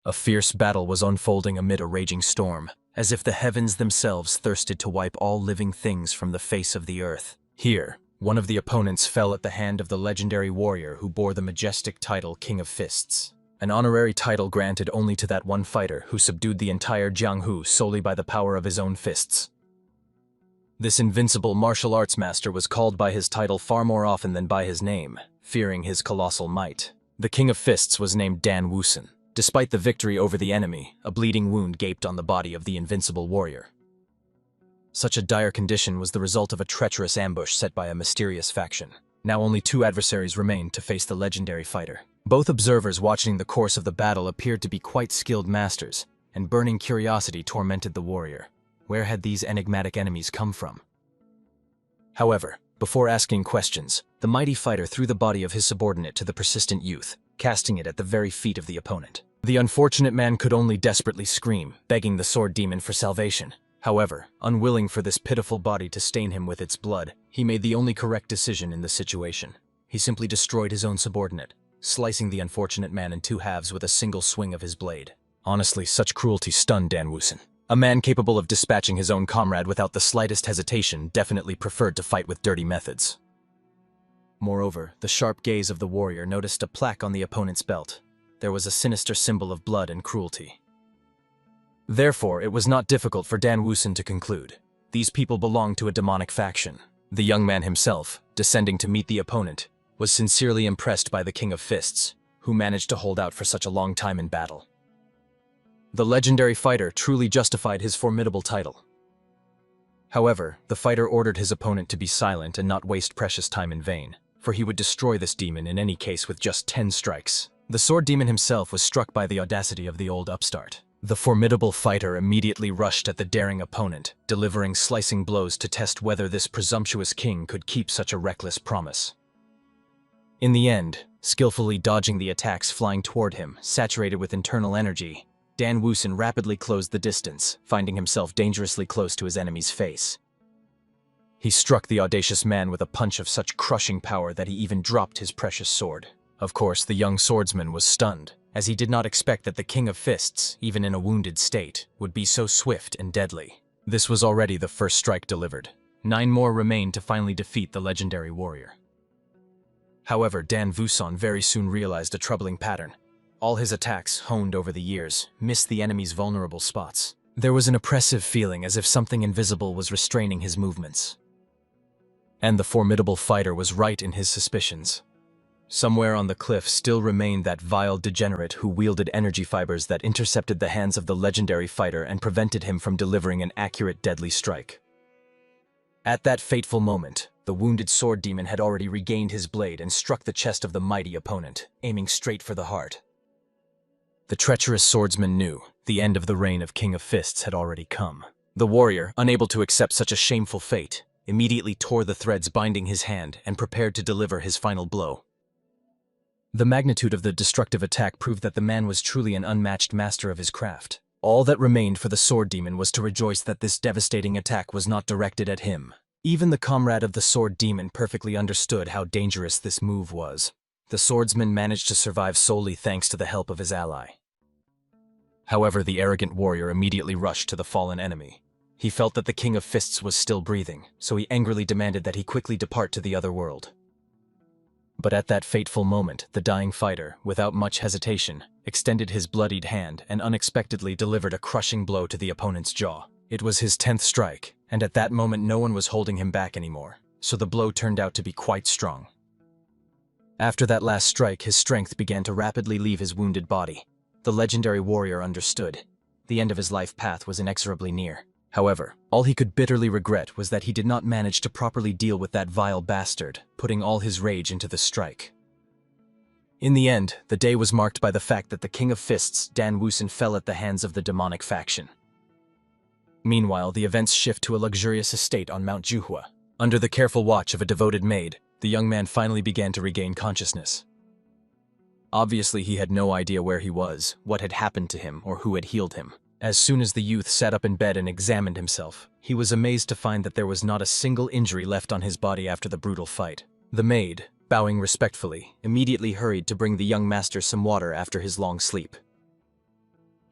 A fierce battle was unfolding amid a raging storm, as if the heavens themselves thirsted to wipe all living things from the face of the earth. Here, one of the opponents fell at the hand of the legendary warrior who bore the majestic title King of Fists, an honorary title granted only to that one fighter who subdued the entire Jianghu solely by the power of his own fists. This invincible martial arts master was called by his title far more often than by his name, fearing his colossal might. The King of Fists was named Dan Wusun. Despite the victory over the enemy, a bleeding wound gaped on the body of the invincible warrior. Such a dire condition was the result of a treacherous ambush set by a mysterious faction. Now only two adversaries remained to face the legendary fighter. Both observers watching the course of the battle appeared to be quite skilled masters, and burning curiosity tormented the warrior. Where had these enigmatic enemies come from? However, before asking questions, the mighty fighter threw the body of his subordinate to the persistent youth, casting it at the very feet of the opponent. The unfortunate man could only desperately scream, begging the sword demon for salvation. However, unwilling for this pitiful body to stain him with its blood, he made the only correct decision in the situation. He simply destroyed his own subordinate, slicing the unfortunate man in two halves with a single swing of his blade. Honestly, such cruelty stunned Dan Wusun. A man capable of dispatching his own comrade without the slightest hesitation definitely preferred to fight with dirty methods. Moreover, the sharp gaze of the warrior noticed a plaque on the opponent's belt. There was a sinister symbol of blood and cruelty. Therefore, it was not difficult for Dan Wusun to conclude. These people belonged to a demonic faction. The young man himself, descending to meet the opponent, was sincerely impressed by the King of Fists, who managed to hold out for such a long time in battle. The legendary fighter truly justified his formidable title. However, the fighter ordered his opponent to be silent and not waste precious time in vain, for he would destroy this demon in any case with just 10 strikes. The sword demon himself was struck by the audacity of the old upstart. The formidable fighter immediately rushed at the daring opponent, delivering slicing blows to test whether this presumptuous king could keep such a reckless promise. In the end, skillfully dodging the attacks flying toward him, saturated with internal energy, Dan Wusun rapidly closed the distance, finding himself dangerously close to his enemy's face. He struck the audacious man with a punch of such crushing power that he even dropped his precious sword. Of course, the young swordsman was stunned, as he did not expect that the King of Fists, even in a wounded state, would be so swift and deadly. This was already the first strike delivered. 9 more remained to finally defeat the legendary warrior. However, Dan Wusun very soon realized a troubling pattern. All his attacks, honed over the years, missed the enemy's vulnerable spots. There was an oppressive feeling as if something invisible was restraining his movements. And the formidable fighter was right in his suspicions. Somewhere on the cliff still remained that vile degenerate who wielded energy fibers that intercepted the hands of the legendary fighter and prevented him from delivering an accurate deadly strike. At that fateful moment, the wounded sword demon had already regained his blade and struck the chest of the mighty opponent, aiming straight for the heart. The treacherous swordsman knew the end of the reign of King of Fists had already come. The warrior, unable to accept such a shameful fate, immediately tore the threads binding his hand and prepared to deliver his final blow. The magnitude of the destructive attack proved that the man was truly an unmatched master of his craft. All that remained for the sword demon was to rejoice that this devastating attack was not directed at him. Even the comrade of the sword demon perfectly understood how dangerous this move was. The swordsman managed to survive solely thanks to the help of his ally. However, the arrogant warrior immediately rushed to the fallen enemy. He felt that the King of Fists was still breathing, so he angrily demanded that he quickly depart to the other world. But at that fateful moment, the dying fighter, without much hesitation, extended his bloodied hand and unexpectedly delivered a crushing blow to the opponent's jaw. It was his 10th strike, and at that moment no one was holding him back anymore, so the blow turned out to be quite strong. After that last strike, his strength began to rapidly leave his wounded body. The legendary warrior understood. The end of his life path was inexorably near. However, all he could bitterly regret was that he did not manage to properly deal with that vile bastard, putting all his rage into the strike. In the end, the day was marked by the fact that the King of Fists, Dan Wusun, fell at the hands of the demonic faction. Meanwhile, the events shift to a luxurious estate on Mount Juhua. Under the careful watch of a devoted maid, the young man finally began to regain consciousness. Obviously, he had no idea where he was, what had happened to him, or who had healed him. As soon as the youth sat up in bed and examined himself, he was amazed to find that there was not a single injury left on his body after the brutal fight. The maid, bowing respectfully, immediately hurried to bring the young master some water after his long sleep.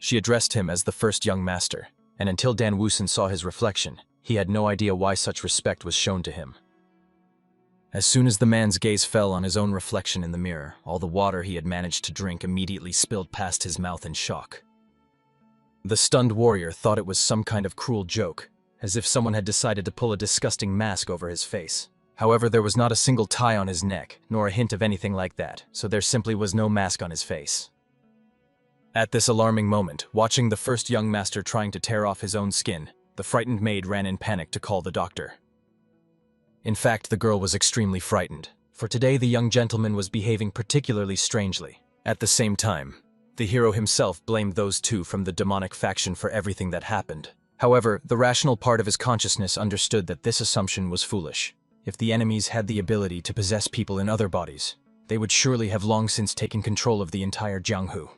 She addressed him as the first young master, and until Dan Wooson saw his reflection, he had no idea why such respect was shown to him. As soon as the man's gaze fell on his own reflection in the mirror, all the water he had managed to drink immediately spilled past his mouth in shock. The stunned warrior thought it was some kind of cruel joke, as if someone had decided to pull a disgusting mask over his face. However, there was not a single tie on his neck, nor a hint of anything like that, so there simply was no mask on his face. At this alarming moment, watching the first young master trying to tear off his own skin, the frightened maid ran in panic to call the doctor. In fact, the girl was extremely frightened, for today the young gentleman was behaving particularly strangely. At the same time, the hero himself blamed those two from the demonic faction for everything that happened. However, the rational part of his consciousness understood that this assumption was foolish. If the enemies had the ability to possess people in other bodies, they would surely have long since taken control of the entire Jianghu.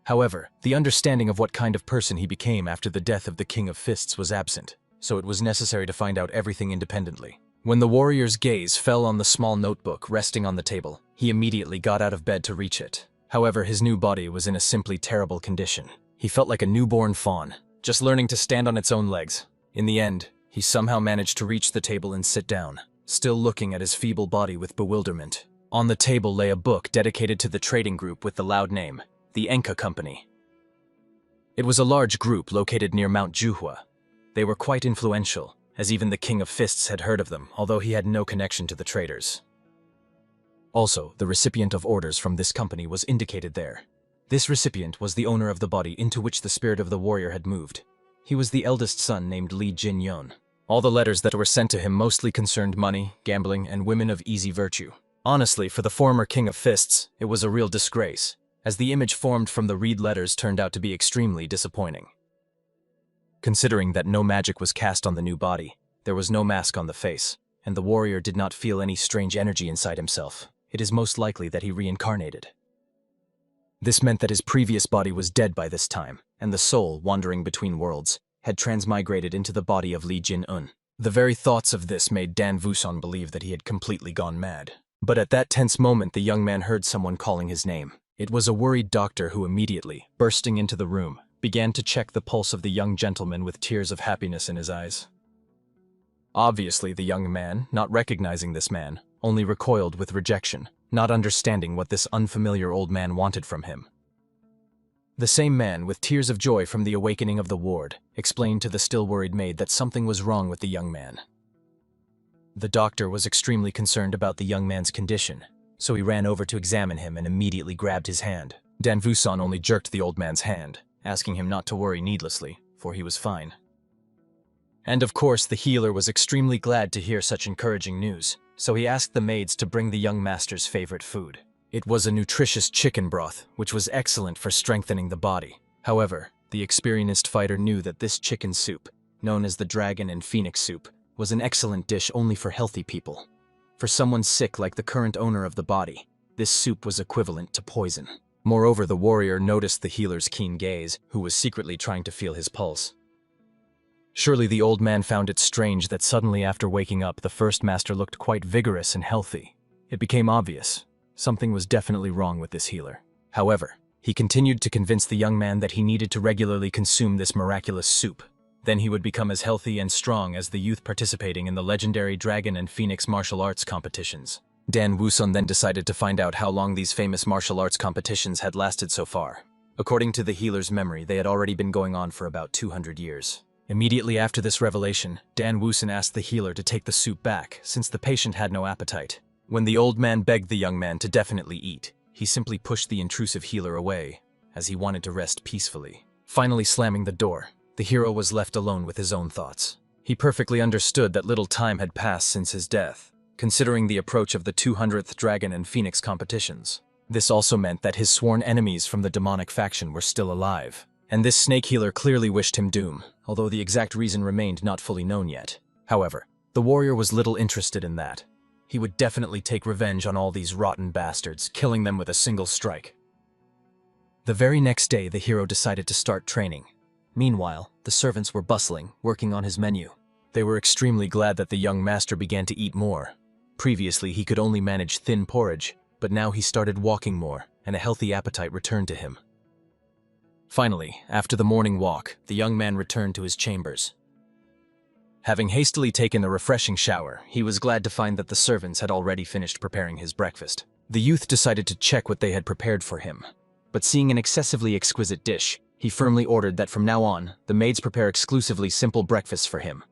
However, the understanding of what kind of person he became after the death of the King of Fists was absent, so it was necessary to find out everything independently. When the warrior's gaze fell on the small notebook resting on the table, he immediately got out of bed to reach it. However, his new body was in a simply terrible condition. He felt like a newborn fawn, just learning to stand on its own legs. In the end, he somehow managed to reach the table and sit down, still looking at his feeble body with bewilderment. On the table lay a book dedicated to the trading group with the loud name, the Enka Company. It was a large group located near Mount Juhua. They were quite influential, as even the King of Fists had heard of them, although he had no connection to the traders. Also, the recipient of orders from this company was indicated there. This recipient was the owner of the body into which the spirit of the warrior had moved. He was the eldest son named Li Jin-yon. All the letters that were sent to him mostly concerned money, gambling, and women of easy virtue. Honestly, for the former King of Fists, it was a real disgrace, as the image formed from the read letters turned out to be extremely disappointing. Considering that no magic was cast on the new body, there was no mask on the face, and the warrior did not feel any strange energy inside himself, it is most likely that he reincarnated. This meant that his previous body was dead by this time, and the soul, wandering between worlds, had transmigrated into the body of Li Jin-un. The very thoughts of this made Dan Wooson believe that he had completely gone mad. But at that tense moment, the young man heard someone calling his name. It was a worried doctor who immediately, bursting into the room, began to check the pulse of the young gentleman with tears of happiness in his eyes. Obviously, the young man, not recognizing this man, only recoiled with rejection, not understanding what this unfamiliar old man wanted from him. The same man, with tears of joy from the awakening of the ward, explained to the still worried maid that something was wrong with the young man. The doctor was extremely concerned about the young man's condition, so he ran over to examine him and immediately grabbed his hand. Dan Wooson only jerked the old man's hand, asking him not to worry needlessly, for he was fine. And of course, the healer was extremely glad to hear such encouraging news, so he asked the maids to bring the young master's favorite food. It was a nutritious chicken broth, which was excellent for strengthening the body. However, the experienced fighter knew that this chicken soup, known as the dragon and phoenix soup, was an excellent dish only for healthy people. For someone sick like the current owner of the body, this soup was equivalent to poison. Moreover, the warrior noticed the healer's keen gaze, who was secretly trying to feel his pulse. Surely the old man found it strange that suddenly after waking up, the first master looked quite vigorous and healthy. It became obvious. Something was definitely wrong with this healer. However, he continued to convince the young man that he needed to regularly consume this miraculous soup. Then he would become as healthy and strong as the youth participating in the legendary Dragon and Phoenix martial arts competitions. Dan Wooson then decided to find out how long these famous martial arts competitions had lasted so far. According to the healer's memory, they had already been going on for about 200 years. Immediately after this revelation, Dan Wooson asked the healer to take the soup back, since the patient had no appetite. When the old man begged the young man to definitely eat, he simply pushed the intrusive healer away, as he wanted to rest peacefully. Finally slamming the door, the hero was left alone with his own thoughts. He perfectly understood that little time had passed since his death, considering the approach of the 200th Dragon and Phoenix competitions. This also meant that his sworn enemies from the demonic faction were still alive, and this snake healer clearly wished him doom, although the exact reason remained not fully known yet. However, the warrior was little interested in that. He would definitely take revenge on all these rotten bastards, killing them with a single strike. The very next day, the hero decided to start training. Meanwhile, the servants were bustling, working on his menu. They were extremely glad that the young master began to eat more. Previously, he could only manage thin porridge, but now he started walking more, and a healthy appetite returned to him. Finally, after the morning walk, the young man returned to his chambers. Having hastily taken a refreshing shower, he was glad to find that the servants had already finished preparing his breakfast. The youth decided to check what they had prepared for him, but seeing an excessively exquisite dish, he firmly ordered that from now on, the maids prepare exclusively simple breakfasts for him.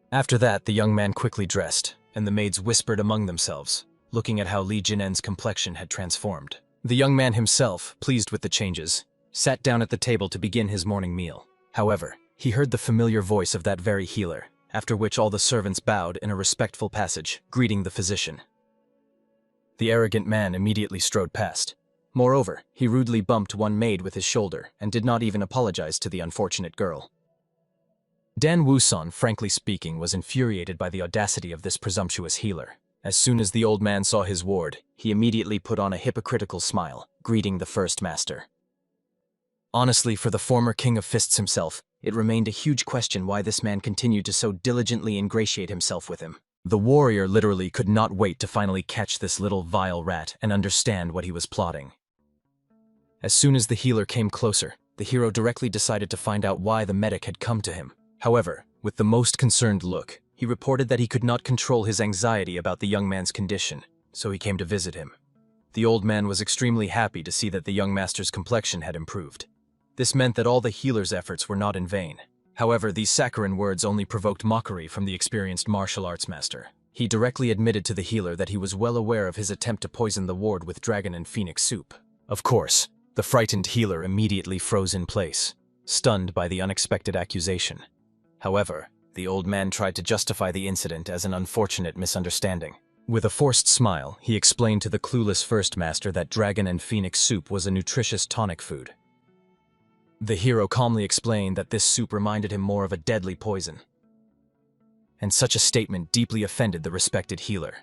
After that, the young man quickly dressed, and the maids whispered among themselves, looking at how Li Jinen's complexion had transformed. The young man himself, pleased with the changes, sat down at the table to begin his morning meal. However, he heard the familiar voice of that very healer, after which all the servants bowed in a respectful passage, greeting the physician. The arrogant man immediately strode past. Moreover, he rudely bumped one maid with his shoulder and did not even apologize to the unfortunate girl. Dan Wusan, frankly speaking, was infuriated by the audacity of this presumptuous healer. As soon as the old man saw his ward, he immediately put on a hypocritical smile, greeting the first master. Honestly, for the former King of Fists himself, it remained a huge question why this man continued to so diligently ingratiate himself with him. The warrior literally could not wait to finally catch this little vile rat and understand what he was plotting. As soon as the healer came closer, the hero directly decided to find out why the medic had come to him. However, with the most concerned look, he reported that he could not control his anxiety about the young man's condition, so he came to visit him. The old man was extremely happy to see that the young master's complexion had improved. This meant that all the healer's efforts were not in vain. However, these saccharine words only provoked mockery from the experienced martial arts master. He directly admitted to the healer that he was well aware of his attempt to poison the ward with dragon and phoenix soup. Of course, the frightened healer immediately froze in place, stunned by the unexpected accusation. However, the old man tried to justify the incident as an unfortunate misunderstanding. With a forced smile, he explained to the clueless first master that dragon and phoenix soup was a nutritious tonic food. The hero calmly explained that this soup reminded him more of a deadly poison. And such a statement deeply offended the respected healer.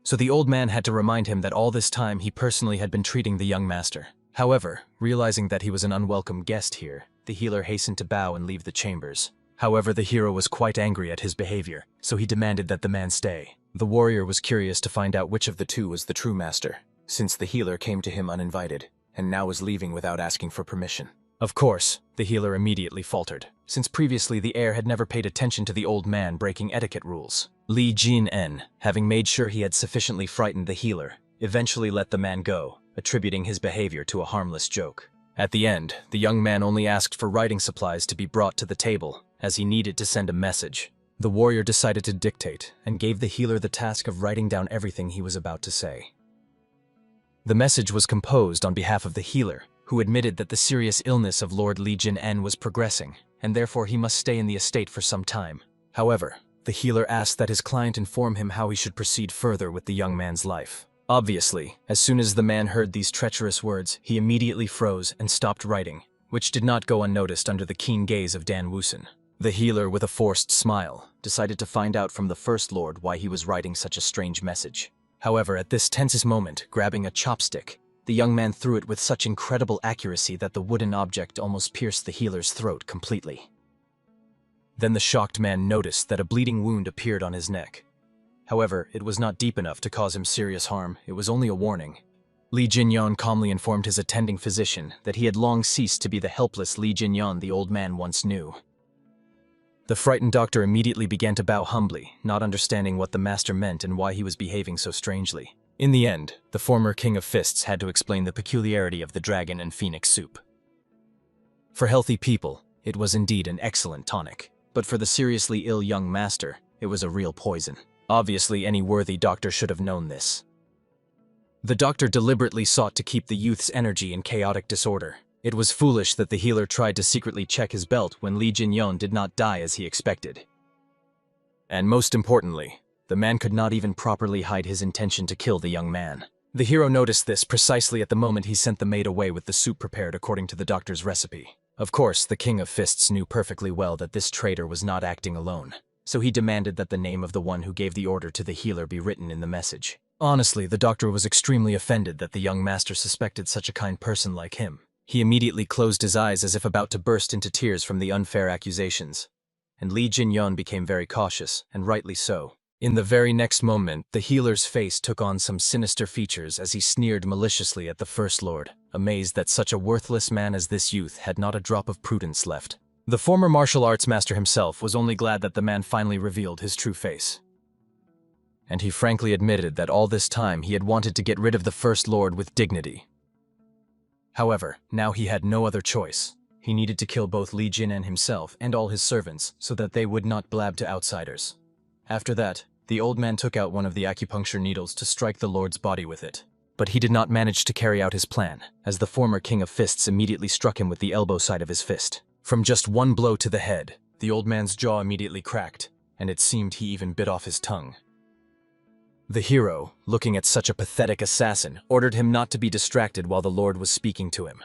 So the old man had to remind him that all this time he personally had been treating the young master. However, realizing that he was an unwelcome guest here, the healer hastened to bow and leave the chambers. However, the hero was quite angry at his behavior, so he demanded that the man stay. The warrior was curious to find out which of the two was the true master, since the healer came to him uninvited, and now was leaving without asking for permission. Of course, the healer immediately faltered, since previously the heir had never paid attention to the old man breaking etiquette rules. Li Jin-en, having made sure he had sufficiently frightened the healer, eventually let the man go, attributing his behavior to a harmless joke. At the end, the young man only asked for writing supplies to be brought to the table, as he needed to send a message. The warrior decided to dictate, and gave the healer the task of writing down everything he was about to say. The message was composed on behalf of the healer, who admitted that the serious illness of Lord Li Jin-en was progressing, and therefore he must stay in the estate for some time. However, the healer asked that his client inform him how he should proceed further with the young man's life. Obviously, as soon as the man heard these treacherous words, he immediately froze and stopped writing, which did not go unnoticed under the keen gaze of Dan Wusan. The healer, with a forced smile, decided to find out from the First Lord why he was writing such a strange message. However, at this tense moment, grabbing a chopstick, the young man threw it with such incredible accuracy that the wooden object almost pierced the healer's throat completely. Then the shocked man noticed that a bleeding wound appeared on his neck. However, it was not deep enough to cause him serious harm, it was only a warning. Li Jinyan calmly informed his attending physician that he had long ceased to be the helpless Li Jinyan the old man once knew. The frightened doctor immediately began to bow humbly, not understanding what the master meant and why he was behaving so strangely. In the end, the former King of Fists had to explain the peculiarity of the dragon and phoenix soup. For healthy people, it was indeed an excellent tonic, but for the seriously ill young master, it was a real poison. Obviously, any worthy doctor should have known this. The doctor deliberately sought to keep the youth's energy in chaotic disorder. It was foolish that the healer tried to secretly check his belt when Li Jinyon did not die as he expected. And most importantly, the man could not even properly hide his intention to kill the young man. The hero noticed this precisely at the moment he sent the maid away with the soup prepared according to the doctor's recipe. Of course, the King of Fists knew perfectly well that this traitor was not acting alone, so he demanded that the name of the one who gave the order to the healer be written in the message. Honestly, the doctor was extremely offended that the young master suspected such a kind person like him. He immediately closed his eyes as if about to burst into tears from the unfair accusations. And Li Jinyon became very cautious, and rightly so. In the very next moment, the healer's face took on some sinister features as he sneered maliciously at the First Lord, amazed that such a worthless man as this youth had not a drop of prudence left. The former martial arts master himself was only glad that the man finally revealed his true face. And he frankly admitted that all this time he had wanted to get rid of the First Lord with dignity. However, now he had no other choice. He needed to kill both Li Jin and himself and all his servants so that they would not blab to outsiders. After that, the old man took out one of the acupuncture needles to strike the Lord's body with it. But he did not manage to carry out his plan, as the former King of Fists immediately struck him with the elbow side of his fist. From just one blow to the head, the old man's jaw immediately cracked, and it seemed he even bit off his tongue. The hero, looking at such a pathetic assassin, ordered him not to be distracted while the Lord was speaking to him.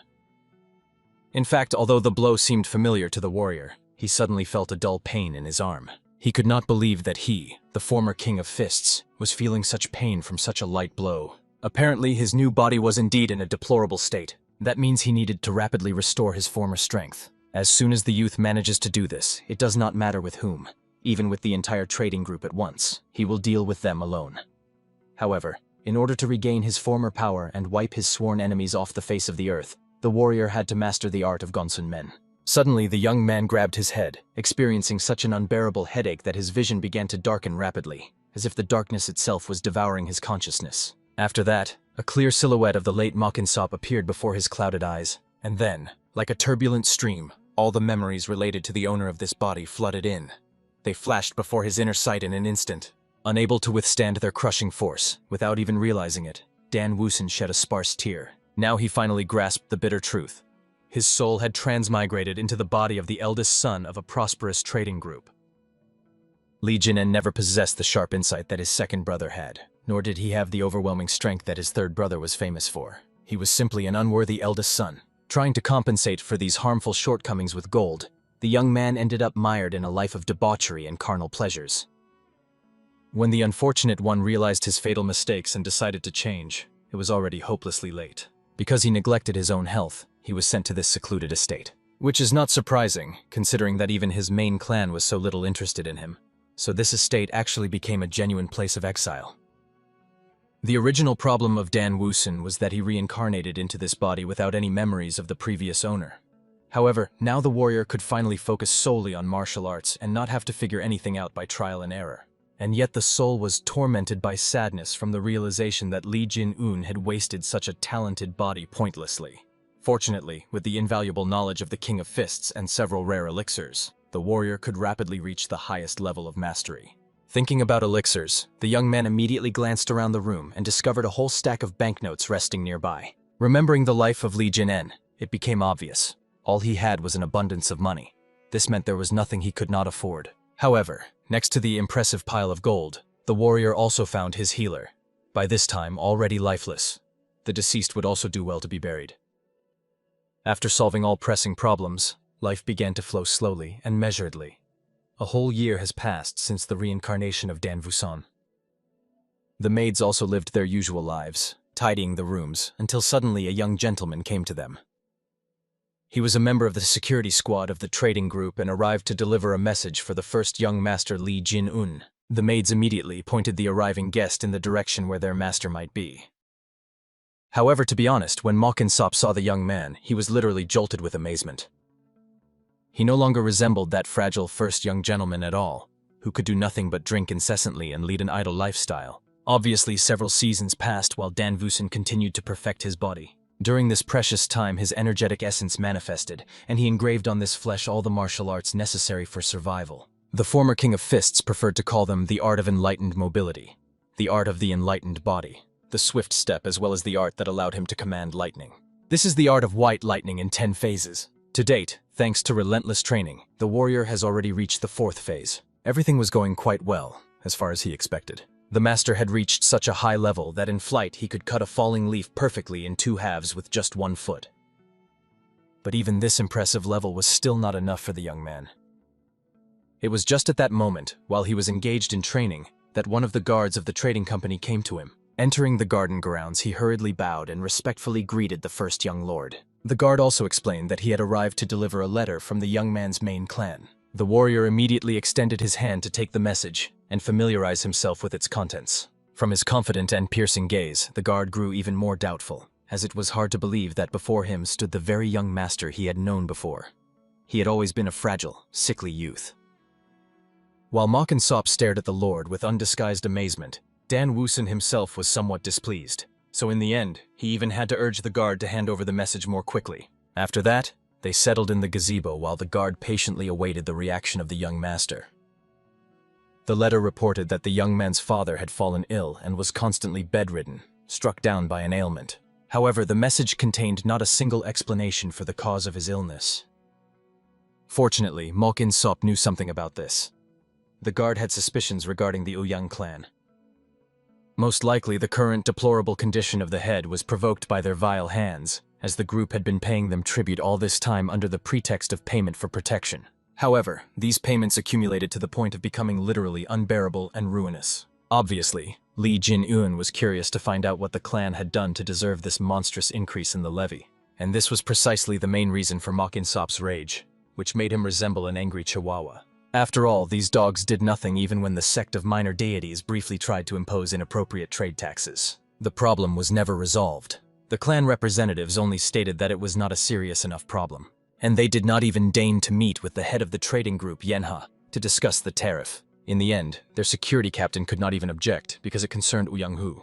In fact, although the blow seemed familiar to the warrior, he suddenly felt a dull pain in his arm. He could not believe that he, the former King of Fists, was feeling such pain from such a light blow. Apparently, his new body was indeed in a deplorable state. That means he needed to rapidly restore his former strength. As soon as the youth manages to do this, it does not matter with whom. Even with the entire trading group at once, he will deal with them alone. However, in order to regain his former power and wipe his sworn enemies off the face of the earth, the warrior had to master the art of Gonsun Men. Suddenly, the young man grabbed his head, experiencing such an unbearable headache that his vision began to darken rapidly, as if the darkness itself was devouring his consciousness. After that, a clear silhouette of the late Mokensop appeared before his clouded eyes, and then, like a turbulent stream, all the memories related to the owner of this body flooded in. They flashed before his inner sight in an instant. Unable to withstand their crushing force, without even realizing it, Dan Woosen shed a sparse tear. Now he finally grasped the bitter truth. His soul had transmigrated into the body of the eldest son of a prosperous trading group. Li Jinen never possessed the sharp insight that his second brother had, nor did he have the overwhelming strength that his third brother was famous for. He was simply an unworthy eldest son. Trying to compensate for these harmful shortcomings with gold, the young man ended up mired in a life of debauchery and carnal pleasures. When the unfortunate one realized his fatal mistakes and decided to change, it was already hopelessly late. Because he neglected his own health, he was sent to this secluded estate. Which is not surprising, considering that even his main clan was so little interested in him. So this estate actually became a genuine place of exile. The original problem of Dan Woosen was that he reincarnated into this body without any memories of the previous owner. However, now the warrior could finally focus solely on martial arts and not have to figure anything out by trial and error. And yet the soul was tormented by sadness from the realization that Li Jin-un had wasted such a talented body pointlessly. Fortunately, with the invaluable knowledge of the King of Fists and several rare elixirs, the warrior could rapidly reach the highest level of mastery. Thinking about elixirs, the young man immediately glanced around the room and discovered a whole stack of banknotes resting nearby. Remembering the life of Li Jin-en, it became obvious. All he had was an abundance of money. This meant there was nothing he could not afford. However, next to the impressive pile of gold, the warrior also found his healer. By this time already lifeless, the deceased would also do well to be buried. After solving all pressing problems, life began to flow slowly and measuredly. A whole year has passed since the reincarnation of Dan Woosen. The maids also lived their usual lives, tidying the rooms, until suddenly a young gentleman came to them. He was a member of the security squad of the trading group and arrived to deliver a message for the first young master Li Jin-un. The maids immediately pointed the arriving guest in the direction where their master might be. However, to be honest, when Mokensop saw the young man, he was literally jolted with amazement. He no longer resembled that fragile first young gentleman at all, who could do nothing but drink incessantly and lead an idle lifestyle. Obviously, several seasons passed while Dan Woosen continued to perfect his body. During this precious time, his energetic essence manifested, and he engraved on this flesh all the martial arts necessary for survival. The former King of Fists preferred to call them the art of enlightened mobility, the art of the enlightened body, the swift step as well as the art that allowed him to command lightning. This is the art of white lightning in 10 phases. To date, thanks to relentless training, the warrior has already reached the 4th phase. Everything was going quite well, as far as he expected. The master had reached such a high level that in flight he could cut a falling leaf perfectly in 2 halves with just 1 foot. But even this impressive level was still not enough for the young man. It was just at that moment, while he was engaged in training, that one of the guards of the trading company came to him. Entering the garden grounds, he hurriedly bowed and respectfully greeted the first young lord. The guard also explained that he had arrived to deliver a letter from the young man's main clan. The warrior immediately extended his hand to take the message and familiarize himself with its contents. From his confident and piercing gaze, the guard grew even more doubtful, as it was hard to believe that before him stood the very young master he had known before. He had always been a fragile, sickly youth. While Mok Sop stared at the lord with undisguised amazement, Dan Woosen himself was somewhat displeased, so in the end, he even had to urge the guard to hand over the message more quickly. After that, they settled in the gazebo while the guard patiently awaited the reaction of the young master. The letter reported that the young man's father had fallen ill and was constantly bedridden, struck down by an ailment. However, the message contained not a single explanation for the cause of his illness. Fortunately, Mok Sop knew something about this. The guard had suspicions regarding the Ouyang clan. Most likely, the current deplorable condition of the head was provoked by their vile hands, as the group had been paying them tribute all this time under the pretext of payment for protection. However, these payments accumulated to the point of becoming literally unbearable and ruinous. Obviously, Li Jin-eun was curious to find out what the clan had done to deserve this monstrous increase in the levy, and this was precisely the main reason for Mok Sop's rage, which made him resemble an angry chihuahua. After all, these dogs did nothing even when the sect of minor deities briefly tried to impose inappropriate trade taxes. The problem was never resolved. The clan representatives only stated that it was not a serious enough problem, and they did not even deign to meet with the head of the trading group Yenha to discuss the tariff. In the end, their security captain could not even object because it concerned Ouyang-hu.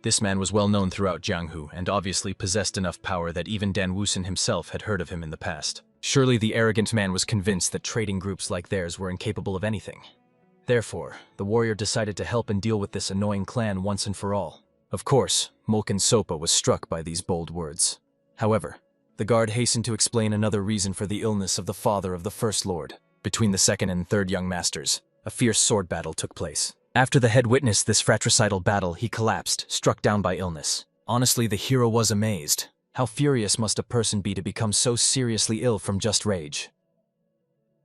This man was well known throughout Jianghu and obviously possessed enough power that even Dan Woosen himself had heard of him in the past. Surely the arrogant man was convinced that trading groups like theirs were incapable of anything. Therefore, the warrior decided to help and deal with this annoying clan once and for all. Of course, Mulkin Sopa was struck by these bold words. However, the guard hastened to explain another reason for the illness of the father of the First Lord. Between the second and third young masters, a fierce sword battle took place. After the head witnessed this fratricidal battle, he collapsed, struck down by illness. Honestly, the hero was amazed. How furious must a person be to become so seriously ill from just rage?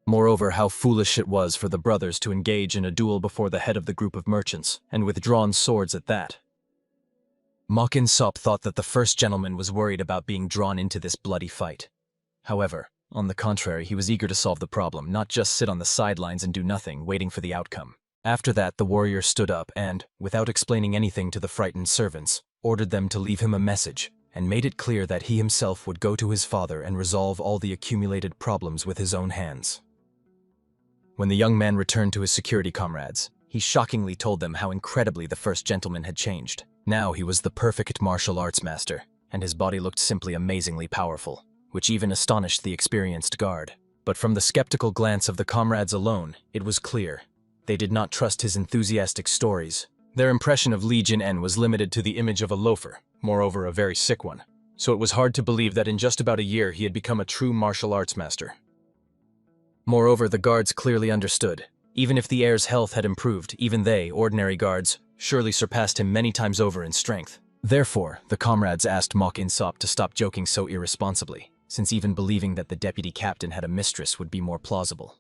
Moreover, how foolish it was for the brothers to engage in a duel before the head of the group of merchants, and with drawn swords at that. Mok Sop thought that the first gentleman was worried about being drawn into this bloody fight. However, on the contrary, he was eager to solve the problem, not just sit on the sidelines and do nothing, waiting for the outcome. After that, the warrior stood up and, without explaining anything to the frightened servants, ordered them to leave him a message, and made it clear that he himself would go to his father and resolve all the accumulated problems with his own hands. When the young man returned to his security comrades, he shockingly told them how incredibly the first gentleman had changed. Now he was the perfect martial arts master, and his body looked simply amazingly powerful, which even astonished the experienced guard. But from the skeptical glance of the comrades alone, it was clear. They did not trust his enthusiastic stories. Their impression of Li Jin-en was limited to the image of a loafer, moreover a very sick one, so it was hard to believe that in just about a year he had become a true martial arts master. Moreover, the guards clearly understood. Even if the heir's health had improved, even they, ordinary guards, surely surpassed him many times over in strength. Therefore, the comrades asked Mok Sop to stop joking so irresponsibly, since even believing that the deputy captain had a mistress would be more plausible.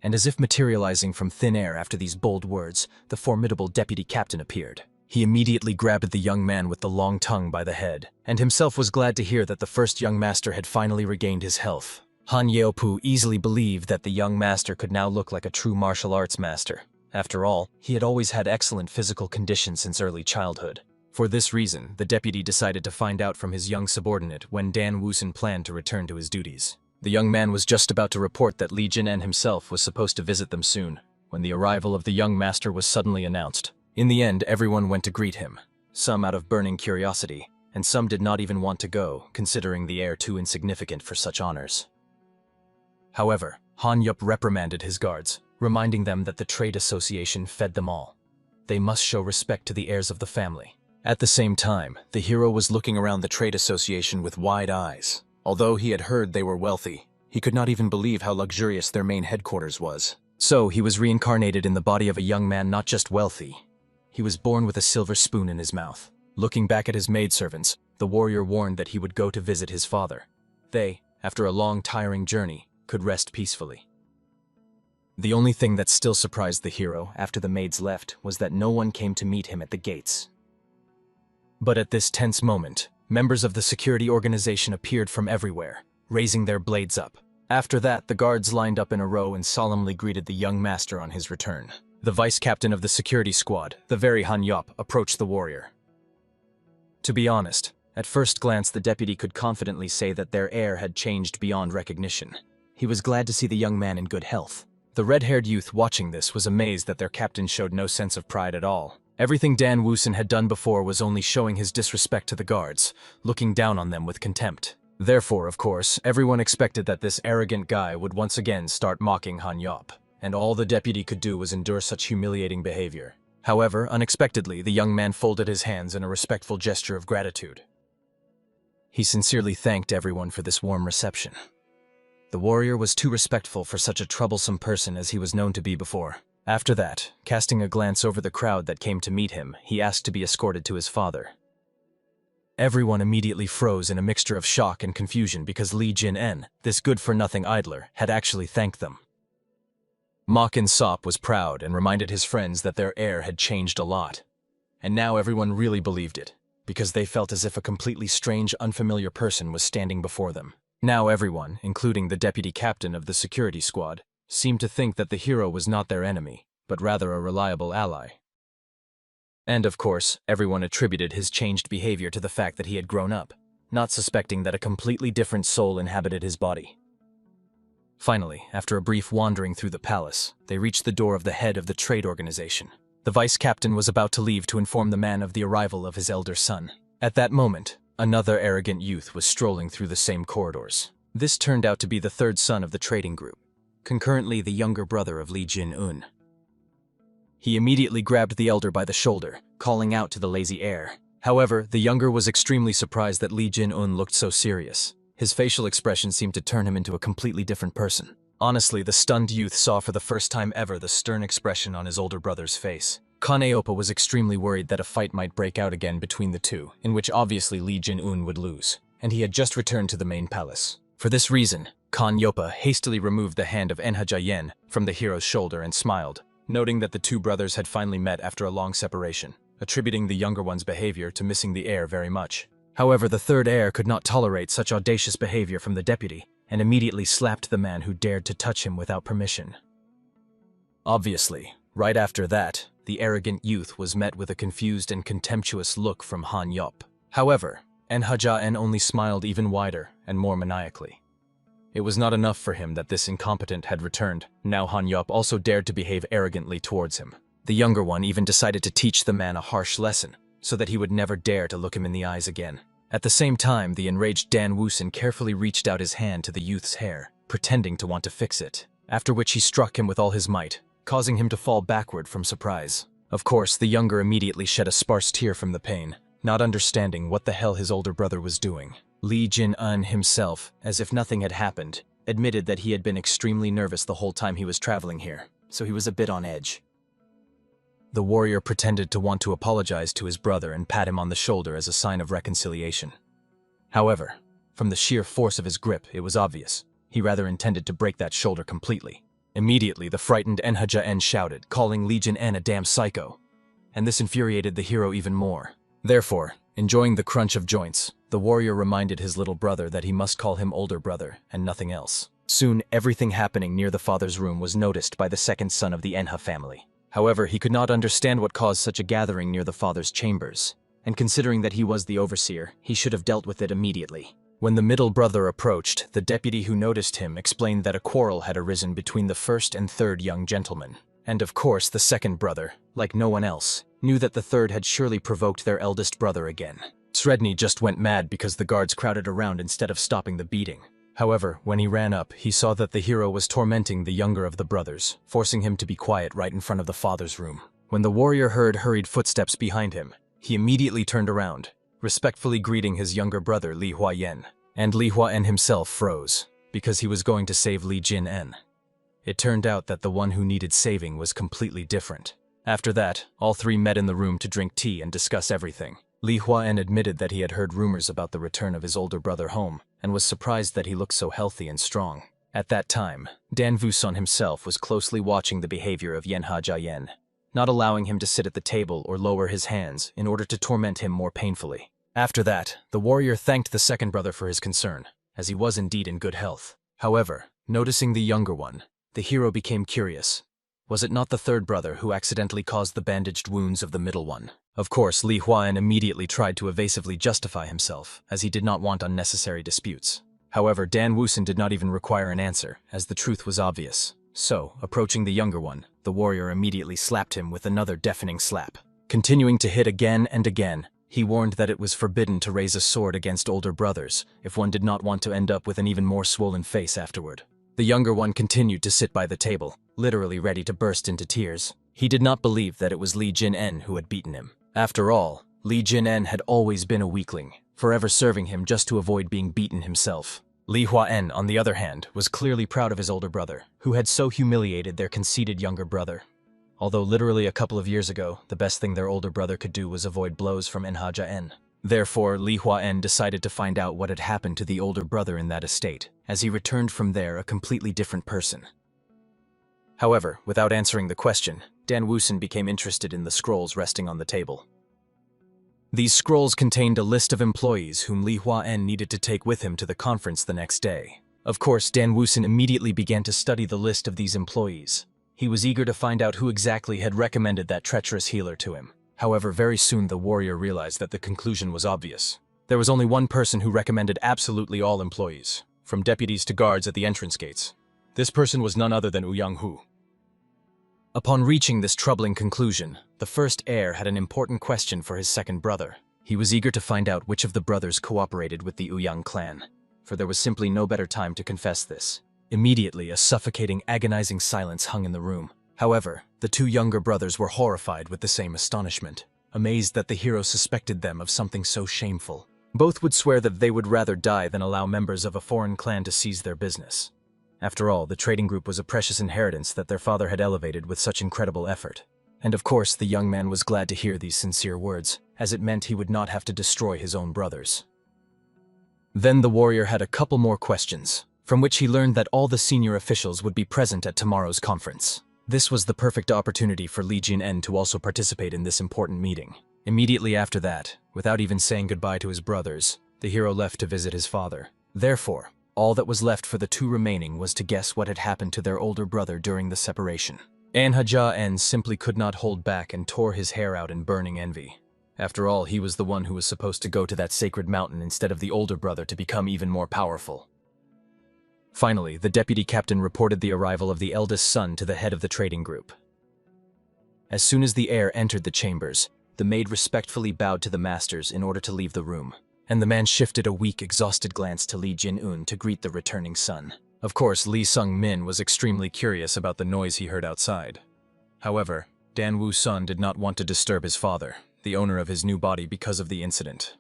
And as if materializing from thin air after these bold words, the formidable deputy captain appeared. He immediately grabbed the young man with the long tongue by the head, and himself was glad to hear that the first young master had finally regained his health. Han Yeopu easily believed that the young master could now look like a true martial arts master. After all, he had always had excellent physical condition since early childhood. For this reason, the deputy decided to find out from his young subordinate when Dan Woosen planned to return to his duties. The young man was just about to report that Li Jin-en himself was supposed to visit them soon, when the arrival of the young master was suddenly announced. In the end, everyone went to greet him, some out of burning curiosity, and some did not even want to go, considering the heir too insignificant for such honors. However, Han Yup reprimanded his guards, reminding them that the trade association fed them all. They must show respect to the heirs of the family. At the same time, the hero was looking around the trade association with wide eyes. Although he had heard they were wealthy, he could not even believe how luxurious their main headquarters was. So he was reincarnated in the body of a young man not just wealthy. He was born with a silver spoon in his mouth. Looking back at his maidservants, the warrior warned that he would go to visit his father. They, after a long, tiring journey, could rest peacefully. The only thing that still surprised the hero after the maids left was that no one came to meet him at the gates. But at this tense moment, members of the security organization appeared from everywhere, raising their blades up. After that, the guards lined up in a row and solemnly greeted the young master on his return. The vice-captain of the security squad, the very Han Yop, approached the warrior. To be honest, at first glance the deputy could confidently say that their air had changed beyond recognition. He was glad to see the young man in good health. The red-haired youth watching this was amazed that their captain showed no sense of pride at all. Everything Dan Woosen had done before was only showing his disrespect to the guards, looking down on them with contempt. Therefore, of course, everyone expected that this arrogant guy would once again start mocking Han Yop, and all the deputy could do was endure such humiliating behavior. However, unexpectedly, the young man folded his hands in a respectful gesture of gratitude. He sincerely thanked everyone for this warm reception. The warrior was too respectful for such a troublesome person as he was known to be before. After that, casting a glance over the crowd that came to meet him, he asked to be escorted to his father. Everyone immediately froze in a mixture of shock and confusion because Li Jin-en, this good-for-nothing idler, had actually thanked them. Ma Kin-sop was proud and reminded his friends that their air had changed a lot. And now everyone really believed it, because they felt as if a completely strange, unfamiliar person was standing before them. Now everyone, including the deputy captain of the security squad, seemed to think that the hero was not their enemy, but rather a reliable ally. And of course, everyone attributed his changed behavior to the fact that he had grown up, not suspecting that a completely different soul inhabited his body. Finally, after a brief wandering through the palace, they reached the door of the head of the trade organization. The vice-captain was about to leave to inform the man of the arrival of his elder son. At that moment, another arrogant youth was strolling through the same corridors. This turned out to be the third son of the trading group, concurrently the younger brother of Li Jin-un. He immediately grabbed the elder by the shoulder, calling out to the lazy heir. However, the younger was extremely surprised that Li Jin-un looked so serious. His facial expression seemed to turn him into a completely different person. Honestly, the stunned youth saw for the first time ever the stern expression on his older brother's face. Kaneopa was extremely worried that a fight might break out again between the two, in which obviously Li Jin-un would lose, and he had just returned to the main palace. For this reason, Kaneopa hastily removed the hand of Enhajayen from the hero's shoulder and smiled, noting that the two brothers had finally met after a long separation, attributing the younger one's behavior to missing the heir very much. However, the third heir could not tolerate such audacious behavior from the deputy, and immediately slapped the man who dared to touch him without permission. Obviously, right after that, the arrogant youth was met with a confused and contemptuous look from Han Yop. However, Enhajayen only smiled even wider and more maniacally. It was not enough for him that this incompetent had returned. Now Han Yop also dared to behave arrogantly towards him. The younger one even decided to teach the man a harsh lesson, so that he would never dare to look him in the eyes again. At the same time, the enraged Dan Woosen carefully reached out his hand to the youth's hair, pretending to want to fix it, after which he struck him with all his might, causing him to fall backward from surprise. Of course, the younger immediately shed a sparse tear from the pain, not understanding what the hell his older brother was doing. Li Jin-un himself, as if nothing had happened, admitted that he had been extremely nervous the whole time he was traveling here, so he was a bit on edge. The warrior pretended to want to apologize to his brother and pat him on the shoulder as a sign of reconciliation. However, from the sheer force of his grip, it was obvious. He rather intended to break that shoulder completely. Immediately, the frightened Enhajayen shouted, calling Li Jin-en a damn psycho, and this infuriated the hero even more. Therefore, enjoying the crunch of joints, the warrior reminded his little brother that he must call him older brother and nothing else. Soon, everything happening near the father's room was noticed by the second son of the Enha family. However, he could not understand what caused such a gathering near the father's chambers, and considering that he was the overseer, he should have dealt with it immediately. When the middle brother approached, the deputy who noticed him explained that a quarrel had arisen between the first and third young gentlemen. And of course, the second brother, like no one else, knew that the third had surely provoked their eldest brother again. Sredni just went mad because the guards crowded around instead of stopping the beating. However, when he ran up, he saw that the hero was tormenting the younger of the brothers, forcing him to be quiet right in front of the father's room. When the warrior heard hurried footsteps behind him, he immediately turned around, respectfully greeting his younger brother Li Huayen. And Li Huayen himself froze, because he was going to save Li Jin-en. It turned out that the one who needed saving was completely different. After that, all three met in the room to drink tea and discuss everything. Li Huayen admitted that he had heard rumors about the return of his older brother home, and was surprised that he looked so healthy and strong. At that time, Dan Woosen himself was closely watching the behavior of Enhajayen, not allowing him to sit at the table or lower his hands in order to torment him more painfully. After that, the warrior thanked the second brother for his concern, as he was indeed in good health. However, Noticing the younger one, the hero became curious. Was it not the third brother who accidentally caused the bandaged wounds of the middle one? Of course, Li Huan immediately tried to evasively justify himself, as he did not want unnecessary disputes. However, Dan Wusun did not even require an answer, as the truth was obvious. So, approaching the younger one, the warrior immediately slapped him with another deafening slap. Continuing to hit again and again, he warned that it was forbidden to raise a sword against older brothers, if one did not want to end up with an even more swollen face afterward. The younger one continued to sit by the table, literally ready to burst into tears. He did not believe that it was Li Jin-en who had beaten him. After all, Li Jin-en had always been a weakling, forever serving him just to avoid being beaten himself. Li Hua-en, on the other hand, was clearly proud of his older brother, who had so humiliated their conceited younger brother. Although literally a couple of years ago, the best thing their older brother could do was avoid blows from Enhaja-en. Therefore, Li Hua-en decided to find out what had happened to the older brother in that estate, as he returned from there a completely different person. However, without answering the question, Dan Wusun became interested in the scrolls resting on the table. These scrolls contained a list of employees whom Li Hua-en needed to take with him to the conference the next day. Of course, Dan Wusun immediately began to study the list of these employees. He was eager to find out who exactly had recommended that treacherous healer to him. However, very soon the warrior realized that the conclusion was obvious. There was only one person who recommended absolutely all employees, from deputies to guards at the entrance gates. This person was none other than Ouyang Hu. Upon reaching this troubling conclusion, the first heir had an important question for his second brother. He was eager to find out which of the brothers cooperated with the Ouyang clan, for there was simply no better time to confess this. Immediately, a suffocating, agonizing silence hung in the room. However, the two younger brothers were horrified with the same astonishment, amazed that the hero suspected them of something so shameful. Both would swear that they would rather die than allow members of a foreign clan to seize their business. After all, the trading group was a precious inheritance that their father had elevated with such incredible effort. And of course, the young man was glad to hear these sincere words, as it meant he would not have to destroy his own brothers. Then the warrior had a couple more questions, from which he learned that all the senior officials would be present at tomorrow's conference. This was the perfect opportunity for Li Jin-en to also participate in this important meeting. Immediately after that, without even saying goodbye to his brothers, the hero left to visit his father. Therefore, all that was left for the two remaining was to guess what had happened to their older brother during the separation. Enhaja-en simply could not hold back and tore his hair out in burning envy. After all, he was the one who was supposed to go to that sacred mountain instead of the older brother to become even more powerful. Finally, the deputy captain reported the arrival of the eldest son to the head of the trading group. As soon as the heir entered the chambers, the maid respectfully bowed to the masters in order to leave the room, and the man shifted a weak, exhausted glance to Li Jin-un to greet the returning son. Of course, Li Sung-min was extremely curious about the noise he heard outside. However, Dan Wu-sun did not want to disturb his father, the owner of his new body, because of the incident.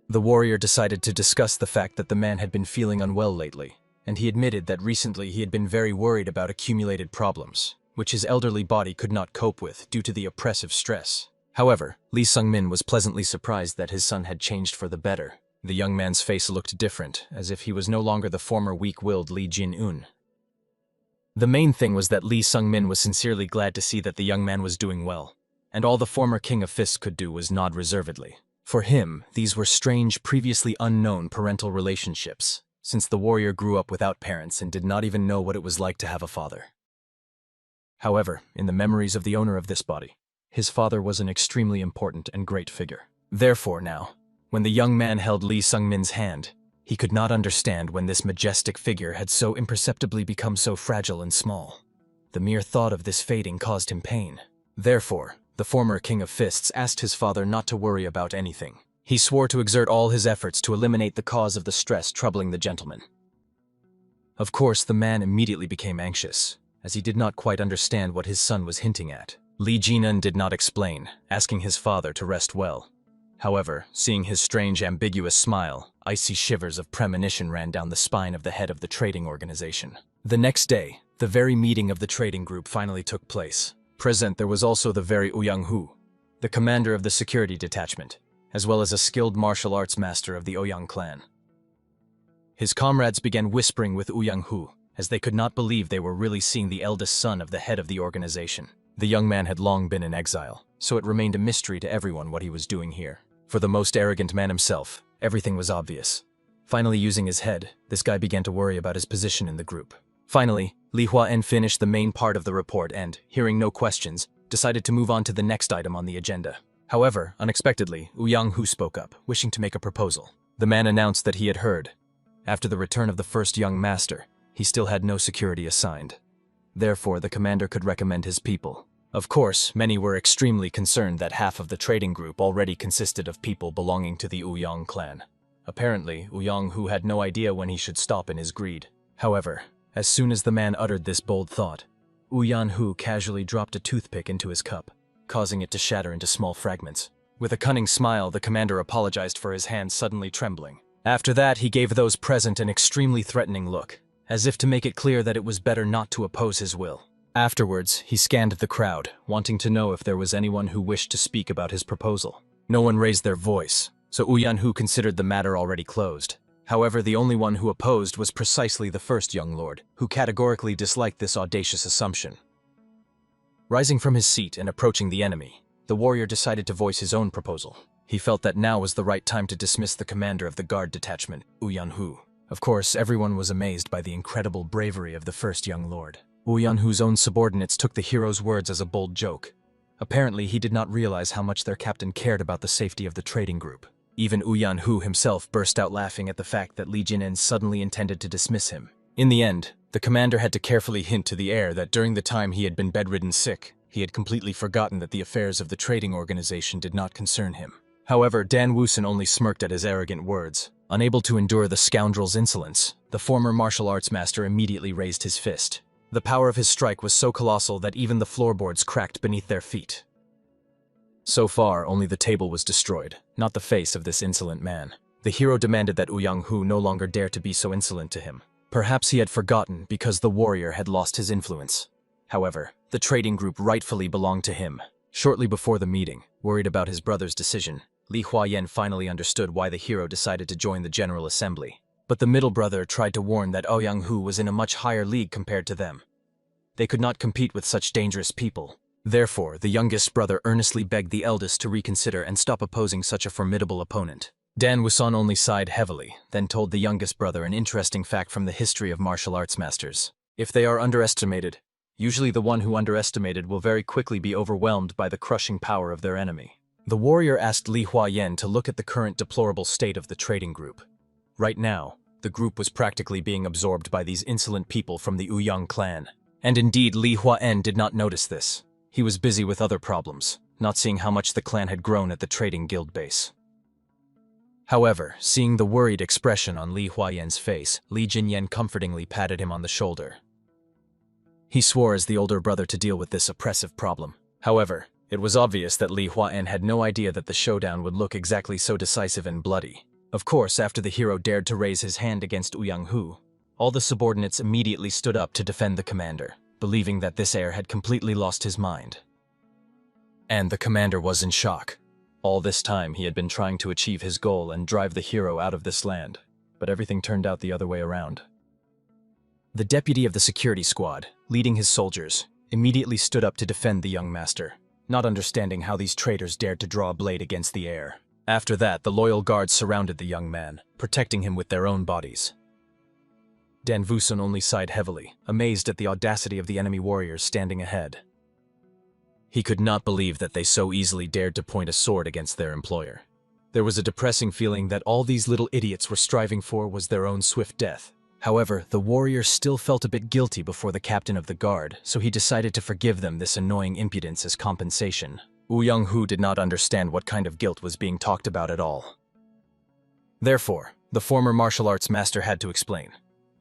The warrior decided to discuss the fact that the man had been feeling unwell lately, and he admitted that recently he had been very worried about accumulated problems, which his elderly body could not cope with due to the oppressive stress. However, Li Sung-min was pleasantly surprised that his son had changed for the better. The young man's face looked different, as if he was no longer the former weak-willed Li Jin-un. The main thing was that Li Sung-min was sincerely glad to see that the young man was doing well, and all the former King of Fists could do was nod reservedly. For him, these were strange, previously unknown parental relationships, since the warrior grew up without parents and did not even know what it was like to have a father. However, in the memories of the owner of this body, his father was an extremely important and great figure. Therefore now, when the young man held Li Sung-min's hand, he could not understand when this majestic figure had so imperceptibly become so fragile and small. The mere thought of this fading caused him pain. Therefore, the former King of Fists asked his father not to worry about anything. He swore to exert all his efforts to eliminate the cause of the stress troubling the gentleman. Of course, the man immediately became anxious, as he did not quite understand what his son was hinting at. Li Jin-un did not explain, asking his father to rest well. However, seeing his strange, ambiguous smile, icy shivers of premonition ran down the spine of the head of the trading organization. The next day, the very meeting of the trading group finally took place. Present there was also the very Ouyang Hu, the commander of the security detachment, as well as a skilled martial arts master of the Ouyang clan. His comrades began whispering with Ouyang Hu, as they could not believe they were really seeing the eldest son of the head of the organization. The young man had long been in exile, so it remained a mystery to everyone what he was doing here. For the most arrogant man himself, everything was obvious. Finally using his head, this guy began to worry about his position in the group. Finally, Li Huaen finished the main part of the report and, hearing no questions, decided to move on to the next item on the agenda. However, unexpectedly, Yang-hu spoke up, wishing to make a proposal. The man announced that he had heard. After the return of the first young master, he still had no security assigned. Therefore, the commander could recommend his people. Of course, many were extremely concerned that half of the trading group already consisted of people belonging to the Ouyang clan. Apparently, Yang-hu had no idea when he should stop in his greed. However, as soon as the man uttered this bold thought, Yang-hu casually dropped a toothpick into his cup, causing it to shatter into small fragments. With a cunning smile, the commander apologized for his hand suddenly trembling. After that, he gave those present an extremely threatening look, as if to make it clear that it was better not to oppose his will. Afterwards, he scanned the crowd, wanting to know if there was anyone who wished to speak about his proposal. No one raised their voice, so Yang-hu considered the matter already closed. However, the only one who opposed was precisely the first young lord, who categorically disliked this audacious assumption. Rising from his seat and approaching the enemy, the warrior decided to voice his own proposal. He felt that now was the right time to dismiss the commander of the guard detachment, Yang-hu. Of course, everyone was amazed by the incredible bravery of the first young lord. Yang-hu's own subordinates took the hero's words as a bold joke. Apparently, he did not realize how much their captain cared about the safety of the trading group. Even Yang-hu himself burst out laughing at the fact that Li Jin-en suddenly intended to dismiss him. In the end, the commander had to carefully hint to the heir that during the time he had been bedridden sick, he had completely forgotten that the affairs of the trading organization did not concern him. However, Dan Woosen only smirked at his arrogant words. Unable to endure the scoundrel's insolence, the former martial arts master immediately raised his fist. The power of his strike was so colossal that even the floorboards cracked beneath their feet. So far, only the table was destroyed, not the face of this insolent man. The hero demanded that Yang-hu no longer dare to be so insolent to him. Perhaps he had forgotten because the warrior had lost his influence. However, the trading group rightfully belonged to him. Shortly before the meeting, worried about his brother's decision, Li Huayan finally understood why the hero decided to join the General Assembly. But the middle brother tried to warn that Yang-hu was in a much higher league compared to them. They could not compete with such dangerous people. Therefore, the youngest brother earnestly begged the eldest to reconsider and stop opposing such a formidable opponent. Dan Wusan only sighed heavily, then told the youngest brother an interesting fact from the history of martial arts masters. If they are underestimated, usually the one who underestimated will very quickly be overwhelmed by the crushing power of their enemy. The warrior asked Li Huayan to look at the current deplorable state of the trading group. Right now, the group was practically being absorbed by these insolent people from the Ouyang clan. And indeed, Li Huayan did not notice this. He was busy with other problems, not seeing how much the clan had grown at the trading guild base. However, seeing the worried expression on Li Huayan's face, Li Jinyan comfortingly patted him on the shoulder. He swore as the older brother to deal with this oppressive problem. However, it was obvious that Li Huayan had no idea that the showdown would look exactly so decisive and bloody. Of course, after the hero dared to raise his hand against Yang-hu, all the subordinates immediately stood up to defend the commander, believing that this heir had completely lost his mind. And the commander was in shock. All this time he had been trying to achieve his goal and drive the hero out of this land, but everything turned out the other way around. The deputy of the security squad, leading his soldiers, immediately stood up to defend the young master, not understanding how these traitors dared to draw a blade against the heir. After that, the loyal guards surrounded the young man, protecting him with their own bodies. Dan Wusun only sighed heavily, amazed at the audacity of the enemy warriors standing ahead. He could not believe that they so easily dared to point a sword against their employer. There was a depressing feeling that all these little idiots were striving for was their own swift death. However, the warrior still felt a bit guilty before the captain of the guard, so he decided to forgive them this annoying impudence as compensation. Yang-hu did not understand what kind of guilt was being talked about at all. Therefore, the former martial arts master had to explain.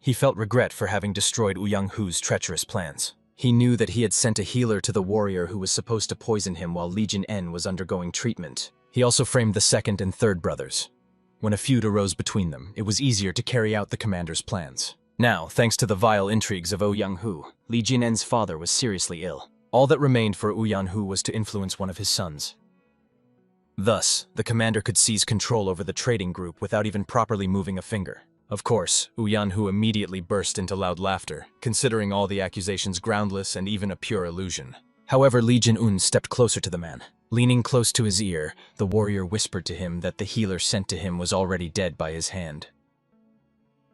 He felt regret for having destroyed Yang-hu's treacherous plans. He knew that he had sent a healer to the warrior who was supposed to poison him while Li Jin-en was undergoing treatment. He also framed the second and third brothers. When a feud arose between them, it was easier to carry out the commander's plans. Now, thanks to the vile intrigues of Yang-hu, Li Jin-en's father was seriously ill. All that remained for Yang-hu was to influence one of his sons. Thus, the commander could seize control over the trading group without even properly moving a finger. Of course, Yang-hu immediately burst into loud laughter, considering all the accusations groundless and even a pure illusion. However, Li Jin-un stepped closer to the man. Leaning close to his ear, the warrior whispered to him that the healer sent to him was already dead by his hand.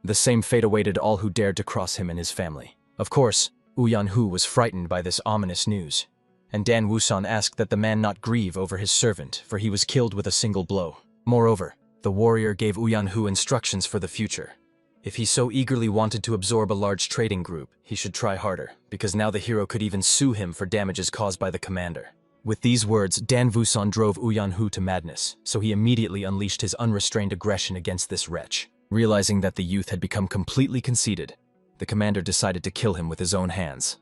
The same fate awaited all who dared to cross him and his family. Of course, Yan-hu was frightened by this ominous news, and Dan Wusan asked that the man not grieve over his servant, for he was killed with a single blow. Moreover, the warrior gave Yan-hu instructions for the future. If he so eagerly wanted to absorb a large trading group, he should try harder, because now the hero could even sue him for damages caused by the commander. With these words, Dan Wusan drove Yan-hu to madness, so he immediately unleashed his unrestrained aggression against this wretch. Realizing that the youth had become completely conceited, the commander decided to kill him with his own hands.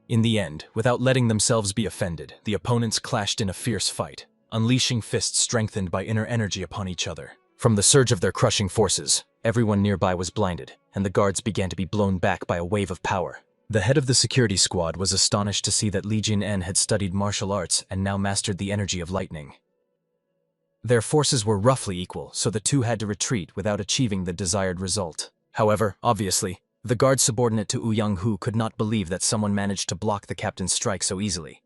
In the end, without letting themselves be offended, the opponents clashed in a fierce fight, unleashing fists strengthened by inner energy upon each other. From the surge of their crushing forces, everyone nearby was blinded, and the guards began to be blown back by a wave of power. The head of the security squad was astonished to see that Li Jin-en had studied martial arts and now mastered the energy of lightning. Their forces were roughly equal, so the two had to retreat without achieving the desired result. However, obviously, the guard subordinate to Yan-hu could not believe that someone managed to block the captain's strike so easily.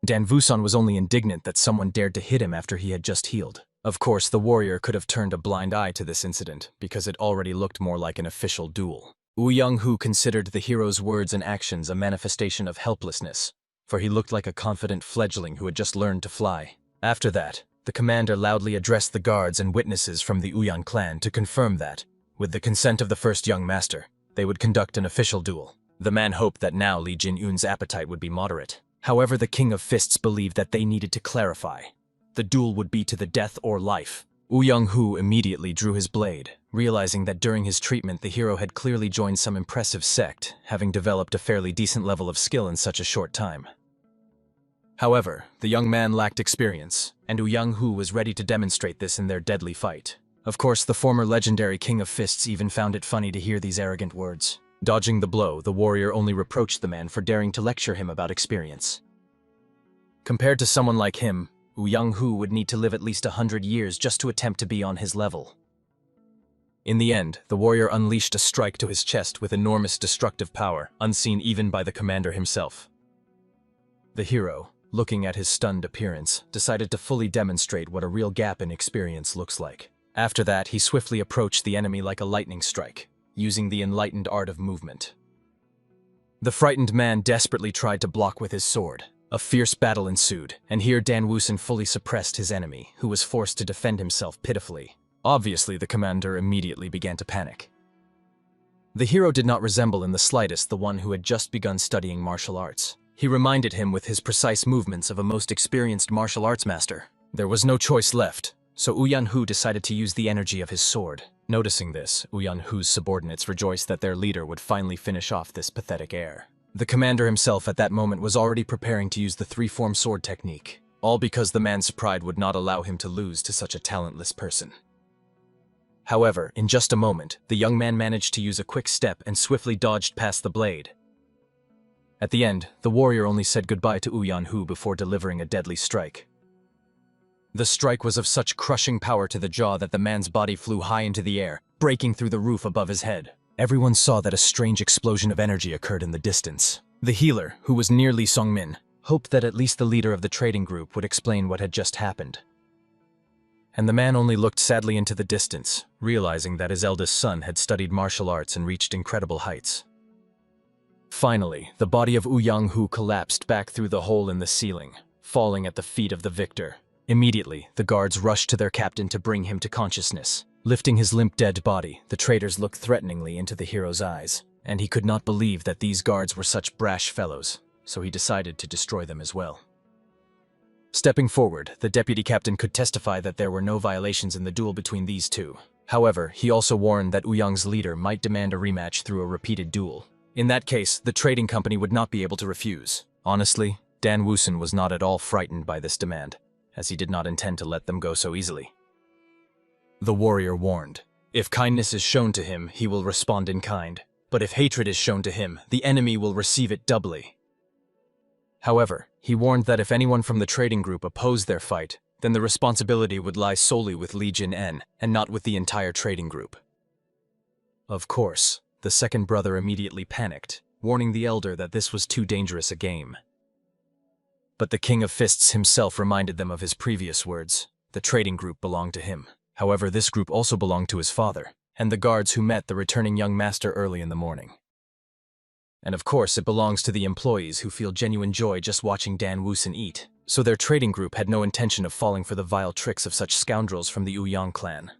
Dan Wusan was only indignant that someone dared to hit him after he had just healed. Of course, the warrior could have turned a blind eye to this incident, because it already looked more like an official duel. Yan-hu considered the hero's words and actions a manifestation of helplessness, for he looked like a confident fledgling who had just learned to fly. After that, the commander loudly addressed the guards and witnesses from the Uyan clan to confirm that, with the consent of the first young master, they would conduct an official duel. The man hoped that now Li Jin-un's appetite would be moderate. However, the King of Fists believed that they needed to clarify. The duel would be to the death or life. Yan-hu immediately drew his blade, realizing that during his treatment the hero had clearly joined some impressive sect, having developed a fairly decent level of skill in such a short time. However, the young man lacked experience, and Yan-hu was ready to demonstrate this in their deadly fight. Of course, the former legendary King of Fists even found it funny to hear these arrogant words. Dodging the blow, the warrior only reproached the man for daring to lecture him about experience. Compared to someone like him, Yan-hu would need to live at least 100 years just to attempt to be on his level. In the end, the warrior unleashed a strike to his chest with enormous destructive power, unseen even by the commander himself. The hero, looking at his stunned appearance, decided to fully demonstrate what a real gap in experience looks like. After that, he swiftly approached the enemy like a lightning strike, using the enlightened art of movement. The frightened man desperately tried to block with his sword. A fierce battle ensued, and here Dan Wusan fully suppressed his enemy, who was forced to defend himself pitifully. Obviously, the commander immediately began to panic. The hero did not resemble in the slightest the one who had just begun studying martial arts. He reminded him with his precise movements of a most experienced martial arts master. There was no choice left, so Yan-hu decided to use the energy of his sword. Noticing this, Yan-hu's subordinates rejoiced that their leader would finally finish off this pathetic heir. The commander himself at that moment was already preparing to use the three-form sword technique, all because the man's pride would not allow him to lose to such a talentless person. However, in just a moment, the young man managed to use a quick step and swiftly dodged past the blade. At the end, the warrior only said goodbye to Yan-hu before delivering a deadly strike. The strike was of such crushing power to the jaw that the man's body flew high into the air, breaking through the roof above his head. Everyone saw that a strange explosion of energy occurred in the distance. The healer, who was near Li Songmin, hoped that at least the leader of the trading group would explain what had just happened. And the man only looked sadly into the distance, realizing that his eldest son had studied martial arts and reached incredible heights. Finally, the body of Yan-hu collapsed back through the hole in the ceiling, falling at the feet of the victor. Immediately, the guards rushed to their captain to bring him to consciousness. Lifting his limp dead body, the traders looked threateningly into the hero's eyes, and he could not believe that these guards were such brash fellows, so he decided to destroy them as well. Stepping forward, the deputy captain could testify that there were no violations in the duel between these two. However, he also warned that Uyang's leader might demand a rematch through a repeated duel. In that case, the trading company would not be able to refuse. Honestly, Dan Wusan was not at all frightened by this demand, as he did not intend to let them go so easily. The warrior warned, if kindness is shown to him, he will respond in kind, but if hatred is shown to him, the enemy will receive it doubly. However, he warned that if anyone from the trading group opposed their fight, then the responsibility would lie solely with Li Jin-en and not with the entire trading group. Of course, the second brother immediately panicked, warning the elder that this was too dangerous a game. But the King of Fists himself reminded them of his previous words. The trading group belonged to him. However, this group also belonged to his father, and the guards who met the returning young master early in the morning. And of course, it belongs to the employees who feel genuine joy just watching Dan Woosin eat, so their trading group had no intention of falling for the vile tricks of such scoundrels from the Ouyang clan.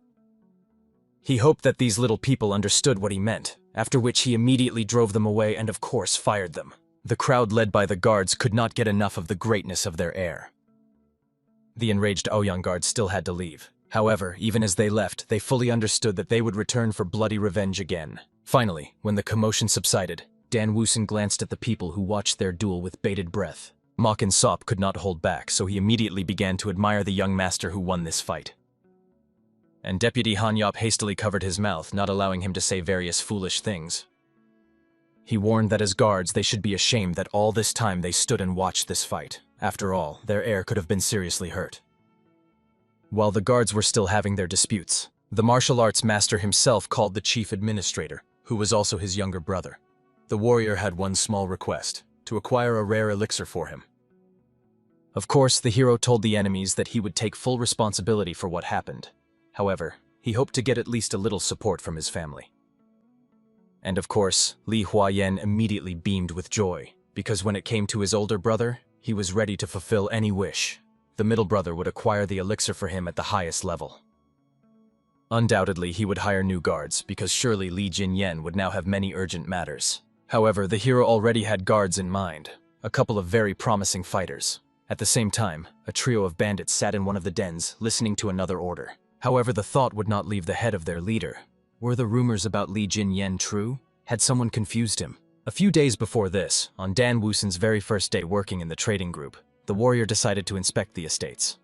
He hoped that these little people understood what he meant, after which he immediately drove them away and of course fired them. The crowd led by the guards could not get enough of the greatness of their heir. The enraged Ouyang guards still had to leave. However, even as they left, they fully understood that they would return for bloody revenge again. Finally, when the commotion subsided, Dan Woosin glanced at the people who watched their duel with bated breath. Mok and Sop could not hold back, so he immediately began to admire the young master who won this fight. And Deputy Han Yop hastily covered his mouth, not allowing him to say various foolish things. He warned that as guards they should be ashamed that all this time they stood and watched this fight. After all, their heir could have been seriously hurt. While the guards were still having their disputes, the martial arts master himself called the chief administrator, who was also his younger brother. The warrior had one small request: to acquire a rare elixir for him. Of course, the hero told the enemies that he would take full responsibility for what happened. However, he hoped to get at least a little support from his family. And of course, Li Huayan immediately beamed with joy, because when it came to his older brother, he was ready to fulfill any wish. The middle brother would acquire the elixir for him at the highest level. Undoubtedly, he would hire new guards, because surely Li Jinyen would now have many urgent matters. However, the hero already had guards in mind, a couple of very promising fighters. At the same time, a trio of bandits sat in one of the dens, listening to another order. However, the thought would not leave the head of their leader. Were the rumors about Li Jinyen true? Had someone confused him? A few days before this, on Dan Woosin's very first day working in the trading group, the warrior decided to inspect the estates.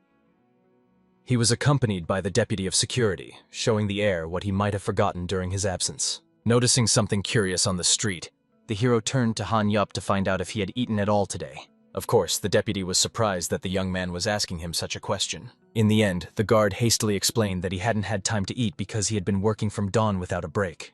He was accompanied by the deputy of security, showing the heir what he might have forgotten during his absence. Noticing something curious on the street, the hero turned to Han Yup to find out if he had eaten at all today. Of course, the deputy was surprised that the young man was asking him such a question. In the end, the guard hastily explained that he hadn't had time to eat because he had been working from dawn without a break.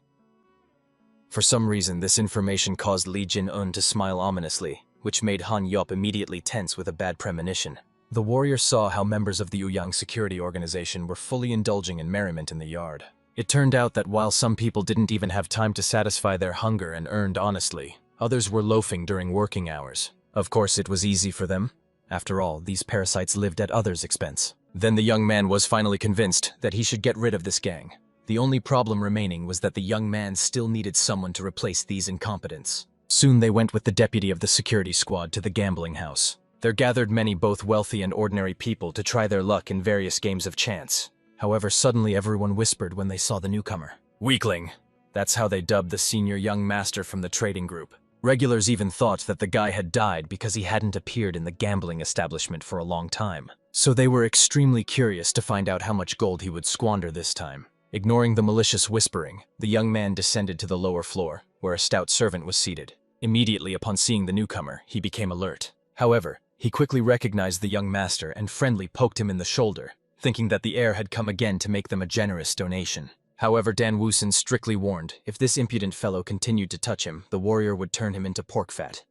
For some reason, this information caused Li Jin-un to smile ominously, which made Han Yup immediately tense with a bad premonition. The warrior saw how members of the Ouyang security organization were fully indulging in merriment in the yard. It turned out that while some people didn't even have time to satisfy their hunger and earned honestly, others were loafing during working hours. Of course, it was easy for them. After all, these parasites lived at others' expense. Then the young man was finally convinced that he should get rid of this gang. The only problem remaining was that the young man still needed someone to replace these incompetents. Soon they went with the deputy of the security squad to the gambling house. There gathered many both wealthy and ordinary people to try their luck in various games of chance. However, suddenly everyone whispered when they saw the newcomer. "Weakling." That's how they dubbed the senior young master from the trading group. Regulars even thought that the guy had died because he hadn't appeared in the gambling establishment for a long time. So they were extremely curious to find out how much gold he would squander this time. Ignoring the malicious whispering, the young man descended to the lower floor, where a stout servant was seated. Immediately upon seeing the newcomer, he became alert. However, he quickly recognized the young master and friendly poked him in the shoulder, thinking that the heir had come again to make them a generous donation. However, Dan Woosin strictly warned, if this impudent fellow continued to touch him, the warrior would turn him into pork fat.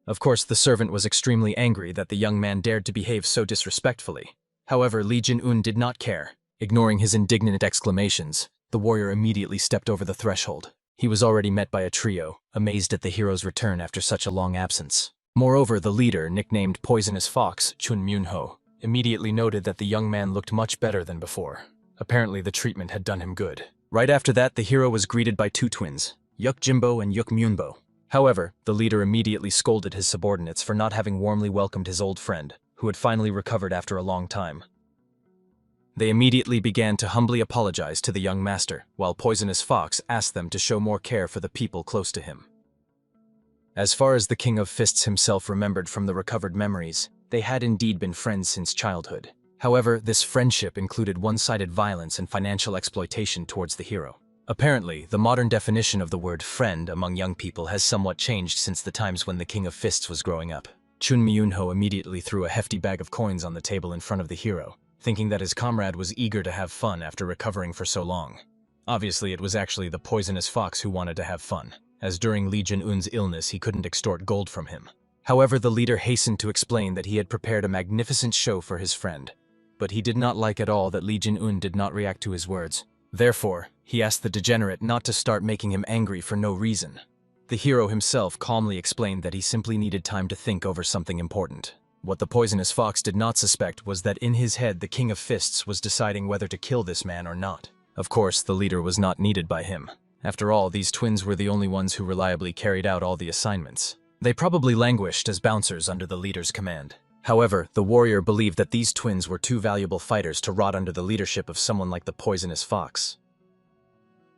Of course, the servant was extremely angry that the young man dared to behave so disrespectfully. However, Li Jin-un did not care. Ignoring his indignant exclamations, the warrior immediately stepped over the threshold. He was already met by a trio, amazed at the hero's return after such a long absence. Moreover, the leader, nicknamed Poisonous Fox, Chun Myun-ho, immediately noted that the young man looked much better than before. Apparently, the treatment had done him good. Right after that, the hero was greeted by two twins, Yuk Jimbo and Yuk Myunbo. However, the leader immediately scolded his subordinates for not having warmly welcomed his old friend, who had finally recovered after a long time. They immediately began to humbly apologize to the young master, while Poisonous Fox asked them to show more care for the people close to him. As far as the King of Fists himself remembered from the recovered memories, they had indeed been friends since childhood. However, this friendship included one-sided violence and financial exploitation towards the hero. Apparently, the modern definition of the word friend among young people has somewhat changed since the times when the King of Fists was growing up. Chun Myun-ho immediately threw a hefty bag of coins on the table in front of the hero, thinking that his comrade was eager to have fun after recovering for so long. Obviously, it was actually the Poisonous Fox who wanted to have fun, as during Li Jin-un's illness he couldn't extort gold from him. However, the leader hastened to explain that he had prepared a magnificent show for his friend, but he did not like at all that Li Jin-un did not react to his words. Therefore, He asked the degenerate not to start making him angry for no reason. The hero himself calmly explained that he simply needed time to think over something important. What the poisonous fox did not suspect was that in his head the King of Fists was deciding whether to kill this man or not. Of course, the leader was not needed by him. After all, these twins were the only ones who reliably carried out all the assignments. They probably languished as bouncers under the leader's command. However, the warrior believed that these twins were too valuable fighters to rot under the leadership of someone like the poisonous fox.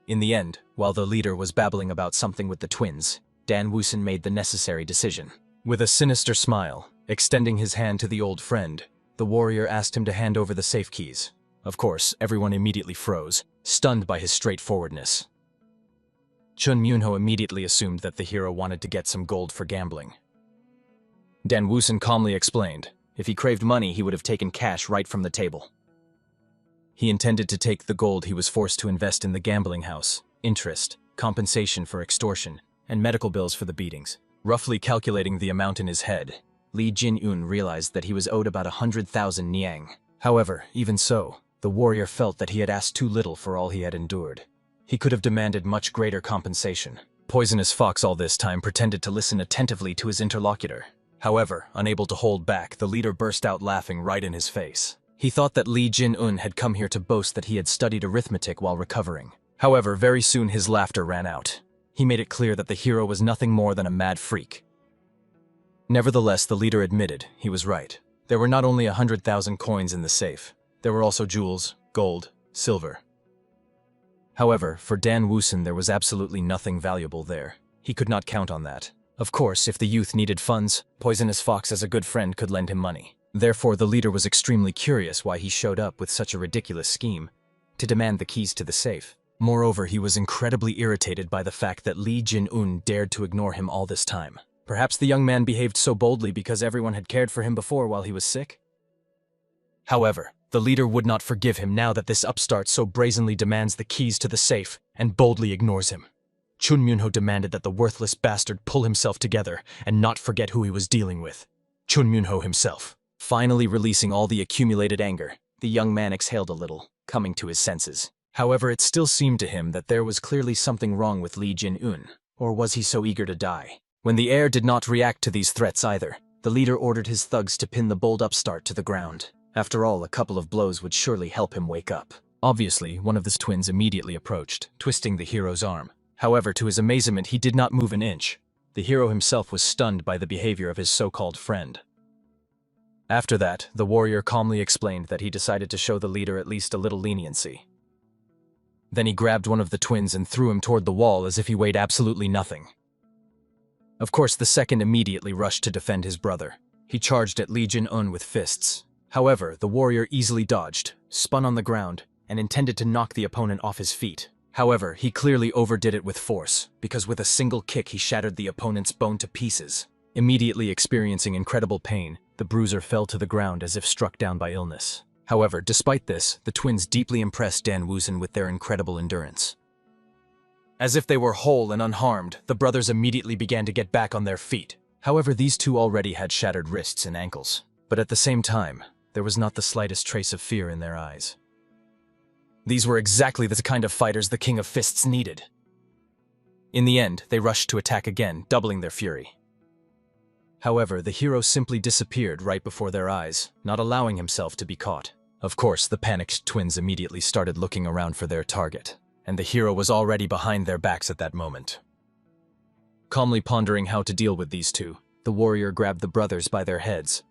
In the end, while the leader was babbling about something with the twins, Dan Woosen made the necessary decision. With a sinister smile, extending his hand to the old friend, the warrior asked him to hand over the safe keys. Of course, everyone immediately froze, stunned by his straightforwardness. Chun Myunho immediately assumed that the hero wanted to get some gold for gambling. Dan Woosen calmly explained, if he craved money, he would have taken cash right from the table. He intended to take the gold he was forced to invest in the gambling house, interest, compensation for extortion, and medical bills for the beatings. Roughly calculating the amount in his head, Lee Jin-un realized that he was owed about 100,000 niang. However, even so, the warrior felt that he had asked too little for all he had endured. He could have demanded much greater compensation. Poisonous Fox all this time pretended to listen attentively to his interlocutor. However, unable to hold back, the leader burst out laughing right in his face. He thought that Lee Jin-un had come here to boast that he had studied arithmetic while recovering. However, very soon his laughter ran out. He made it clear that the hero was nothing more than a mad freak. Nevertheless, the leader admitted he was right. There were not only 100,000 coins in the safe, there were also jewels, gold, silver. However, for Dan Woosen there was absolutely nothing valuable there. He could not count on that. Of course, if the youth needed funds, Poisonous Fox as a good friend could lend him money. Therefore, the leader was extremely curious why he showed up with such a ridiculous scheme to demand the keys to the safe. Moreover, he was incredibly irritated by the fact that Lee Jin-un dared to ignore him all this time. Perhaps the young man behaved so boldly because everyone had cared for him before while he was sick? However, the leader would not forgive him now that this upstart so brazenly demands the keys to the safe and boldly ignores him. Chun Myunho demanded that the worthless bastard pull himself together and not forget who he was dealing with. Chun Myunho himself. Finally releasing all the accumulated anger, the young man exhaled a little, coming to his senses. However, it still seemed to him that there was clearly something wrong with Lee Jin-un. Or was he so eager to die? When the heir did not react to these threats either, the leader ordered his thugs to pin the bold upstart to the ground. After all, a couple of blows would surely help him wake up. Obviously, one of the twins immediately approached, twisting the hero's arm. However, to his amazement, he did not move an inch. The hero himself was stunned by the behavior of his so-called friend. After that, the warrior calmly explained that he decided to show the leader at least a little leniency. Then he grabbed one of the twins and threw him toward the wall as if he weighed absolutely nothing. Of course, the second immediately rushed to defend his brother. He charged at Lee Jin-un with fists. However, the warrior easily dodged, spun on the ground, and intended to knock the opponent off his feet. However, he clearly overdid it with force, because with a single kick he shattered the opponent's bone to pieces. Immediately experiencing incredible pain, the bruiser fell to the ground as if struck down by illness. However, despite this, the twins deeply impressed Dan Woosen with their incredible endurance. As if they were whole and unharmed, the brothers immediately began to get back on their feet. However, these two already had shattered wrists and ankles. But at the same time, there was not the slightest trace of fear in their eyes. These were exactly the kind of fighters the King of Fists needed. In the end, they rushed to attack again, doubling their fury. However, the hero simply disappeared right before their eyes, not allowing himself to be caught. Of course, the panicked twins immediately started looking around for their target, and the hero was already behind their backs at that moment. Calmly pondering how to deal with these two, the warrior grabbed the brothers by their heads.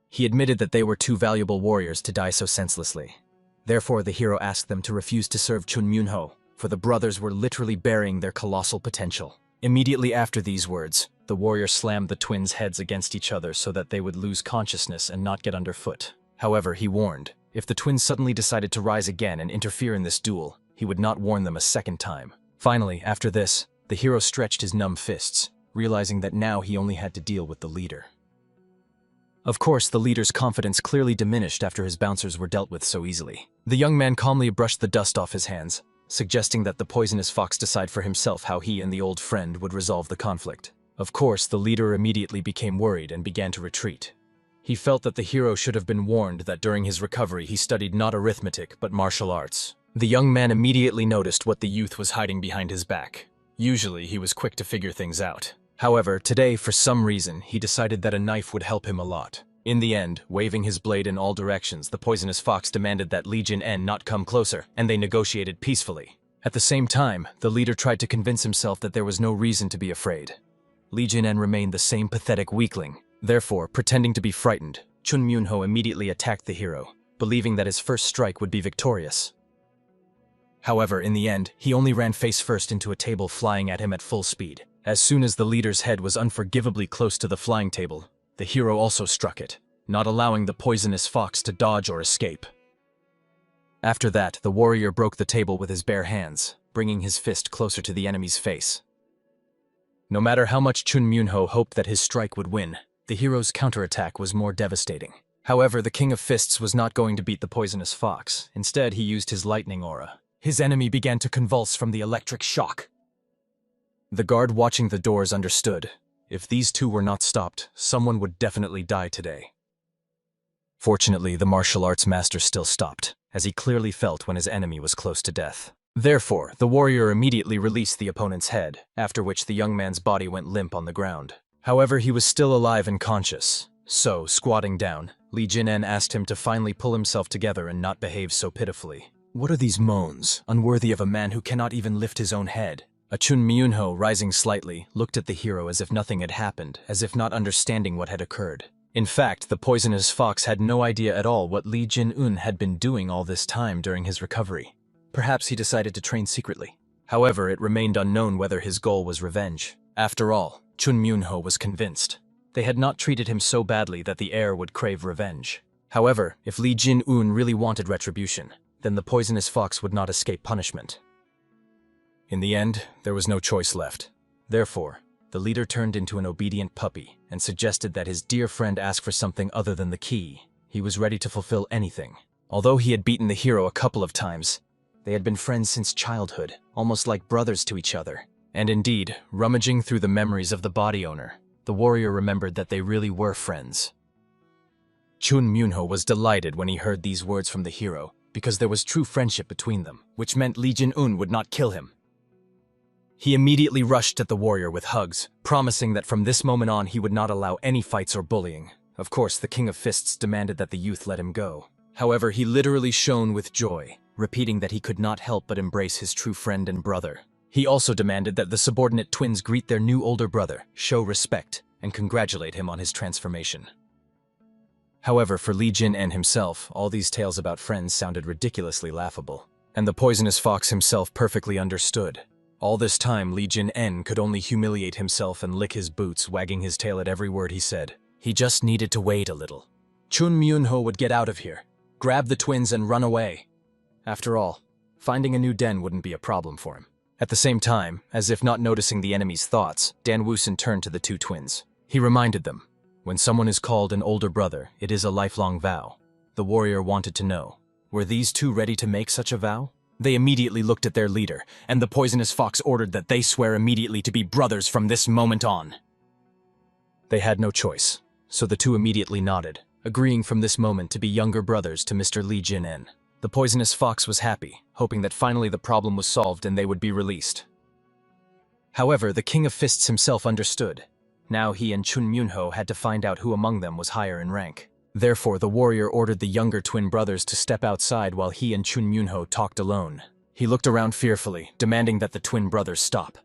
He admitted that they were too valuable warriors to die so senselessly. Therefore, the hero asked them to refuse to serve Chun Myunho, for the brothers were literally burying their colossal potential. Immediately after these words, the warrior slammed the twins' heads against each other so that they would lose consciousness and not get underfoot. However, he warned, if the twins suddenly decided to rise again and interfere in this duel, he would not warn them a second time. Finally, after this, the hero stretched his numb fists, realizing that now he only had to deal with the leader. Of course, the leader's confidence clearly diminished after his bouncers were dealt with so easily. The young man calmly brushed the dust off his hands, suggesting that the poisonous fox decide for himself how he and the old friend would resolve the conflict. Of course, the leader immediately became worried and began to retreat. He felt that the hero should have been warned that during his recovery he studied not arithmetic but martial arts. The young man immediately noticed what the youth was hiding behind his back. Usually, he was quick to figure things out. However, today, for some reason, he decided that a knife would help him a lot. In the end, waving his blade in all directions, the poisonous fox demanded that Li Jin-en not come closer, and they negotiated peacefully. At the same time, the leader tried to convince himself that there was no reason to be afraid. Li Jin-en remained the same pathetic weakling. Therefore, pretending to be frightened, Chun Myun-ho immediately attacked the hero, believing that his first strike would be victorious. However, in the end, he only ran face first into a table flying at him at full speed. As soon as the leader's head was unforgivably close to the flying table, the hero also struck it, not allowing the poisonous fox to dodge or escape. After that, the warrior broke the table with his bare hands, bringing his fist closer to the enemy's face. No matter how much Chun Myun-ho hoped that his strike would win, the hero's counterattack was more devastating. However, the King of Fists was not going to beat the poisonous fox. Instead, he used his lightning aura. His enemy began to convulse from the electric shock. The guard watching the doors understood. If these two were not stopped, someone would definitely die today. Fortunately, the martial arts master still stopped, as he clearly felt when his enemy was close to death. Therefore, the warrior immediately released the opponent's head, after which the young man's body went limp on the ground. However, he was still alive and conscious. So, squatting down, Li Jin-en asked him to finally pull himself together and not behave so pitifully. What are these moans, unworthy of a man who cannot even lift his own head? Chun Myun-ho, rising slightly, looked at the hero as if nothing had happened, as if not understanding what had occurred. In fact, the poisonous fox had no idea at all what Li Jin-un had been doing all this time during his recovery. Perhaps he decided to train secretly. However, it remained unknown whether his goal was revenge. After all, Chun Myun-ho was convinced. They had not treated him so badly that the heir would crave revenge. However, if Li Jin-un really wanted retribution, then the poisonous fox would not escape punishment. In the end, there was no choice left. Therefore, the leader turned into an obedient puppy and suggested that his dear friend ask for something other than the key. He was ready to fulfill anything. Although he had beaten the hero a couple of times, they had been friends since childhood, almost like brothers to each other. And indeed, rummaging through the memories of the body owner, the warrior remembered that they really were friends. Chun Myun-ho was delighted when he heard these words from the hero, because there was true friendship between them, which meant Li Jin-un would not kill him. He immediately rushed at the warrior with hugs, promising that from this moment on he would not allow any fights or bullying. Of course, the King of Fists demanded that the youth let him go. However, he literally shone with joy, repeating that he could not help but embrace his true friend and brother. He also demanded that the subordinate twins greet their new older brother, show respect, and congratulate him on his transformation. However, for Li Jin-en himself, all these tales about friends sounded ridiculously laughable. And the poisonous fox himself perfectly understood. All this time, Li Jin-en could only humiliate himself and lick his boots, wagging his tail at every word he said. He just needed to wait a little. Chun Myun-ho would get out of here, grab the twins and run away. After all, finding a new den wouldn't be a problem for him. At the same time, as if not noticing the enemy's thoughts, Dan Woosin turned to the two twins. He reminded them, when someone is called an older brother, it is a lifelong vow. The warrior wanted to know, were these two ready to make such a vow? They immediately looked at their leader, and the poisonous fox ordered that they swear immediately to be brothers from this moment on. They had no choice, so the two immediately nodded, agreeing from this moment to be younger brothers to Mr. Li Jin-en. The poisonous fox was happy, hoping that finally the problem was solved and they would be released. However, the King of Fists himself understood. Now he and Chun Myun-ho had to find out who among them was higher in rank. Therefore, the warrior ordered the younger twin brothers to step outside while he and Chun Myun-ho talked alone. He looked around fearfully, demanding that the twin brothers stop.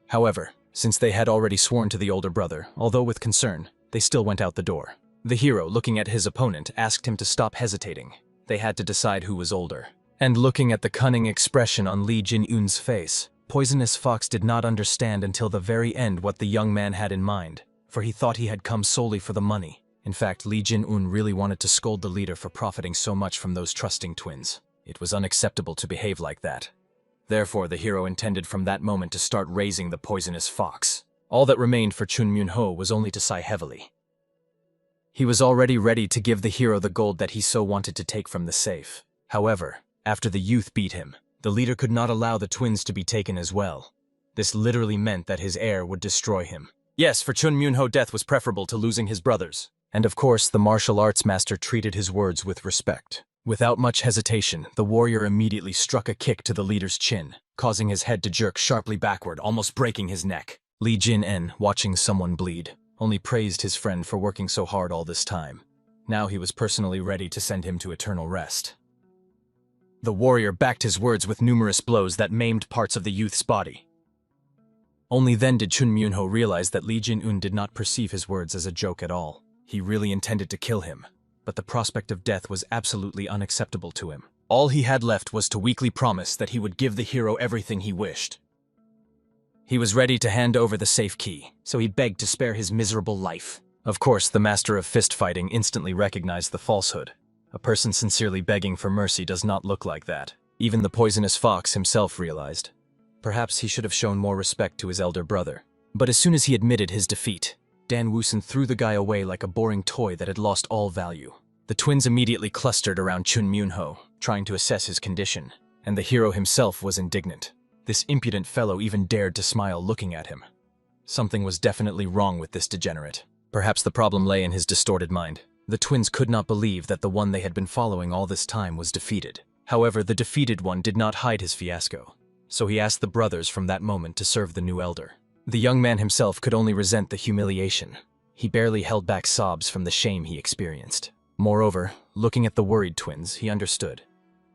However, since they had already sworn to the older brother, although with concern, they still went out the door. The hero, looking at his opponent, asked him to stop hesitating. They had to decide who was older. And looking at the cunning expression on Li Jin-un's face, Poisonous Fox did not understand until the very end what the young man had in mind, for he thought he had come solely for the money. In fact, Li Jin-un really wanted to scold the leader for profiting so much from those trusting twins. It was unacceptable to behave like that. Therefore, the hero intended from that moment to start raising the Poisonous Fox. All that remained for Chun Myun-ho was only to sigh heavily. He was already ready to give the hero the gold that he so wanted to take from the safe. However, after the youth beat him, the leader could not allow the twins to be taken as well. This literally meant that his heir would destroy him. Yes, for Chun Myun-ho, death was preferable to losing his brothers. And of course, the martial arts master treated his words with respect. Without much hesitation, the warrior immediately struck a kick to the leader's chin, causing his head to jerk sharply backward, almost breaking his neck. Li Jin-en, watching someone bleed, only praised his friend for working so hard all this time. Now he was personally ready to send him to eternal rest. The warrior backed his words with numerous blows that maimed parts of the youth's body. Only then did Chun Myunho realize that Li Jin-un did not perceive his words as a joke at all. He really intended to kill him, but the prospect of death was absolutely unacceptable to him. All he had left was to weakly promise that he would give the hero everything he wished. He was ready to hand over the safe key, so he begged to spare his miserable life. Of course, the master of fist fighting instantly recognized the falsehood. A person sincerely begging for mercy does not look like that. Even the poisonous fox himself realized. Perhaps he should have shown more respect to his elder brother. But as soon as he admitted his defeat, Dan Woosen threw the guy away like a boring toy that had lost all value. The twins immediately clustered around Chun Myunho, trying to assess his condition, and the hero himself was indignant. This impudent fellow even dared to smile looking at him. Something was definitely wrong with this degenerate. Perhaps the problem lay in his distorted mind. The twins could not believe that the one they had been following all this time was defeated. However, the defeated one did not hide his fiasco, so he asked the brothers from that moment to serve the new elder. The young man himself could only resent the humiliation. He barely held back sobs from the shame he experienced. Moreover, looking at the worried twins, he understood.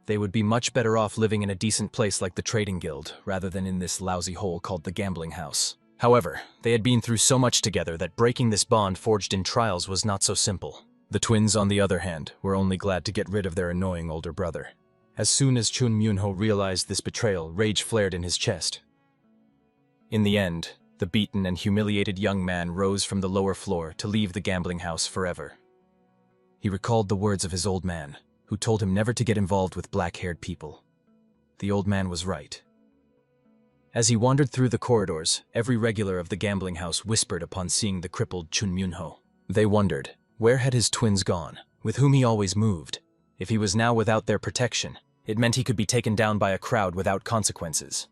They would be much better off living in a decent place like the trading guild, rather than in this lousy hole called the gambling house. However, they had been through so much together that breaking this bond forged in trials was not so simple. The twins, on the other hand, were only glad to get rid of their annoying older brother. As soon as Chun Myunho realized this betrayal, rage flared in his chest. In the end, the beaten and humiliated young man rose from the lower floor to leave the gambling house forever. He recalled the words of his old man, who told him never to get involved with black-haired people. The old man was right. As he wandered through the corridors, every regular of the gambling house whispered upon seeing the crippled Chun Myunho. They wondered, where had his twins gone, with whom he always moved? If he was now without their protection, it meant he could be taken down by a crowd without consequences.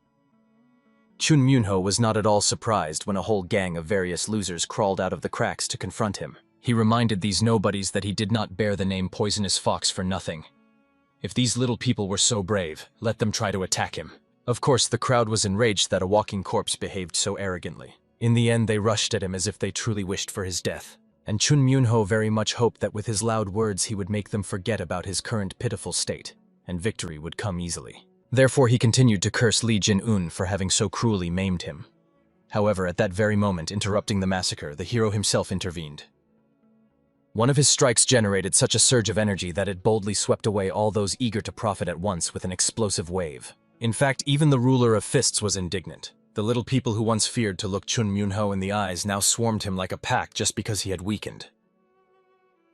Chun Myunho was not at all surprised when a whole gang of various losers crawled out of the cracks to confront him. He reminded these nobodies that he did not bear the name Poisonous Fox for nothing. If these little people were so brave, let them try to attack him. Of course, the crowd was enraged that a walking corpse behaved so arrogantly. In the end, they rushed at him as if they truly wished for his death. And Chun Myunho very much hoped that with his loud words he would make them forget about his current pitiful state, and victory would come easily. Therefore, he continued to curse Li Jin-un for having so cruelly maimed him. However, at that very moment, interrupting the massacre, the hero himself intervened. One of his strikes generated such a surge of energy that it boldly swept away all those eager to profit at once with an explosive wave. In fact, even the ruler of fists was indignant. The little people who once feared to look Chun Myunho in the eyes now swarmed him like a pack just because he had weakened.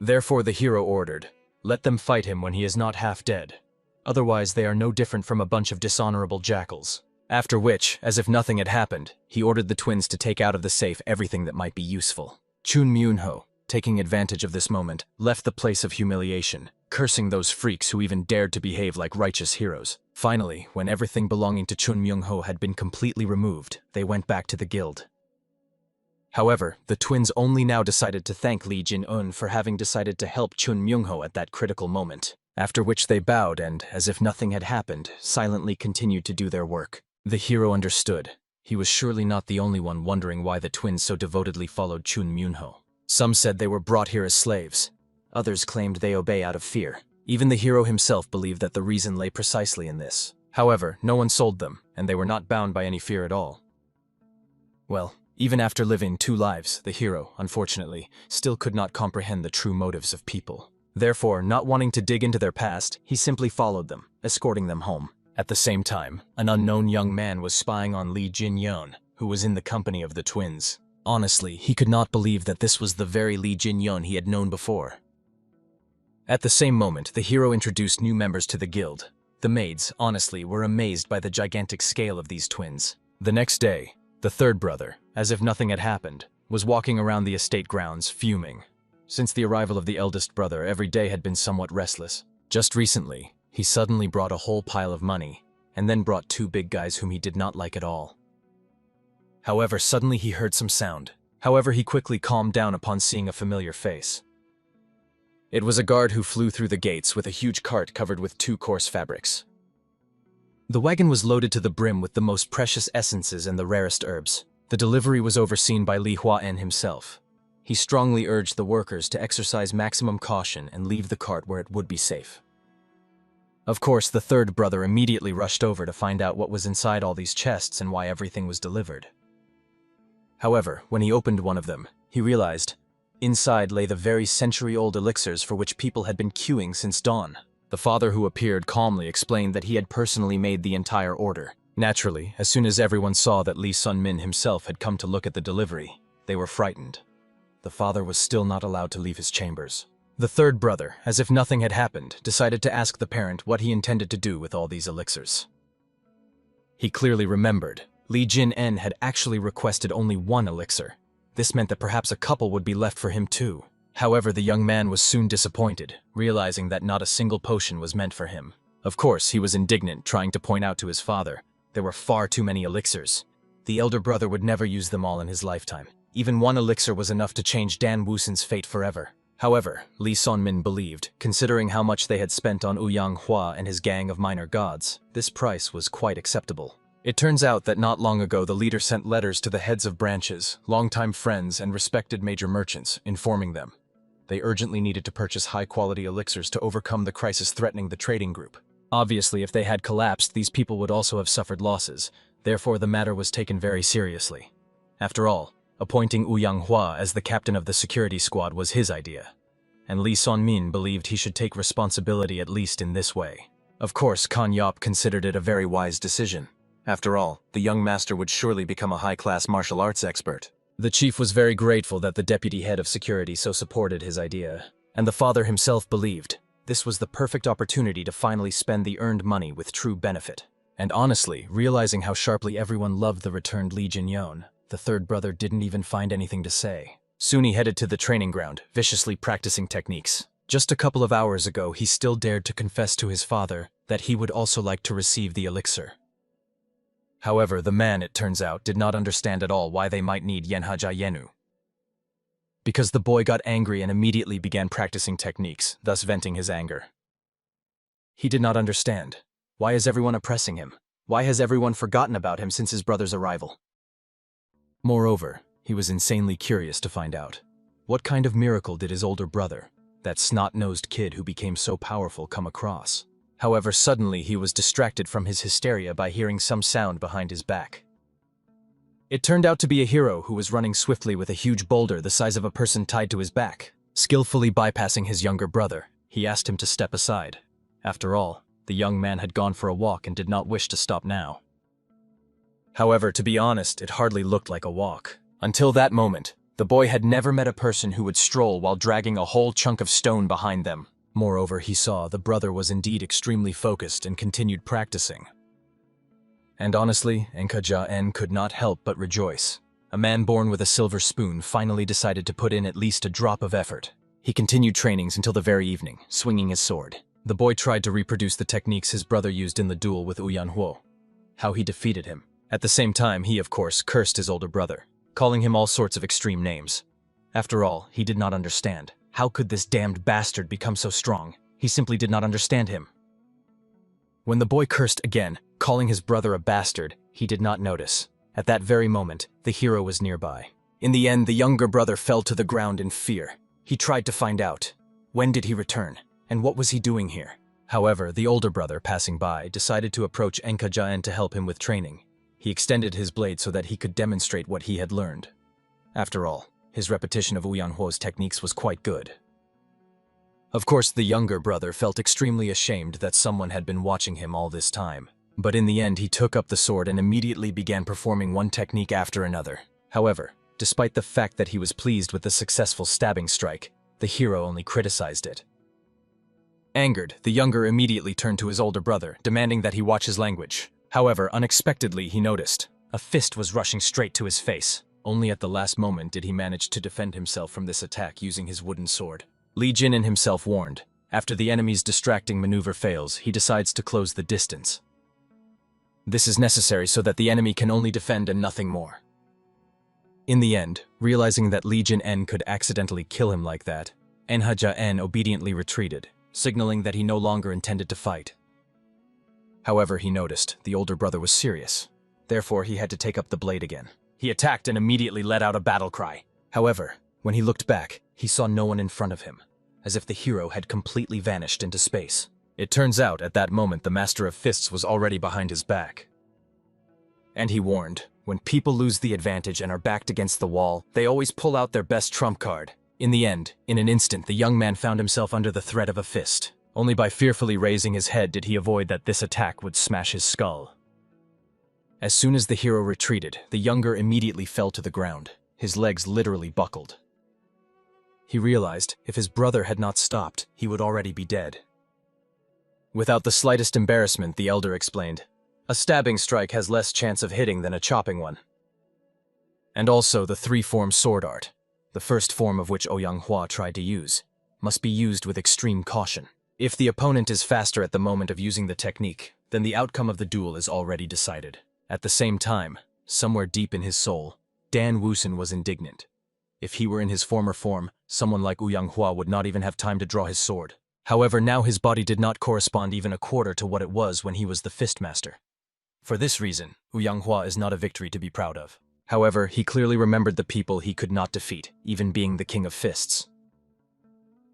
Therefore the hero ordered, "Let them fight him when he is not half dead. Otherwise they are no different from a bunch of dishonorable jackals." After which, as if nothing had happened, he ordered the twins to take out of the safe everything that might be useful. Chun Myunho, taking advantage of this moment, left the place of humiliation, cursing those freaks who even dared to behave like righteous heroes. Finally, when everything belonging to Chun Myunho had been completely removed, they went back to the guild. However, the twins only now decided to thank Li Jin-un for having decided to help Chun Myunho at that critical moment, after which they bowed and, as if nothing had happened, silently continued to do their work. The hero understood. He was surely not the only one wondering why the twins so devotedly followed Chun Myunho. Some said they were brought here as slaves. Others claimed they obey out of fear. Even the hero himself believed that the reason lay precisely in this. However, no one sold them, and they were not bound by any fear at all. Well, even after living 2 lives, the hero, unfortunately, still could not comprehend the true motives of people. Therefore, not wanting to dig into their past, he simply followed them, escorting them home. At the same time, an unknown young man was spying on Li Jin-yon, who was in the company of the twins. Honestly, he could not believe that this was the very Li Jin-yon he had known before. At the same moment, the hero introduced new members to the guild. The maids, honestly, were amazed by the gigantic scale of these twins. The next day, the third brother, as if nothing had happened, was walking around the estate grounds, fuming. Since the arrival of the eldest brother, every day had been somewhat restless. Just recently, he suddenly brought a whole pile of money, and then brought 2 big guys whom he did not like at all. However, suddenly he heard some sound. However, he quickly calmed down upon seeing a familiar face. It was a guard who flew through the gates with a huge cart covered with 2 coarse fabrics. The wagon was loaded to the brim with the most precious essences and the rarest herbs. The delivery was overseen by Li Huaen himself. He strongly urged the workers to exercise maximum caution and leave the cart where it would be safe. Of course, the third brother immediately rushed over to find out what was inside all these chests and why everything was delivered. However, when he opened one of them, he realized inside lay the very century-old elixirs for which people had been queuing since dawn. The father, who appeared calmly, explained that he had personally made the entire order. Naturally, as soon as everyone saw that Lee Sun-min himself had come to look at the delivery, they were frightened. The father was still not allowed to leave his chambers. The third brother, as if nothing had happened, decided to ask the parent what he intended to do with all these elixirs. He clearly remembered Li Jin-en had actually requested only 1 elixir. This meant that perhaps a couple would be left for him too. However, the young man was soon disappointed, realizing that not a single potion was meant for him. Of course, he was indignant, trying to point out to his father there were far too many elixirs. The elder brother would never use them all in his lifetime. Even 1 elixir was enough to change Dan Wusun's fate forever. However, Li Sun-min believed, considering how much they had spent on Ouyang Hua and his gang of minor gods, this price was quite acceptable. It turns out that not long ago the leader sent letters to the heads of branches, longtime friends, and respected major merchants, informing them they urgently needed to purchase high-quality elixirs to overcome the crisis threatening the trading group. Obviously, if they had collapsed, these people would also have suffered losses. Therefore, the matter was taken very seriously. After all, appointing Ouyang Hua as the captain of the security squad was his idea, and Li Sun-min believed he should take responsibility at least in this way. Of course, Kan Yop considered it a very wise decision. After all, the young master would surely become a high-class martial arts expert. The chief was very grateful that the deputy head of security so supported his idea, and the father himself believed this was the perfect opportunity to finally spend the earned money with true benefit. And honestly, realizing how sharply everyone loved the returned Li Jinyon, the third brother didn't even find anything to say. Soon he headed to the training ground, viciously practicing techniques. Just a couple of hours ago, he still dared to confess to his father that he would also like to receive the elixir. However, the man, it turns out, did not understand at all why they might need Yenhaja Yenu. Because the boy got angry and immediately began practicing techniques, thus venting his anger. He did not understand. Why is everyone oppressing him? Why has everyone forgotten about him since his brother's arrival? Moreover, he was insanely curious to find out what kind of miracle did his older brother, that snot-nosed kid who became so powerful, come across. However, suddenly he was distracted from his hysteria by hearing some sound behind his back. It turned out to be a hero who was running swiftly with a huge boulder the size of a person tied to his back. Skillfully bypassing his younger brother, he asked him to step aside. After all, the young man had gone for a walk and did not wish to stop now. However, to be honest, it hardly looked like a walk. Until that moment, the boy had never met a person who would stroll while dragging a whole chunk of stone behind them. Moreover, he saw the brother was indeed extremely focused and continued practicing. And honestly, Enka-ja-en could not help but rejoice. A man born with a silver spoon finally decided to put in at least a drop of effort. He continued trainings until the very evening, swinging his sword. The boy tried to reproduce the techniques his brother used in the duel with Uyan Huo. How he defeated him. At the same time, he, of course, cursed his older brother, calling him all sorts of extreme names. After all, he did not understand. How could this damned bastard become so strong? He simply did not understand him. When the boy cursed again, calling his brother a bastard, he did not notice. At that very moment, the hero was nearby. In the end, the younger brother fell to the ground in fear. He tried to find out. When did he return? And what was he doing here? However, the older brother, passing by, decided to approach Enka-ja-en to help him with training. He extended his blade so that he could demonstrate what he had learned. After all, his repetition of Uyan Huo's techniques was quite good. Of course, the younger brother felt extremely ashamed that someone had been watching him all this time. But in the end, he took up the sword and immediately began performing one technique after another. However, despite the fact that he was pleased with the successful stabbing strike, the hero only criticized it. Angered, the younger immediately turned to his older brother, demanding that he watch his language. However, unexpectedly, he noticed a fist was rushing straight to his face. Only at the last moment did he manage to defend himself from this attack using his wooden sword. Li Jin himself warned. After the enemy's distracting maneuver fails, he decides to close the distance. This is necessary so that the enemy can only defend and nothing more. In the end, realizing that Li Jin could accidentally kill him like that, Manhwa obediently retreated, signaling that he no longer intended to fight. However, he noticed the older brother was serious. Therefore, he had to take up the blade again. He attacked and immediately let out a battle cry. However, when he looked back, he saw no one in front of him, as if the hero had completely vanished into space. It turns out, at that moment, the Master of Fists was already behind his back. And he warned, when people lose the advantage and are backed against the wall, they always pull out their best trump card. In the end, in an instant, the young man found himself under the threat of a fist. Only by fearfully raising his head did he avoid that this attack would smash his skull. As soon as the hero retreated, the younger immediately fell to the ground. His legs literally buckled. He realized, if his brother had not stopped, he would already be dead. Without the slightest embarrassment, the elder explained, "A stabbing strike has less chance of hitting than a chopping one. And also the three-form sword art, the first form of which Manhwa tried to use, must be used with extreme caution. If the opponent is faster at the moment of using the technique, then the outcome of the duel is already decided." At the same time, somewhere deep in his soul, Dan Woosen was indignant. If he were in his former form, someone like Manhwa would not even have time to draw his sword. However, now his body did not correspond even a quarter to what it was when he was the Fistmaster. For this reason, Manhwa is not a victory to be proud of. However, he clearly remembered the people he could not defeat, even being the King of Fists.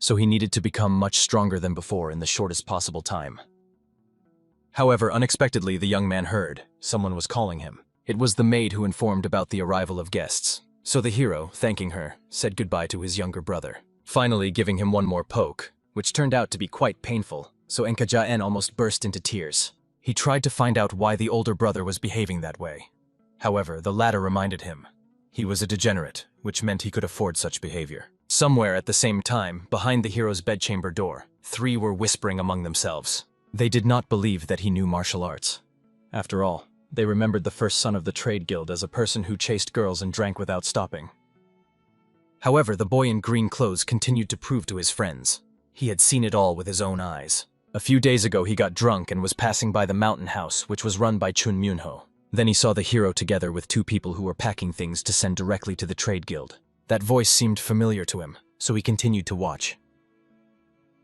So he needed to become much stronger than before in the shortest possible time. However, unexpectedly, the young man heard someone was calling him. It was the maid who informed about the arrival of guests. So the hero, thanking her, said goodbye to his younger brother, finally giving him one more poke, which turned out to be quite painful, so Manhwa almost burst into tears. He tried to find out why the older brother was behaving that way. However, the latter reminded him he was a degenerate, which meant he could afford such behavior. Somewhere at the same time, behind the hero's bedchamber door, three were whispering among themselves. They did not believe that he knew martial arts. After all, they remembered the first son of the trade guild as a person who chased girls and drank without stopping. However, the boy in green clothes continued to prove to his friends he had seen it all with his own eyes. A few days ago, he got drunk and was passing by the mountain house, which was run by Chun Myunho. Then he saw the hero together with two people who were packing things to send directly to the trade guild. That voice seemed familiar to him, so he continued to watch.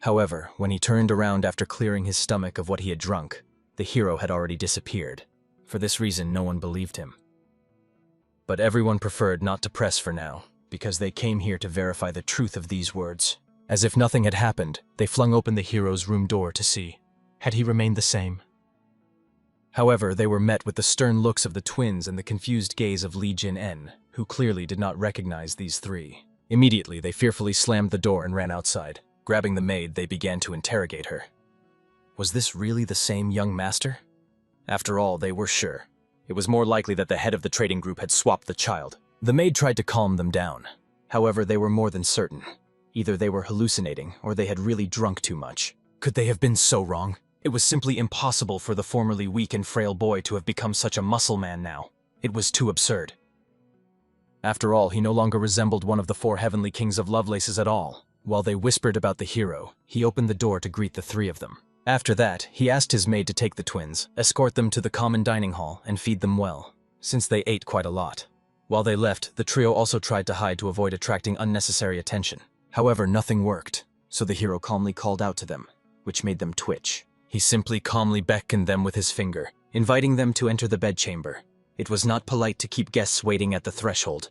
However, when he turned around after clearing his stomach of what he had drunk, the hero had already disappeared. For this reason, no one believed him. But everyone preferred not to press for now, because they came here to verify the truth of these words. As if nothing had happened, they flung open the hero's room door to see. Had he remained the same? However, they were met with the stern looks of the twins and the confused gaze of Lee Jin-en, who clearly did not recognize these three. Immediately, they fearfully slammed the door and ran outside. Grabbing the maid, they began to interrogate her. Was this really the same young master? After all, they were sure. It was more likely that the head of the trading group had swapped the child. The maid tried to calm them down. However, they were more than certain. Either they were hallucinating, or they had really drunk too much. Could they have been so wrong? It was simply impossible for the formerly weak and frail boy to have become such a muscle man now. It was too absurd. After all, he no longer resembled one of the four heavenly kings of Lovelaces at all. While they whispered about the hero, he opened the door to greet the three of them. After that, he asked his maid to take the twins, escort them to the common dining hall, and feed them well, since they ate quite a lot. While they left, the trio also tried to hide to avoid attracting unnecessary attention. However, nothing worked, so the hero calmly called out to them, which made them twitch. He simply calmly beckoned them with his finger, inviting them to enter the bedchamber. It was not polite to keep guests waiting at the threshold.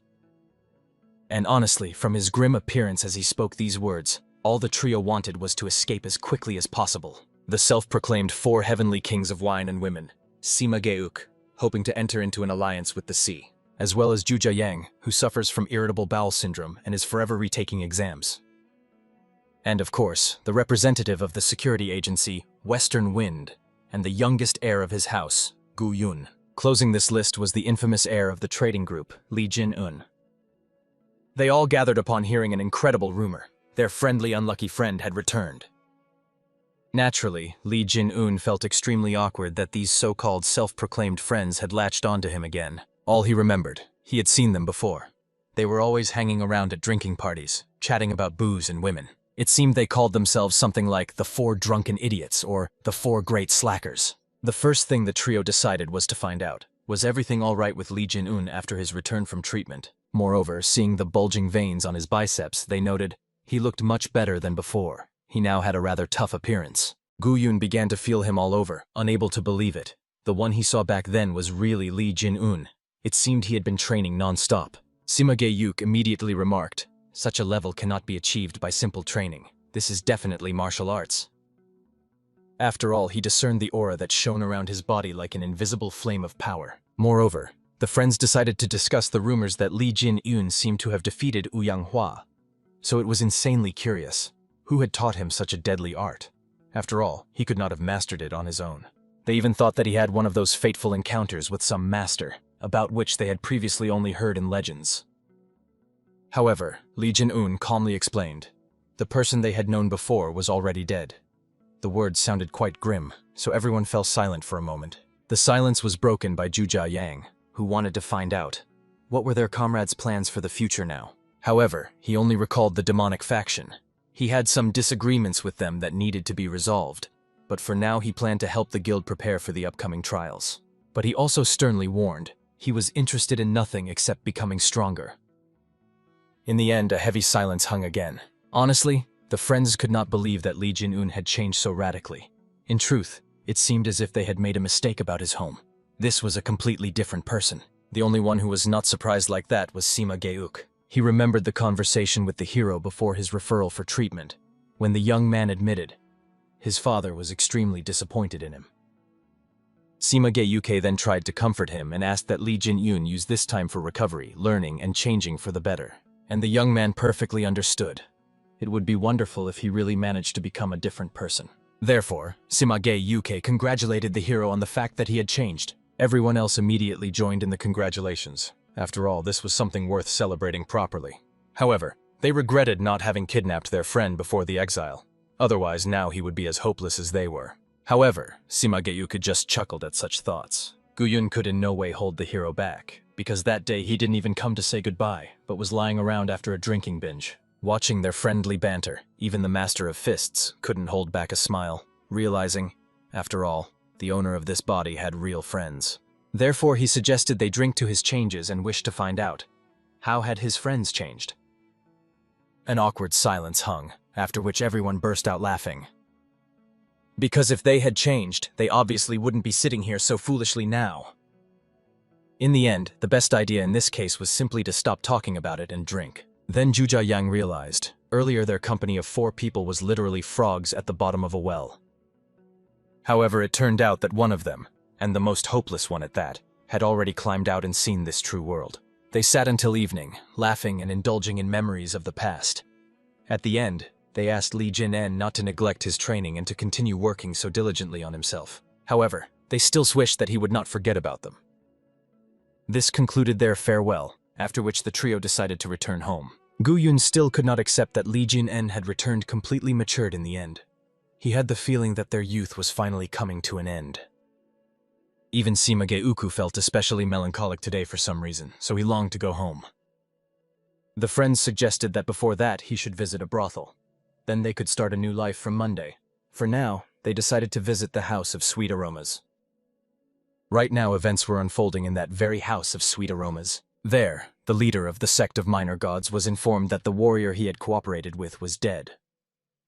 And honestly, from his grim appearance as he spoke these words, all the trio wanted was to escape as quickly as possible. The self-proclaimed four heavenly kings of wine and women, Sima Geuk, hoping to enter into an alliance with the sea, as well as Juja Yang, who suffers from irritable bowel syndrome and is forever retaking exams. And of course, the representative of the security agency, Western Wind, and the youngest heir of his house, Gu Yun. Closing this list was the infamous heir of the trading group, Lee Jin-un. They all gathered upon hearing an incredible rumor. Their friendly, unlucky friend had returned. Naturally, Lee Jin-un felt extremely awkward that these so-called self-proclaimed friends had latched onto him again. All he remembered, he had seen them before. They were always hanging around at drinking parties, chatting about booze and women. It seemed they called themselves something like the Four Drunken Idiots or the Four Great Slackers. The first thing the trio decided was to find out, was everything all right with Lee Jin-un after his return from treatment? Moreover, seeing the bulging veins on his biceps, they noted He looked much better than before. He now had a rather tough appearance. Gu Yun began to feel him all over, unable to believe it. The one he saw back then was really Lee Jin-un. It seemed he had been training non-stop. Sima Ge-yuk immediately remarked, "Such a level cannot be achieved by simple training. This is definitely martial arts." After all, he discerned the aura that shone around his body like an invisible flame of power. Moreover, the friends decided to discuss the rumors that Lee Jin-un seemed to have defeated Ouyang Hua. So it was insanely curious. Who had taught him such a deadly art? After all, he could not have mastered it on his own. They even thought that he had one of those fateful encounters with some master, about which they had previously only heard in legends. However, Lee Jin-un calmly explained, the person they had known before was already dead. The words sounded quite grim, so everyone fell silent for a moment. The silence was broken by Zhu Jiayang, who wanted to find out what were their comrades' plans for the future now. However, he only recalled the demonic faction. He had some disagreements with them that needed to be resolved, but for now he planned to help the guild prepare for the upcoming trials. But he also sternly warned, he was interested in nothing except becoming stronger. In the end, a heavy silence hung again. Honestly, the friends could not believe that Lee Jin-un had changed so radically. In truth, it seemed as if they had made a mistake about his home. This was a completely different person. The only one who was not surprised like that was Sima Ge-yuk. He remembered the conversation with the hero before his referral for treatment, when the young man admitted his father was extremely disappointed in him. Sima Ge-yuk then tried to comfort him and asked that Lee Jin-un use this time for recovery, learning, and changing for the better. And the young man perfectly understood. It would be wonderful if he really managed to become a different person. Therefore, Sima Ge-yuk congratulated the hero on the fact that he had changed. Everyone else immediately joined in the congratulations. After all, this was something worth celebrating properly. However, they regretted not having kidnapped their friend before the exile. Otherwise, now he would be as hopeless as they were. However, Sima Ge-yuk just chuckled at such thoughts. Gu Yun could in no way hold the hero back, because that day he didn't even come to say goodbye, but was lying around after a drinking binge. Watching their friendly banter, even the Master of Fists couldn't hold back a smile, realizing, after all, the owner of this body had real friends. Therefore, he suggested they drink to his changes and wished to find out, how had his friends changed? An awkward silence hung, after which everyone burst out laughing. Because if they had changed, they obviously wouldn't be sitting here so foolishly now. In the end, the best idea in this case was simply to stop talking about it and drink. Then Zhu Jiayang realized, earlier their company of 4 people was literally frogs at the bottom of a well. However, it turned out that one of them, and the most hopeless one at that, had already climbed out and seen this true world. They sat until evening, laughing and indulging in memories of the past. At the end, they asked Lee Jin-en not to neglect his training and to continue working so diligently on himself. However, they still wished that he would not forget about them. This concluded their farewell, after which the trio decided to return home. Gu Yun still could not accept that Lee Jin-en had returned completely matured in the end. He had the feeling that their youth was finally coming to an end. Even Sima Ge-yuk felt especially melancholic today for some reason, so he longed to go home. The friends suggested that before that he should visit a brothel. Then they could start a new life from Monday. For now, they decided to visit the House of Sweet Aromas. Right now, events were unfolding in that very House of Sweet Aromas. There, the leader of the sect of minor gods was informed that the warrior he had cooperated with was dead.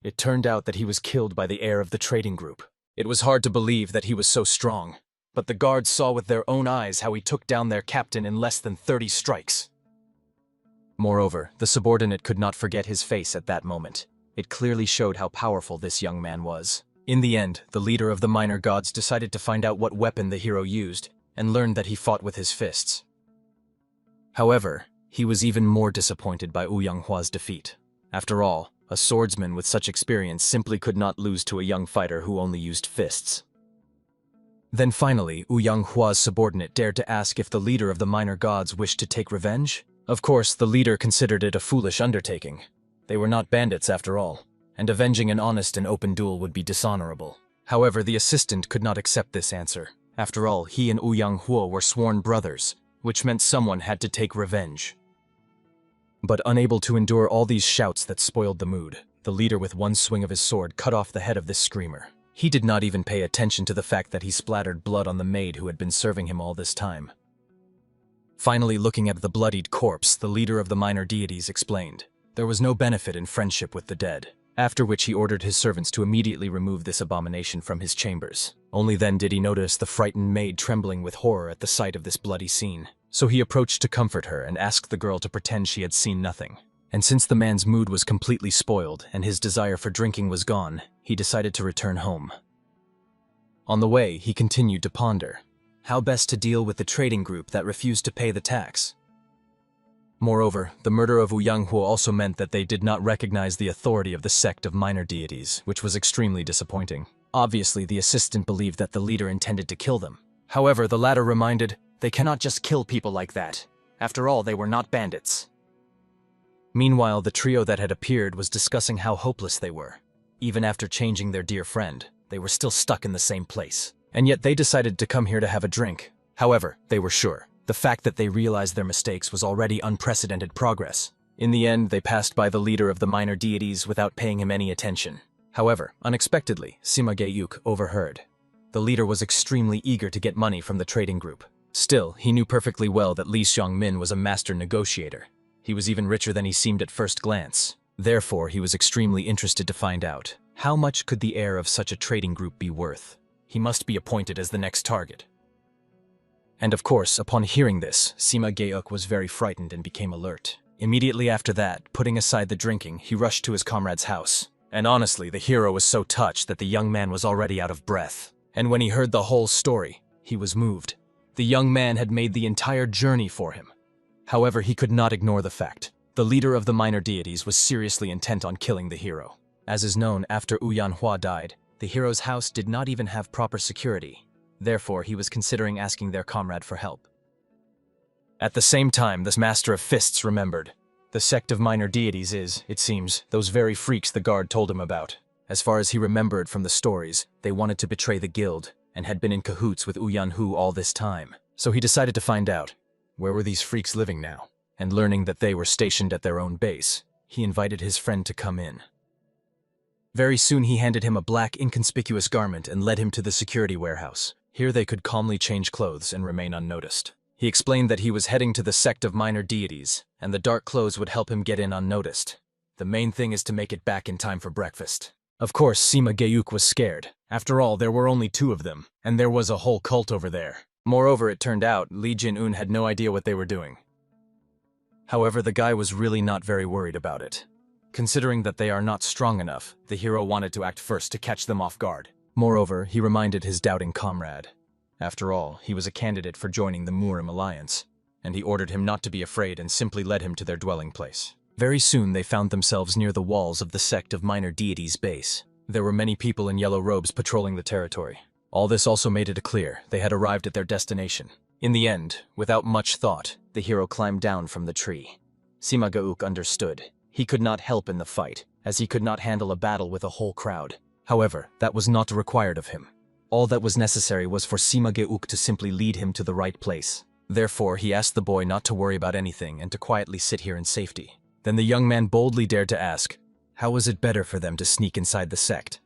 It turned out that he was killed by the heir of the trading group. It was hard to believe that he was so strong, but the guards saw with their own eyes how he took down their captain in less than 30 strikes. Moreover, the subordinate could not forget his face at that moment. It clearly showed how powerful this young man was. In the end, the leader of the minor gods decided to find out what weapon the hero used, and learned that he fought with his fists. However, he was even more disappointed by Ouyang Hua's defeat. After all, a swordsman with such experience simply could not lose to a young fighter who only used fists. Then finally, Ouyang Hua's subordinate dared to ask if the leader of the minor gods wished to take revenge. Of course, the leader considered it a foolish undertaking. They were not bandits after all, and avenging an honest and open duel would be dishonorable. However, the assistant could not accept this answer. After all, he and Ouyang Hua were sworn brothers, which meant someone had to take revenge. But unable to endure all these shouts that spoiled the mood, the leader with one swing of his sword cut off the head of this screamer. He did not even pay attention to the fact that he splattered blood on the maid who had been serving him all this time. Finally, looking at the bloodied corpse, the leader of the minor deities explained, There was no benefit in friendship with the dead, after which he ordered his servants to immediately remove this abomination from his chambers. Only then did he notice the frightened maid trembling with horror at the sight of this bloody scene. So he approached to comfort her and asked the girl to pretend she had seen nothing. And since the man's mood was completely spoiled and his desire for drinking was gone, he decided to return home. On the way, he continued to ponder how best to deal with the trading group that refused to pay the tax. Moreover, the murder of Wu Yanghuo also meant that they did not recognize the authority of the sect of minor deities, which was extremely disappointing. Obviously, the assistant believed that the leader intended to kill them. However, the latter reminded, they cannot just kill people like that. After all, they were not bandits. Meanwhile, the trio that had appeared was discussing how hopeless they were. Even after changing their dear friend, they were still stuck in the same place. And yet they decided to come here to have a drink. However, they were sure. The fact that they realized their mistakes was already unprecedented progress. In the end, they passed by the leader of the minor deities without paying him any attention. However, unexpectedly, Sima Ge-yuk overheard. The leader was extremely eager to get money from the trading group. Still, he knew perfectly well that Li Xiangmin was a master negotiator. He was even richer than he seemed at first glance. Therefore, he was extremely interested to find out, how much could the heir of such a trading group be worth? He must be appointed as the next target. And of course, upon hearing this, Sima Ge-yuk was very frightened and became alert. Immediately after that, putting aside the drinking, he rushed to his comrade's house. And honestly, the hero was so touched that the young man was already out of breath. And when he heard the whole story, he was moved. The young man had made the entire journey for him. However, he could not ignore the fact. The leader of the minor deities was seriously intent on killing the hero. As is known, after Wu Yanhua died, the hero's house did not even have proper security. Therefore, he was considering asking their comrade for help. At the same time, this master of fists remembered. The sect of minor deities is, it seems, those very freaks the guard told him about. As far as he remembered from the stories, they wanted to betray the guild, and had been in cahoots with Wu Yanhu all this time. So he decided to find out, where were these freaks living now? And learning that they were stationed at their own base, he invited his friend to come in. Very soon he handed him a black, inconspicuous garment and led him to the security warehouse. Here they could calmly change clothes and remain unnoticed. He explained that he was heading to the sect of minor deities, and the dark clothes would help him get in unnoticed. The main thing is to make it back in time for breakfast. Of course, Sima Ge-yuk was scared. After all, there were only 2 of them, and there was a whole cult over there. Moreover, it turned out, Li Jin-un had no idea what they were doing. However, the guy was really not very worried about it. Considering that they are not strong enough, the hero wanted to act first to catch them off guard. Moreover, he reminded his doubting comrade. After all, he was a candidate for joining the Murim alliance, and he ordered him not to be afraid and simply led him to their dwelling place. Very soon they found themselves near the walls of the sect of minor deities' base. There were many people in yellow robes patrolling the territory. All this also made it clear they had arrived at their destination. In the end, without much thought, the hero climbed down from the tree. Sima Ge-yuk understood. He could not help in the fight, as he could not handle a battle with a whole crowd. However, that was not required of him. All that was necessary was for Sima Ge-yuk to simply lead him to the right place. Therefore, he asked the boy not to worry about anything and to quietly sit here in safety. Then the young man boldly dared to ask, how was it better for them to sneak inside the sect?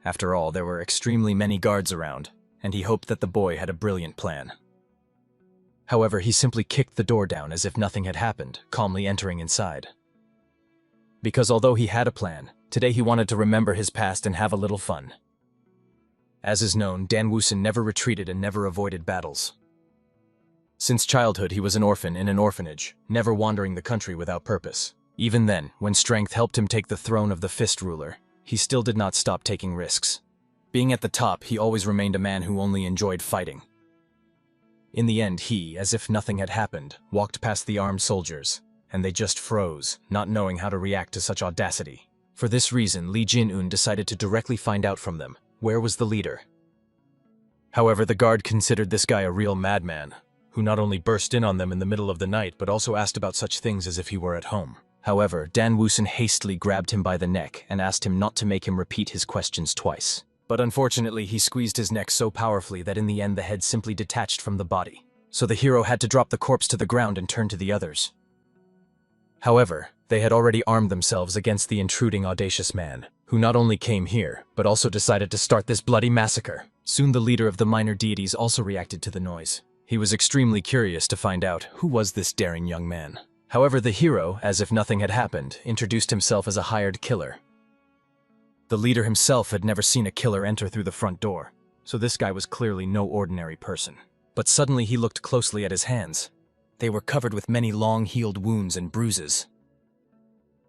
After all, there were extremely many guards around, and he hoped that the boy had a brilliant plan. However, he simply kicked the door down as if nothing had happened, calmly entering inside. Because although he had a plan, today he wanted to remember his past and have a little fun. As is known, Dan Woosen never retreated and never avoided battles. Since childhood, he was an orphan in an orphanage, never wandering the country without purpose. Even then, when strength helped him take the throne of the fist ruler, he still did not stop taking risks. Being at the top, he always remained a man who only enjoyed fighting. In the end, he, as if nothing had happened, walked past the armed soldiers, and they just froze, not knowing how to react to such audacity. For this reason, Li Jin-un decided to directly find out from them, where was the leader. However, the guard considered this guy a real madman, who not only burst in on them in the middle of the night, but also asked about such things as if he were at home. However, Dan Woosen hastily grabbed him by the neck and asked him not to make him repeat his questions twice. But unfortunately, he squeezed his neck so powerfully that in the end the head simply detached from the body. So the hero had to drop the corpse to the ground and turn to the others. However, they had already armed themselves against the intruding audacious man, who not only came here, but also decided to start this bloody massacre. Soon the leader of the minor deities also reacted to the noise. He was extremely curious to find out who was this daring young man. However, the hero, as if nothing had happened, introduced himself as a hired killer. The leader himself had never seen a killer enter through the front door, so this guy was clearly no ordinary person. But suddenly he looked closely at his hands. They were covered with many long-healed wounds and bruises.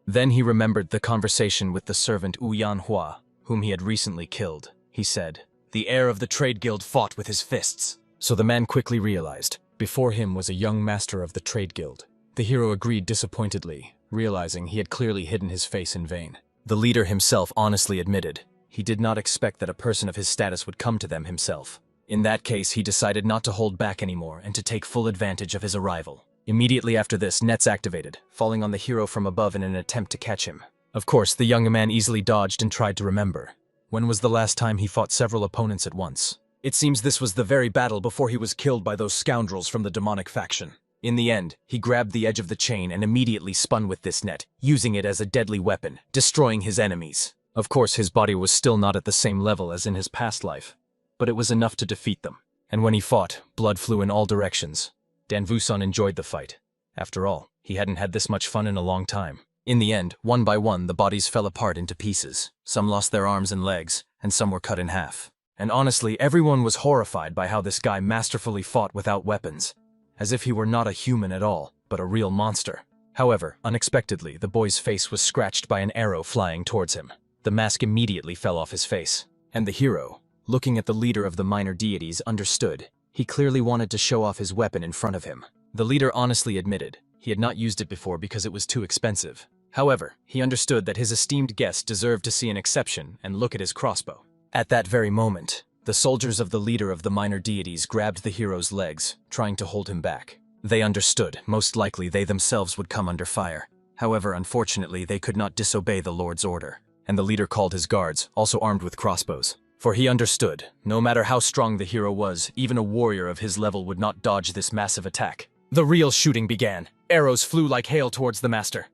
Then he remembered the conversation with the servant Wu Yanhua, whom he had recently killed. He said, "The heir of the trade guild fought with his fists." So the man quickly realized, before him was a young master of the trade guild. The hero agreed disappointedly, realizing he had clearly hidden his face in vain. The leader himself honestly admitted he did not expect that a person of his status would come to them himself. In that case, he decided not to hold back anymore and to take full advantage of his arrival. Immediately after this, nets activated, falling on the hero from above in an attempt to catch him. Of course, the young man easily dodged and tried to remember. When was the last time he fought several opponents at once? It seems this was the very battle before he was killed by those scoundrels from the demonic faction. In the end, he grabbed the edge of the chain and immediately spun with this net, using it as a deadly weapon, destroying his enemies. Of course, his body was still not at the same level as in his past life, but it was enough to defeat them. And when he fought, blood flew in all directions. Dan Wusun enjoyed the fight. After all, he hadn't had this much fun in a long time. In the end, one by one, the bodies fell apart into pieces. Some lost their arms and legs, and some were cut in half. And honestly, everyone was horrified by how this guy masterfully fought without weapons, as if he were not a human at all, but a real monster. However, unexpectedly, the boy's face was scratched by an arrow flying towards him. The mask immediately fell off his face, and the hero, looking at the leader of the minor deities, understood. He clearly wanted to show off his weapon in front of him. The leader honestly admitted he had not used it before because it was too expensive. However, he understood that his esteemed guest deserved to see an exception and look at his crossbow. At that very moment, the soldiers of the leader of the minor deities grabbed the hero's legs, trying to hold him back. They understood, most likely they themselves would come under fire. However, unfortunately, they could not disobey the Lord's order, and the leader called his guards, also armed with crossbows. For he understood, no matter how strong the hero was, even a warrior of his level would not dodge this massive attack. The real shooting began. Arrows flew like hail towards the master.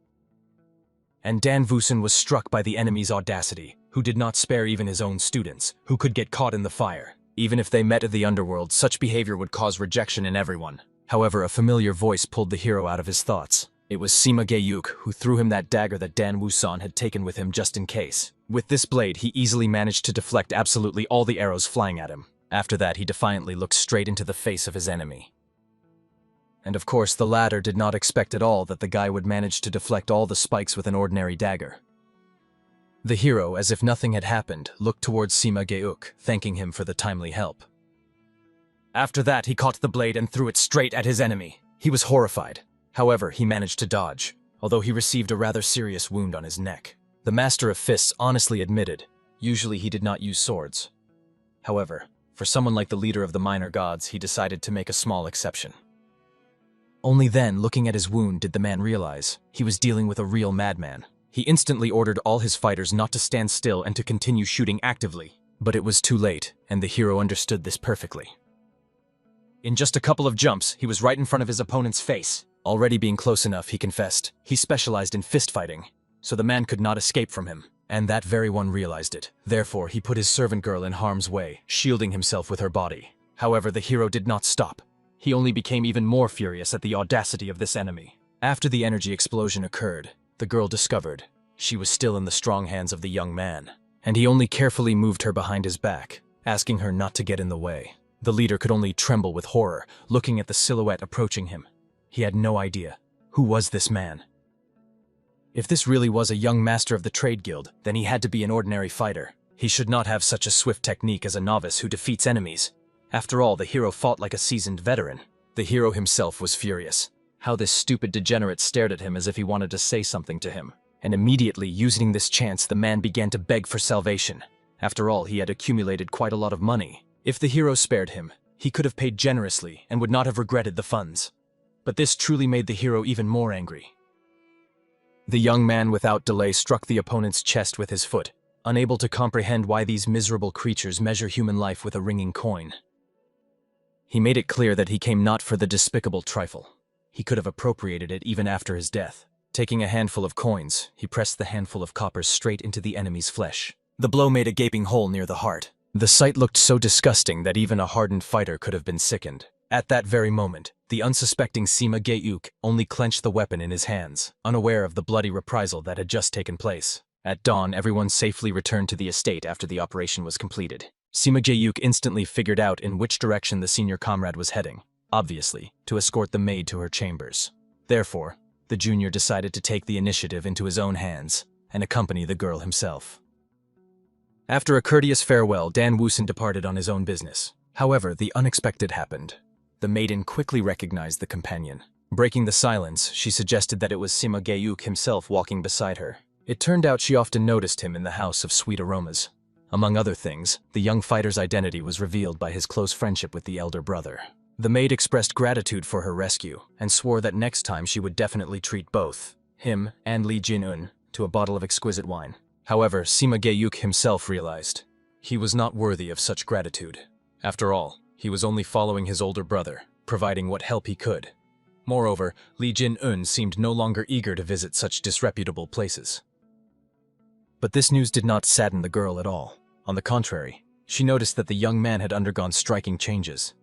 And Dan Wusun was struck by the enemy's audacity, who did not spare even his own students, who could get caught in the fire. Even if they met in the underworld, such behavior would cause rejection in everyone. However, a familiar voice pulled the hero out of his thoughts. It was Sima Geyuk, who threw him that dagger that Dan Wusun had taken with him just in case. With this blade, he easily managed to deflect absolutely all the arrows flying at him. After that, he defiantly looked straight into the face of his enemy. And of course, the latter did not expect at all that the guy would manage to deflect all the spikes with an ordinary dagger. The hero, as if nothing had happened, looked towards Sima Geyuk, thanking him for the timely help. After that, he caught the blade and threw it straight at his enemy. He was horrified. However, he managed to dodge, although he received a rather serious wound on his neck. The Master of Fists honestly admitted, usually he did not use swords. However, for someone like the leader of the minor gods, he decided to make a small exception. Only then, looking at his wound, did the man realize he was dealing with a real madman. He instantly ordered all his fighters not to stand still and to continue shooting actively. But it was too late, and the hero understood this perfectly. In just a couple of jumps, he was right in front of his opponent's face. Already being close enough, he confessed, he specialized in fist fighting, so the man could not escape from him. And that very one realized it. Therefore, he put his servant girl in harm's way, shielding himself with her body. However, the hero did not stop. He only became even more furious at the audacity of this enemy. After the energy explosion occurred, the girl discovered she was still in the strong hands of the young man, and he only carefully moved her behind his back, asking her not to get in the way. The leader could only tremble with horror, looking at the silhouette approaching him. He had no idea. Who was this man? If this really was a young master of the trade guild, then he had to be an ordinary fighter. He should not have such a swift technique as a novice who defeats enemies. After all, the hero fought like a seasoned veteran. The hero himself was furious. How this stupid degenerate stared at him as if he wanted to say something to him. And immediately, using this chance, the man began to beg for salvation. After all, he had accumulated quite a lot of money. If the hero spared him, he could have paid generously and would not have regretted the funds. But this truly made the hero even more angry. The young man without delay struck the opponent's chest with his foot, unable to comprehend why these miserable creatures measure human life with a ringing coin. He made it clear that he came not for the despicable trifle. He could have appropriated it even after his death. Taking a handful of coins, he pressed the handful of coppers straight into the enemy's flesh. The blow made a gaping hole near the heart. The sight looked so disgusting that even a hardened fighter could have been sickened. At that very moment, the unsuspecting Sima Geuk only clenched the weapon in his hands, unaware of the bloody reprisal that had just taken place. At dawn, everyone safely returned to the estate after the operation was completed. Sima Geuk instantly figured out in which direction the senior comrade was heading, obviously, to escort the maid to her chambers. Therefore, the junior decided to take the initiative into his own hands and accompany the girl himself. After a courteous farewell, Dan Woosen departed on his own business. However, the unexpected happened. The maiden quickly recognized the companion. Breaking the silence, she suggested that it was Sima Geuk himself walking beside her. It turned out she often noticed him in the House of Sweet Aromas. Among other things, the young fighter's identity was revealed by his close friendship with the elder brother. The maid expressed gratitude for her rescue and swore that next time she would definitely treat both him and Li Jin-un to a bottle of exquisite wine. However, Sima Geuk himself realized he was not worthy of such gratitude. After all, he was only following his older brother, providing what help he could. Moreover, Li Jin-un seemed no longer eager to visit such disreputable places. But this news did not sadden the girl at all. On the contrary, she noticed that the young man had undergone striking changes.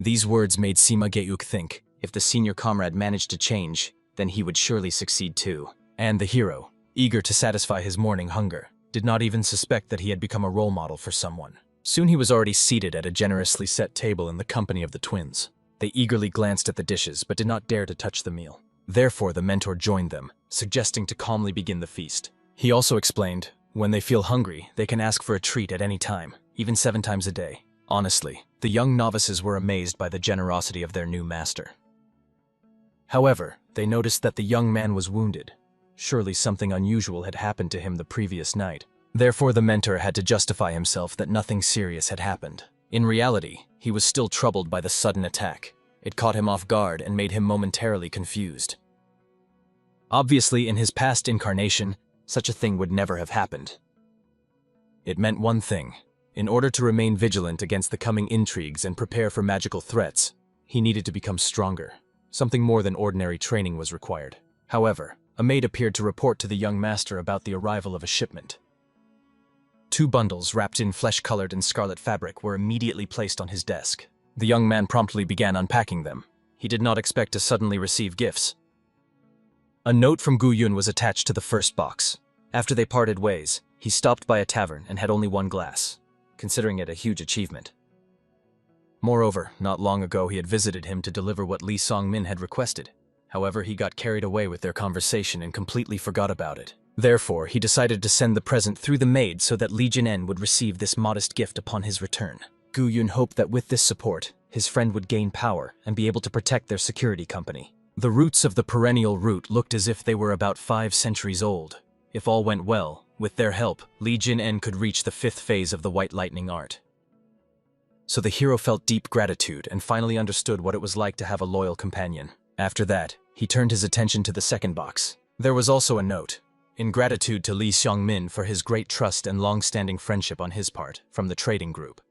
These words made Sima Geuk think, if the senior comrade managed to change, then he would surely succeed too. And the hero, eager to satisfy his morning hunger, did not even suspect that he had become a role model for someone. Soon he was already seated at a generously set table in the company of the twins. They eagerly glanced at the dishes but did not dare to touch the meal. Therefore, the mentor joined them, suggesting to calmly begin the feast. He also explained, when they feel hungry, they can ask for a treat at any time, even 7 times a day. Honestly, the young novices were amazed by the generosity of their new master. However, they noticed that the young man was wounded. Surely something unusual had happened to him the previous night. Therefore, the mentor had to justify himself that nothing serious had happened. In reality, he was still troubled by the sudden attack. It caught him off guard and made him momentarily confused. Obviously, in his past incarnation, such a thing would never have happened. It meant one thing. In order to remain vigilant against the coming intrigues and prepare for magical threats, he needed to become stronger. Something more than ordinary training was required. However, a maid appeared to report to the young master about the arrival of a shipment. 2 bundles wrapped in flesh-colored and scarlet fabric were immediately placed on his desk. The young man promptly began unpacking them. He did not expect to suddenly receive gifts. A note from Gu Yun was attached to the first box. After they parted ways, he stopped by a tavern and had only 1 glass, considering it a huge achievement. Moreover, not long ago he had visited him to deliver what Li Song-min had requested. However, he got carried away with their conversation and completely forgot about it. Therefore, he decided to send the present through the maid so that Li Jin-en would receive this modest gift upon his return. Gu Yun hoped that with this support, his friend would gain power and be able to protect their security company. The roots of the perennial root looked as if they were about 5 centuries old. If all went well, with their help, Li Jin-en could reach the 5th phase of the White Lightning art. So the hero felt deep gratitude and finally understood what it was like to have a loyal companion. After that, he turned his attention to the second box. There was also a note. In gratitude to Li Xiongmin for his great trust and long-standing friendship on his part, from the trading group.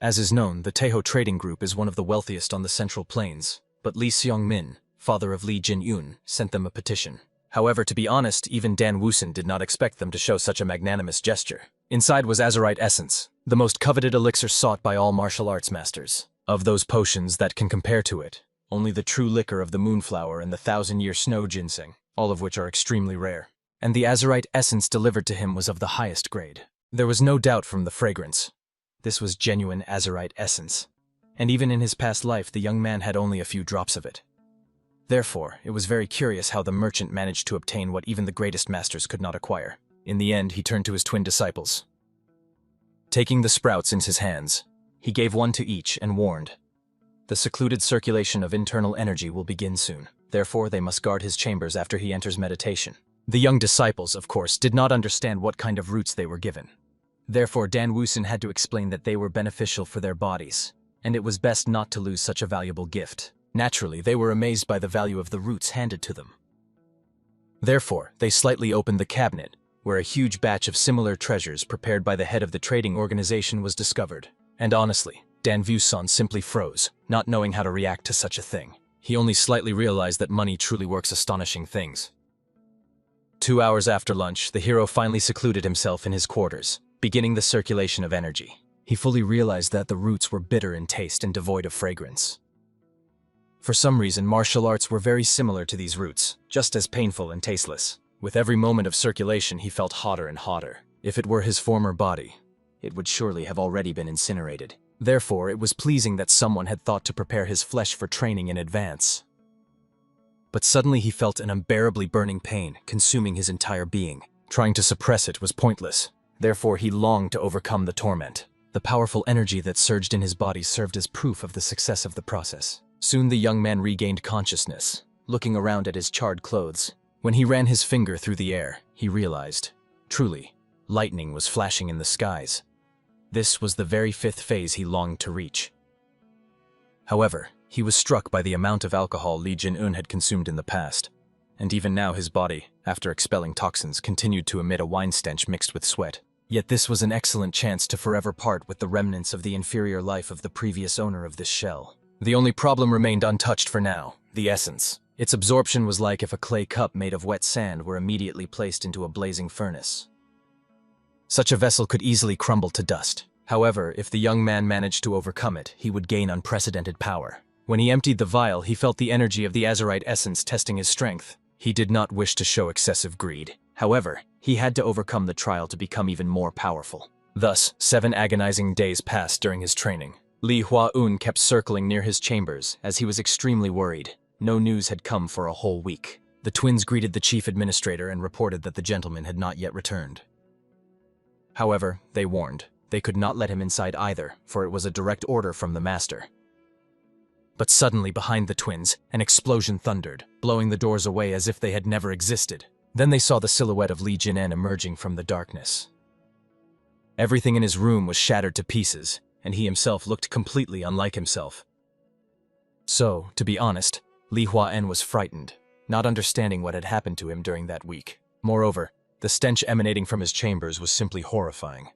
As is known, the Taeho Trading Group is one of the wealthiest on the Central Plains, but Li Xiongmin, father of Li Jin-yun, sent them a petition. However, to be honest, even Dan Woosen did not expect them to show such a magnanimous gesture. Inside was Azurite Essence, the most coveted elixir sought by all martial arts masters. Of those potions that can compare to it, only the true liquor of the Moonflower and the 1000-year Snow Ginseng, all of which are extremely rare. And the Azurite Essence delivered to him was of the highest grade. There was no doubt from the fragrance. This was genuine Azurite Essence. And even in his past life, the young man had only a few drops of it. Therefore, it was very curious how the merchant managed to obtain what even the greatest masters could not acquire. In the end, he turned to his twin disciples. Taking the sprouts in his hands, he gave one to each and warned, "The secluded circulation of internal energy will begin soon. Therefore, they must guard his chambers after he enters meditation." The young disciples, of course, did not understand what kind of roots they were given. Therefore, Dan Woosen had to explain that they were beneficial for their bodies, and it was best not to lose such a valuable gift. Naturally, they were amazed by the value of the roots handed to them. Therefore, they slightly opened the cabinet, where a huge batch of similar treasures prepared by the head of the trading organization was discovered. And honestly, Dan Woosen simply froze, not knowing how to react to such a thing. He only slightly realized that money truly works astonishing things. 2 hours after lunch, the hero finally secluded himself in his quarters, beginning the circulation of energy. he fully realized that the roots were bitter in taste and devoid of fragrance. For some reason, martial arts were very similar to these roots, just as painful and tasteless. With every moment of circulation, he felt hotter and hotter. If it were his former body, it would surely have already been incinerated. Therefore, it was pleasing that someone had thought to prepare his flesh for training in advance. But suddenly he felt an unbearably burning pain consuming his entire being. Trying to suppress it was pointless. Therefore, he longed to overcome the torment. The powerful energy that surged in his body served as proof of the success of the process. Soon the young man regained consciousness, looking around at his charred clothes. When he ran his finger through the air, he realized, truly, lightning was flashing in the skies. This was the very fifth phase he longed to reach. However, he was struck by the amount of alcohol Li Jin-un had consumed in the past, and even now his body, after expelling toxins, continued to emit a wine stench mixed with sweat. Yet this was an excellent chance to forever part with the remnants of the inferior life of the previous owner of this shell. The only problem remained untouched for now, the essence. Its absorption was like if a clay cup made of wet sand were immediately placed into a blazing furnace. Such a vessel could easily crumble to dust. However, if the young man managed to overcome it, he would gain unprecedented power. When he emptied the vial, he felt the energy of the azurite essence testing his strength. He did not wish to show excessive greed. However, he had to overcome the trial to become even more powerful. Thus, 7 agonizing days passed during his training. Li Hua-un kept circling near his chambers, as he was extremely worried. No news had come for a whole week. The twins greeted the chief administrator and reported that the gentleman had not yet returned. However, they warned, they could not let him inside either, for it was a direct order from the master. But suddenly behind the twins, an explosion thundered, blowing the doors away as if they had never existed. Then they saw the silhouette of Li Jin-en emerging from the darkness. Everything in his room was shattered to pieces, and he himself looked completely unlike himself. So, to be honest, Li Hua-en was frightened, not understanding what had happened to him during that week. Moreover, the stench emanating from his chambers was simply horrifying.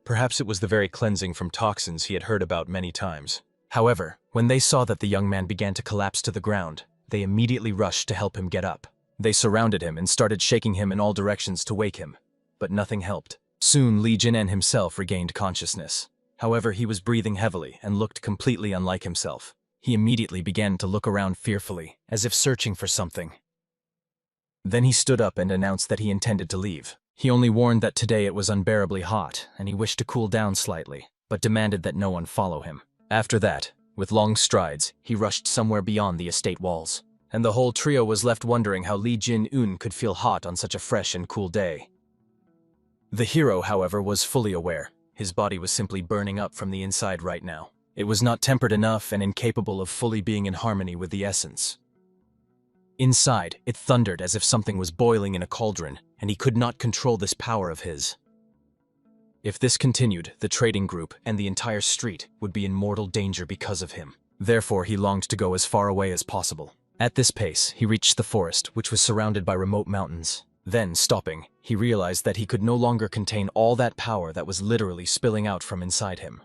Perhaps it was the very cleansing from toxins he had heard about many times. However, when they saw that the young man began to collapse to the ground, they immediately rushed to help him get up. They surrounded him and started shaking him in all directions to wake him, but nothing helped. Soon Li Jin-en himself regained consciousness. However, he was breathing heavily and looked completely unlike himself. He immediately began to look around fearfully, as if searching for something. Then he stood up and announced that he intended to leave. He only warned that today it was unbearably hot, and he wished to cool down slightly, but demanded that no one follow him. After that, with long strides, he rushed somewhere beyond the estate walls, and the whole trio was left wondering how Li Jin-un could feel hot on such a fresh and cool day. The hero, however, was fully aware. His body was simply burning up from the inside right now. It was not tempered enough and incapable of fully being in harmony with the essence. Inside, it thundered as if something was boiling in a cauldron, and he could not control this power of his. If this continued, the trading group and the entire street would be in mortal danger because of him. Therefore, he longed to go as far away as possible. At this pace, he reached the forest, which was surrounded by remote mountains. Then, stopping, he realized that he could no longer contain all that power that was literally spilling out from inside him.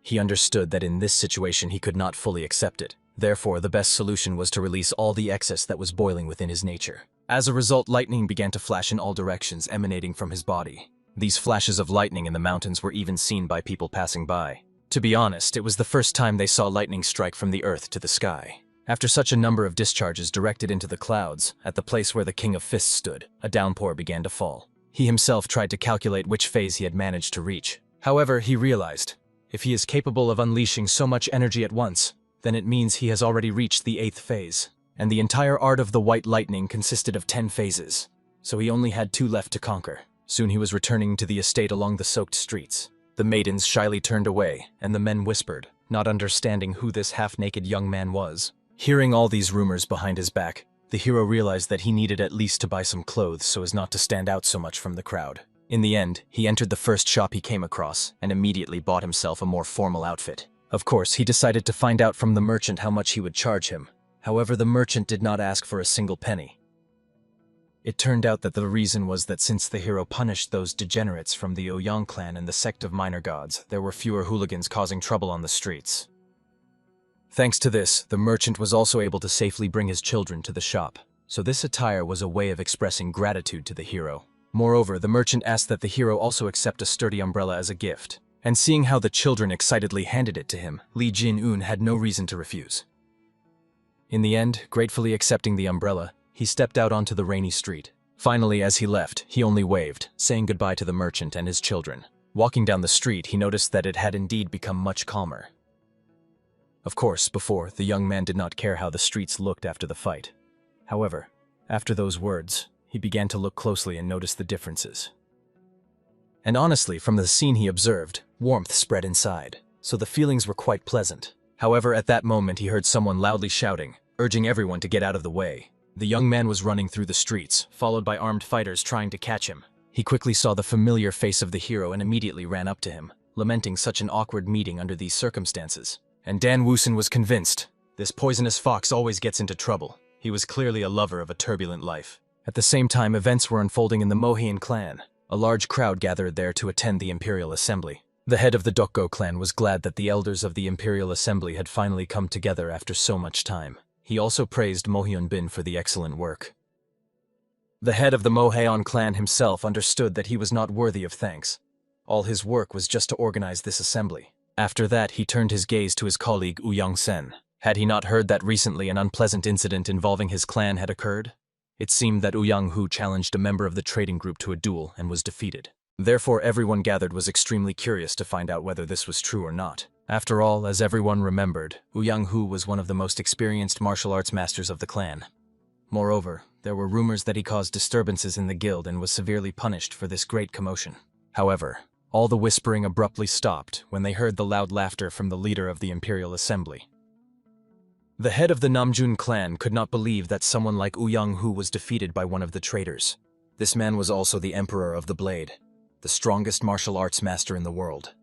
He understood that in this situation he could not fully accept it. Therefore, the best solution was to release all the excess that was boiling within his nature. As a result, lightning began to flash in all directions, emanating from his body. These flashes of lightning in the mountains were even seen by people passing by. To be honest, it was the first time they saw lightning strike from the earth to the sky. After such a number of discharges directed into the clouds, at the place where the King of Fists stood, a downpour began to fall. He himself tried to calculate which phase he had managed to reach. However, he realized, if he is capable of unleashing so much energy at once, then it means he has already reached the 8th phase. And the entire art of the white lightning consisted of 10 phases, so he only had 2 left to conquer. Soon he was returning to the estate along the soaked streets. The maidens shyly turned away, and the men whispered, not understanding who this half-naked young man was. Hearing all these rumors behind his back, the hero realized that he needed at least to buy some clothes so as not to stand out so much from the crowd. In the end, he entered the first shop he came across and immediately bought himself a more formal outfit. Of course, he decided to find out from the merchant how much he would charge him. However, the merchant did not ask for a single penny. It turned out that the reason was that since the hero punished those degenerates from the Ouyang clan and the sect of minor gods, there were fewer hooligans causing trouble on the streets. Thanks to this, the merchant was also able to safely bring his children to the shop, so this attire was a way of expressing gratitude to the hero. Moreover, the merchant asked that the hero also accept a sturdy umbrella as a gift, And seeing how the children excitedly handed it to him, Li Jin-un had no reason to refuse. In the end, gratefully accepting the umbrella, he stepped out onto the rainy street. Finally, as he left, he only waved, saying goodbye to the merchant and his children. Walking down the street, he noticed that it had indeed become much calmer. Of course, before, the young man did not care how the streets looked after the fight. However, after those words, he began to look closely and notice the differences. And honestly, from the scene he observed, warmth spread inside, so the feelings were quite pleasant. However, at that moment he heard someone loudly shouting, urging everyone to get out of the way. The young man was running through the streets, followed by armed fighters trying to catch him. He quickly saw the familiar face of the hero and immediately ran up to him, lamenting such an awkward meeting under these circumstances. And Dan Woosen was convinced. This poisonous fox always gets into trouble. He was clearly a lover of a turbulent life. At the same time, events were unfolding in the Mohian clan. A large crowd gathered there to attend the Imperial Assembly. The head of the Dokgo clan was glad that the elders of the Imperial Assembly had finally come together after so much time. He also praised Mohyun Bin for the excellent work. The head of the Mohaeon clan himself understood that he was not worthy of thanks. All his work was just to organize this assembly. After that, he turned his gaze to his colleague Ouyang Sen. Had he not heard that recently an unpleasant incident involving his clan had occurred? It seemed that Ouyang Hu challenged a member of the trading group to a duel and was defeated. Therefore, everyone gathered was extremely curious to find out whether this was true or not. After all, as everyone remembered, Ouyang Hu was one of the most experienced martial arts masters of the clan. Moreover, there were rumors that he caused disturbances in the guild and was severely punished for this great commotion. However, all the whispering abruptly stopped when they heard the loud laughter from the leader of the Imperial Assembly. The head of the Namjoon clan could not believe that someone like Ouyang Hu was defeated by one of the traitors. This man was also the Emperor of the Blade, the strongest martial arts master in the world.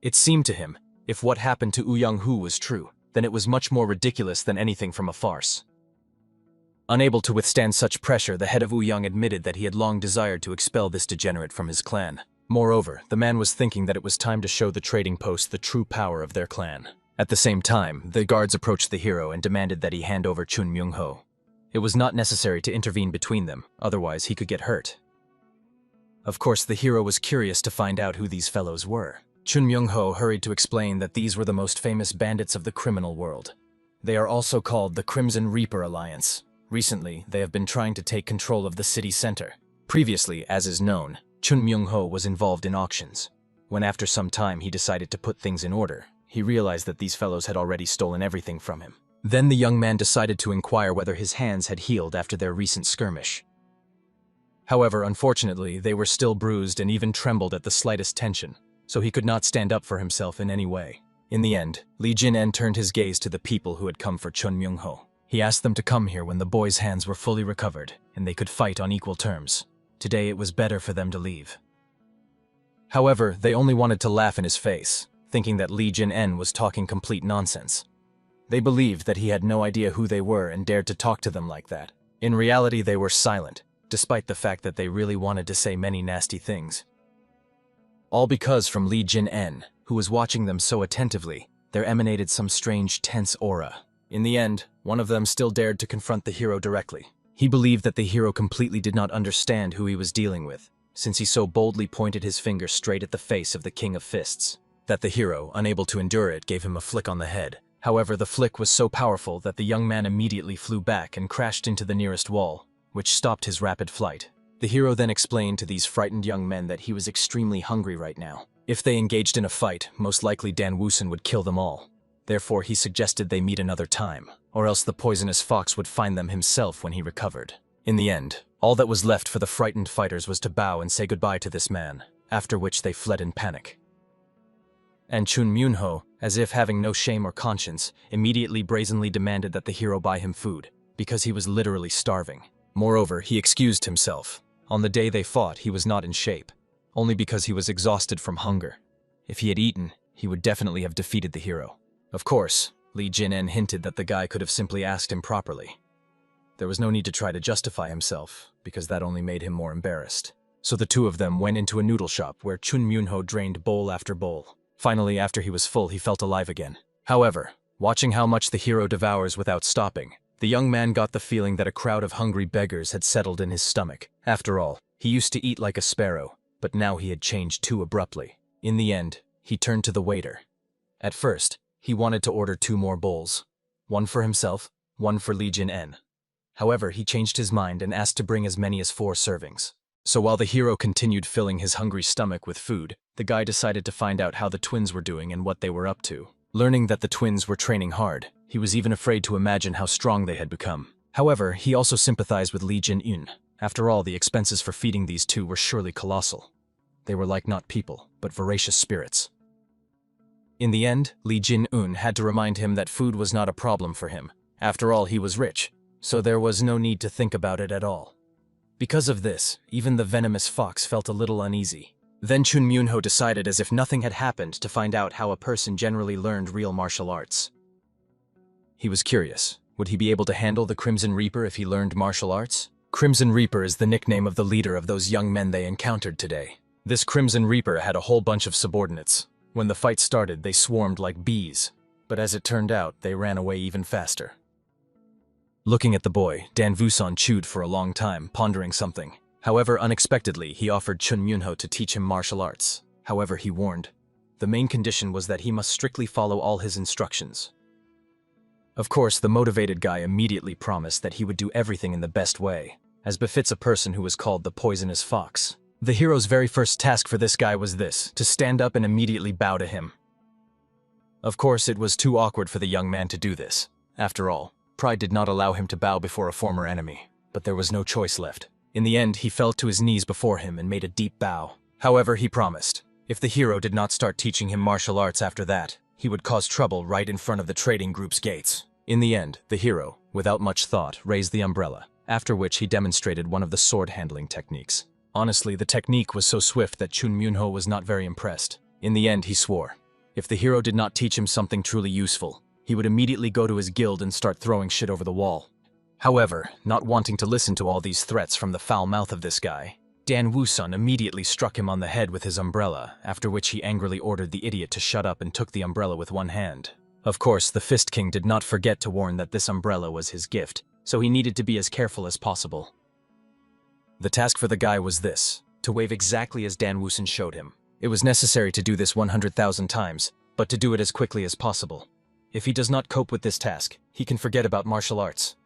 It seemed to him, if what happened to Ouyang Hu was true, then it was much more ridiculous than anything from a farce. Unable to withstand such pressure, the head of Ouyang admitted that he had long desired to expel this degenerate from his clan. Moreover, the man was thinking that it was time to show the trading post the true power of their clan. At the same time, the guards approached the hero and demanded that he hand over Chun Myung-ho. It was not necessary to intervene between them, otherwise he could get hurt. Of course, the hero was curious to find out who these fellows were. Chun Myung-ho hurried to explain that these were the most famous bandits of the criminal world. They are also called the Crimson Reaper Alliance. Recently, they have been trying to take control of the city center. Previously, as is known, Chun Myung-ho was involved in auctions. When after some time he decided to put things in order, he realized that these fellows had already stolen everything from him. Then the young man decided to inquire whether his hands had healed after their recent skirmish. However, unfortunately, they were still bruised and even trembled at the slightest tension, so he could not stand up for himself in any way. In the end, Li Jin-en turned his gaze to the people who had come for Chun Myung-ho. He asked them to come here when the boys' hands were fully recovered, and they could fight on equal terms. Today it was better for them to leave. However, they only wanted to laugh in his face, thinking that Li Jin-en was talking complete nonsense. They believed that he had no idea who they were and dared to talk to them like that. In reality, they were silent, despite the fact that they really wanted to say many nasty things. All because from Li Jin-en, who was watching them so attentively, there emanated some strange tense aura. In the end, one of them still dared to confront the hero directly. He believed that the hero completely did not understand who he was dealing with, since he so boldly pointed his finger straight at the face of the King of Fists. That the hero, unable to endure it, gave him a flick on the head. However, the flick was so powerful that the young man immediately flew back and crashed into the nearest wall, which stopped his rapid flight. The hero then explained to these frightened young men that he was extremely hungry right now. If they engaged in a fight, most likely Dan Woosen would kill them all. Therefore, he suggested they meet another time, or else the poisonous fox would find them himself when he recovered. In the end, all that was left for the frightened fighters was to bow and say goodbye to this man, after which they fled in panic. And Chun Myung-ho, as if having no shame or conscience, immediately brazenly demanded that the hero buy him food, because he was literally starving. Moreover, he excused himself. On the day they fought, he was not in shape, only because he was exhausted from hunger. If he had eaten, he would definitely have defeated the hero. Of course, Li Jin-en hinted that the guy could have simply asked him properly. There was no need to try to justify himself, because that only made him more embarrassed. So the two of them went into a noodle shop where Chun Myung-ho drained bowl after bowl. Finally, after he was full, he felt alive again. However, watching how much the hero devours without stopping, the young man got the feeling that a crowd of hungry beggars had settled in his stomach. After all, he used to eat like a sparrow, but now he had changed too abruptly. In the end, he turned to the waiter. At first, he wanted to order 2 more bowls. One for himself, one for Li Jin-en. However, he changed his mind and asked to bring as many as 4 servings. So while the hero continued filling his hungry stomach with food, the guy decided to find out how the twins were doing and what they were up to. Learning that the twins were training hard, he was even afraid to imagine how strong they had become. However, he also sympathized with Li Jin-eun. After all, the expenses for feeding these 2 were surely colossal. They were like not people, but voracious spirits. In the end, Li Jin-eun had to remind him that food was not a problem for him. After all, he was rich, so there was no need to think about it at all. Because of this, even the venomous fox felt a little uneasy. Then Chun Myung-ho decided as if nothing had happened to find out how a person generally learned real martial arts. He was curious. Would he be able to handle the Crimson Reaper if he learned martial arts? Crimson Reaper is the nickname of the leader of those young men they encountered today. This Crimson Reaper had a whole bunch of subordinates. When the fight started, they swarmed like bees. But as it turned out, they ran away even faster. Looking at the boy, Dan Wooson chewed for a long time, pondering something. However, unexpectedly, he offered Chun Myung-ho to teach him martial arts. However, he warned, the main condition was that he must strictly follow all his instructions. Of course, the motivated guy immediately promised that he would do everything in the best way, as befits a person who was called the poisonous fox. The hero's very first task for this guy was this, to stand up and immediately bow to him. Of course, it was too awkward for the young man to do this. After all, pride did not allow him to bow before a former enemy, but there was no choice left. In the end, he fell to his knees before him and made a deep bow. However, he promised, if the hero did not start teaching him martial arts after that, he would cause trouble right in front of the trading group's gates. In the end, the hero, without much thought, raised the umbrella, after which he demonstrated one of the sword-handling techniques. Honestly, the technique was so swift that Chun Myung-ho was not very impressed. In the end, he swore, if the hero did not teach him something truly useful, he would immediately go to his guild and start throwing shit over the wall. However, not wanting to listen to all these threats from the foul mouth of this guy, Dan Wooson immediately struck him on the head with his umbrella, after which he angrily ordered the idiot to shut up and took the umbrella with one hand. Of course, the Fist King did not forget to warn that this umbrella was his gift, so he needed to be as careful as possible. The task for the guy was this, to wave exactly as Dan Wooson showed him. It was necessary to do this 100,000 times, but to do it as quickly as possible. If he does not cope with this task, he can forget about martial arts.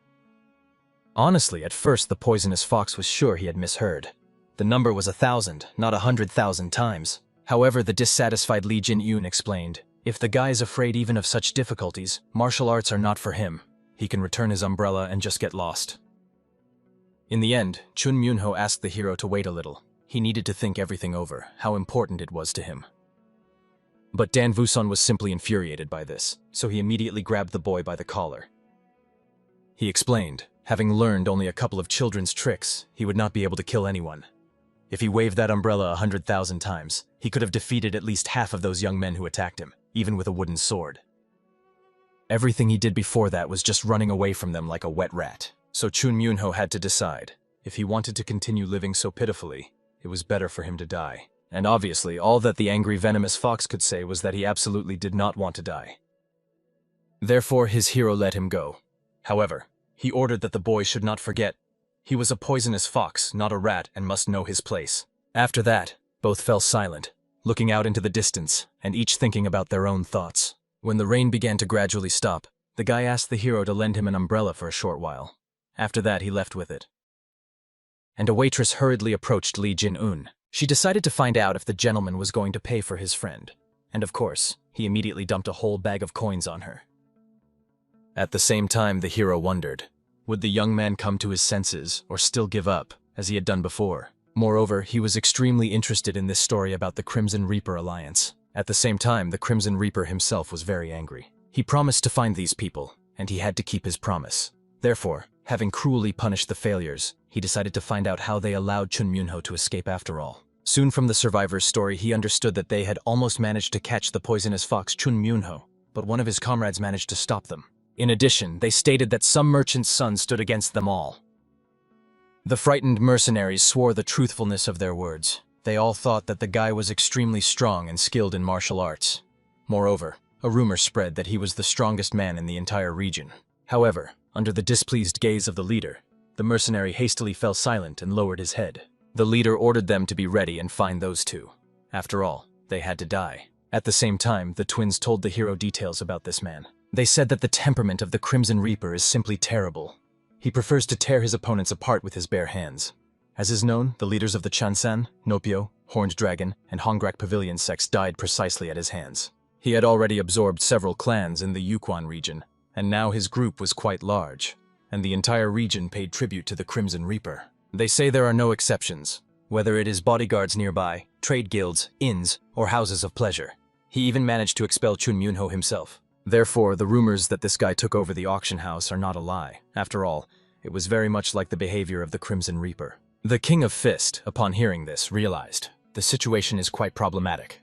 Honestly, at first the poisonous fox was sure he had misheard. The number was 1,000, not 100,000 times. However, the dissatisfied Li Jin-eun explained, if the guy is afraid even of such difficulties, martial arts are not for him. He can return his umbrella and just get lost. In the end, Chun Myung-ho asked the hero to wait a little. He needed to think everything over, how important it was to him. But Dan Wooson was simply infuriated by this, so he immediately grabbed the boy by the collar. He explained, having learned only a couple of children's tricks, he would not be able to kill anyone. If he waved that umbrella 100,000 times, he could have defeated at least half of those young men who attacked him, even with a wooden sword. Everything he did before that was just running away from them like a wet rat. So Chun Myung-ho had to decide, if he wanted to continue living so pitifully, it was better for him to die. And obviously, all that the angry venomous fox could say was that he absolutely did not want to die. Therefore, his hero let him go. However, he ordered that the boy should not forget, he was a poisonous fox, not a rat, and must know his place. After that, both fell silent, looking out into the distance, and each thinking about their own thoughts. When the rain began to gradually stop, the guy asked the hero to lend him an umbrella for a short while. After that, he left with it. And a waitress hurriedly approached Li Jin-eun. She decided to find out if the gentleman was going to pay for his friend. And of course, he immediately dumped a whole bag of coins on her. At the same time, the hero wondered, would the young man come to his senses or still give up, as he had done before? Moreover, he was extremely interested in this story about the Crimson Reaper alliance. At the same time, the Crimson Reaper himself was very angry. He promised to find these people, and he had to keep his promise. Therefore, having cruelly punished the failures, he decided to find out how they allowed Chun Myung-ho to escape after all. Soon from the survivor's story, he understood that they had almost managed to catch the poisonous fox Chun Myung-ho, but one of his comrades managed to stop them. In addition, they stated that some merchant's son stood against them all. The frightened mercenaries swore the truthfulness of their words. They all thought that the guy was extremely strong and skilled in martial arts. Moreover, a rumor spread that he was the strongest man in the entire region. However, under the displeased gaze of the leader, the mercenary hastily fell silent and lowered his head. The leader ordered them to be ready and find those two. After all, they had to die. At the same time, the twins told the hero details about this man. They said that the temperament of the Crimson Reaper is simply terrible. He prefers to tear his opponents apart with his bare hands. As is known, the leaders of the Chansan, Nopio, Horned Dragon, and Hongrak Pavilion sects died precisely at his hands. He had already absorbed several clans in the Yukon region, and now his group was quite large, and the entire region paid tribute to the Crimson Reaper. They say there are no exceptions, whether it is bodyguards nearby, trade guilds, inns, or houses of pleasure. He even managed to expel Chun Myunho himself. Therefore, the rumors that this guy took over the auction house are not a lie. After all, it was very much like the behavior of the Crimson Reaper. The King of Fist, upon hearing this, realized the situation is quite problematic.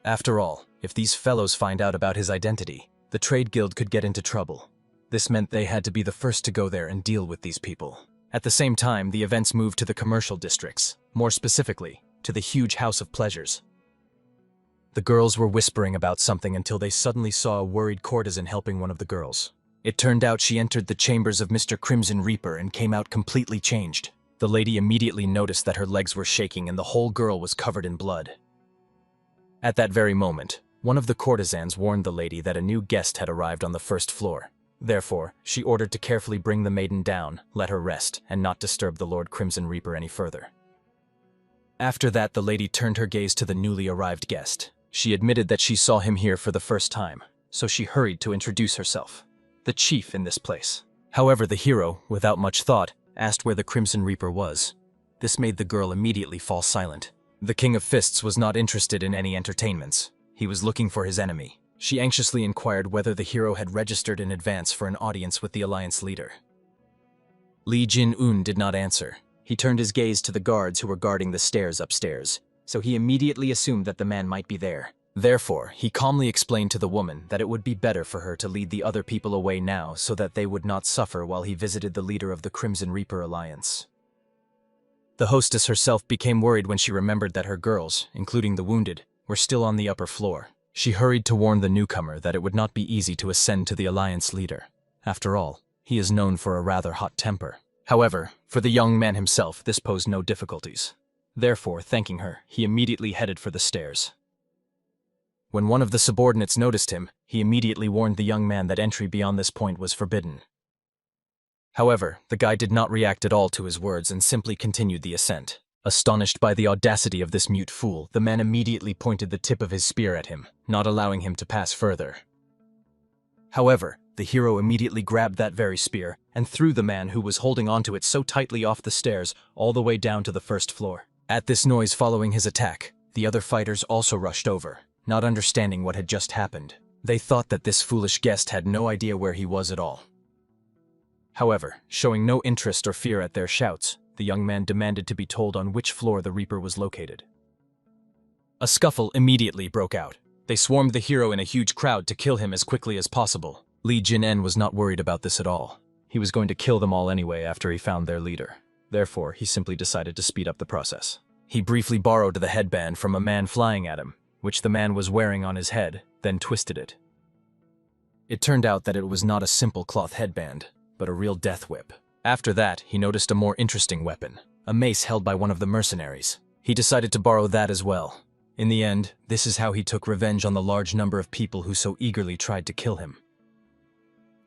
After all, if these fellows find out about his identity, the trade guild could get into trouble. This meant they had to be the first to go there and deal with these people. At the same time, the events moved to the commercial districts, more specifically, to the huge House of Pleasures. The girls were whispering about something until they suddenly saw a worried courtesan helping one of the girls. It turned out she entered the chambers of Mr. Crimson Reaper and came out completely changed. The lady immediately noticed that her legs were shaking and the whole girl was covered in blood. At that very moment, one of the courtesans warned the lady that a new guest had arrived on the first floor. Therefore, she ordered to carefully bring the maiden down, let her rest, and not disturb the Lord Crimson Reaper any further. After that, the lady turned her gaze to the newly arrived guest. She admitted that she saw him here for the first time, so she hurried to introduce herself. The chief in this place. However, the hero, without much thought, asked where the Crimson Reaper was. This made the girl immediately fall silent. The King of Fists was not interested in any entertainments. He was looking for his enemy. She anxiously inquired whether the hero had registered in advance for an audience with the Alliance leader. Li Jin-un did not answer. He turned his gaze to the guards who were guarding the stairs upstairs, so he immediately assumed that the man might be there. Therefore, he calmly explained to the woman that it would be better for her to lead the other people away now so that they would not suffer while he visited the leader of the Crimson Reaper Alliance. The hostess herself became worried when she remembered that her girls, including the wounded, were still on the upper floor. She hurried to warn the newcomer that it would not be easy to ascend to the Alliance leader. After all, he is known for a rather hot temper. However, for the young man himself, this posed no difficulties. Therefore, thanking her, he immediately headed for the stairs. When one of the subordinates noticed him, he immediately warned the young man that entry beyond this point was forbidden. However, the guy did not react at all to his words and simply continued the ascent. Astonished by the audacity of this mute fool, the man immediately pointed the tip of his spear at him, not allowing him to pass further. However, the hero immediately grabbed that very spear and threw the man who was holding onto it so tightly off the stairs all the way down to the first floor. At this noise following his attack, the other fighters also rushed over, not understanding what had just happened. They thought that this foolish guest had no idea where he was at all. However, showing no interest or fear at their shouts, the young man demanded to be told on which floor the Reaper was located. A scuffle immediately broke out. They swarmed the hero in a huge crowd to kill him as quickly as possible. Li Jin-en was not worried about this at all. He was going to kill them all anyway after he found their leader. Therefore, he simply decided to speed up the process. He briefly borrowed the headband from a man flying at him, which the man was wearing on his head, then twisted it. It turned out that it was not a simple cloth headband, but a real death whip. After that, he noticed a more interesting weapon, a mace held by one of the mercenaries. He decided to borrow that as well. In the end, this is how he took revenge on the large number of people who so eagerly tried to kill him.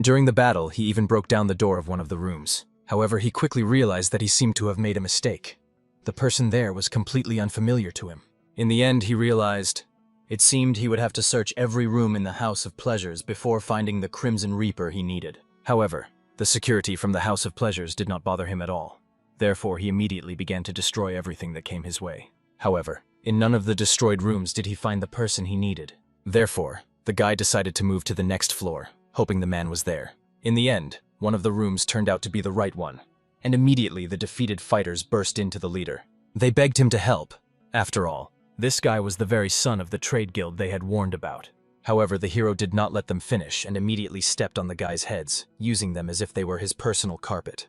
During the battle, he even broke down the door of one of the rooms. However, he quickly realized that he seemed to have made a mistake. The person there was completely unfamiliar to him. In the end, he realized it seemed he would have to search every room in the House of Pleasures before finding the Crimson Reaper he needed. However, the security from the House of Pleasures did not bother him at all. Therefore, he immediately began to destroy everything that came his way. However, in none of the destroyed rooms did he find the person he needed. Therefore, the guy decided to move to the next floor, hoping the man was there. In the end, one of the rooms turned out to be the right one, and immediately the defeated fighters burst into the leader. They begged him to help. After all, this guy was the very son of the trade guild they had warned about. However, the hero did not let them finish and immediately stepped on the guys' heads, using them as if they were his personal carpet.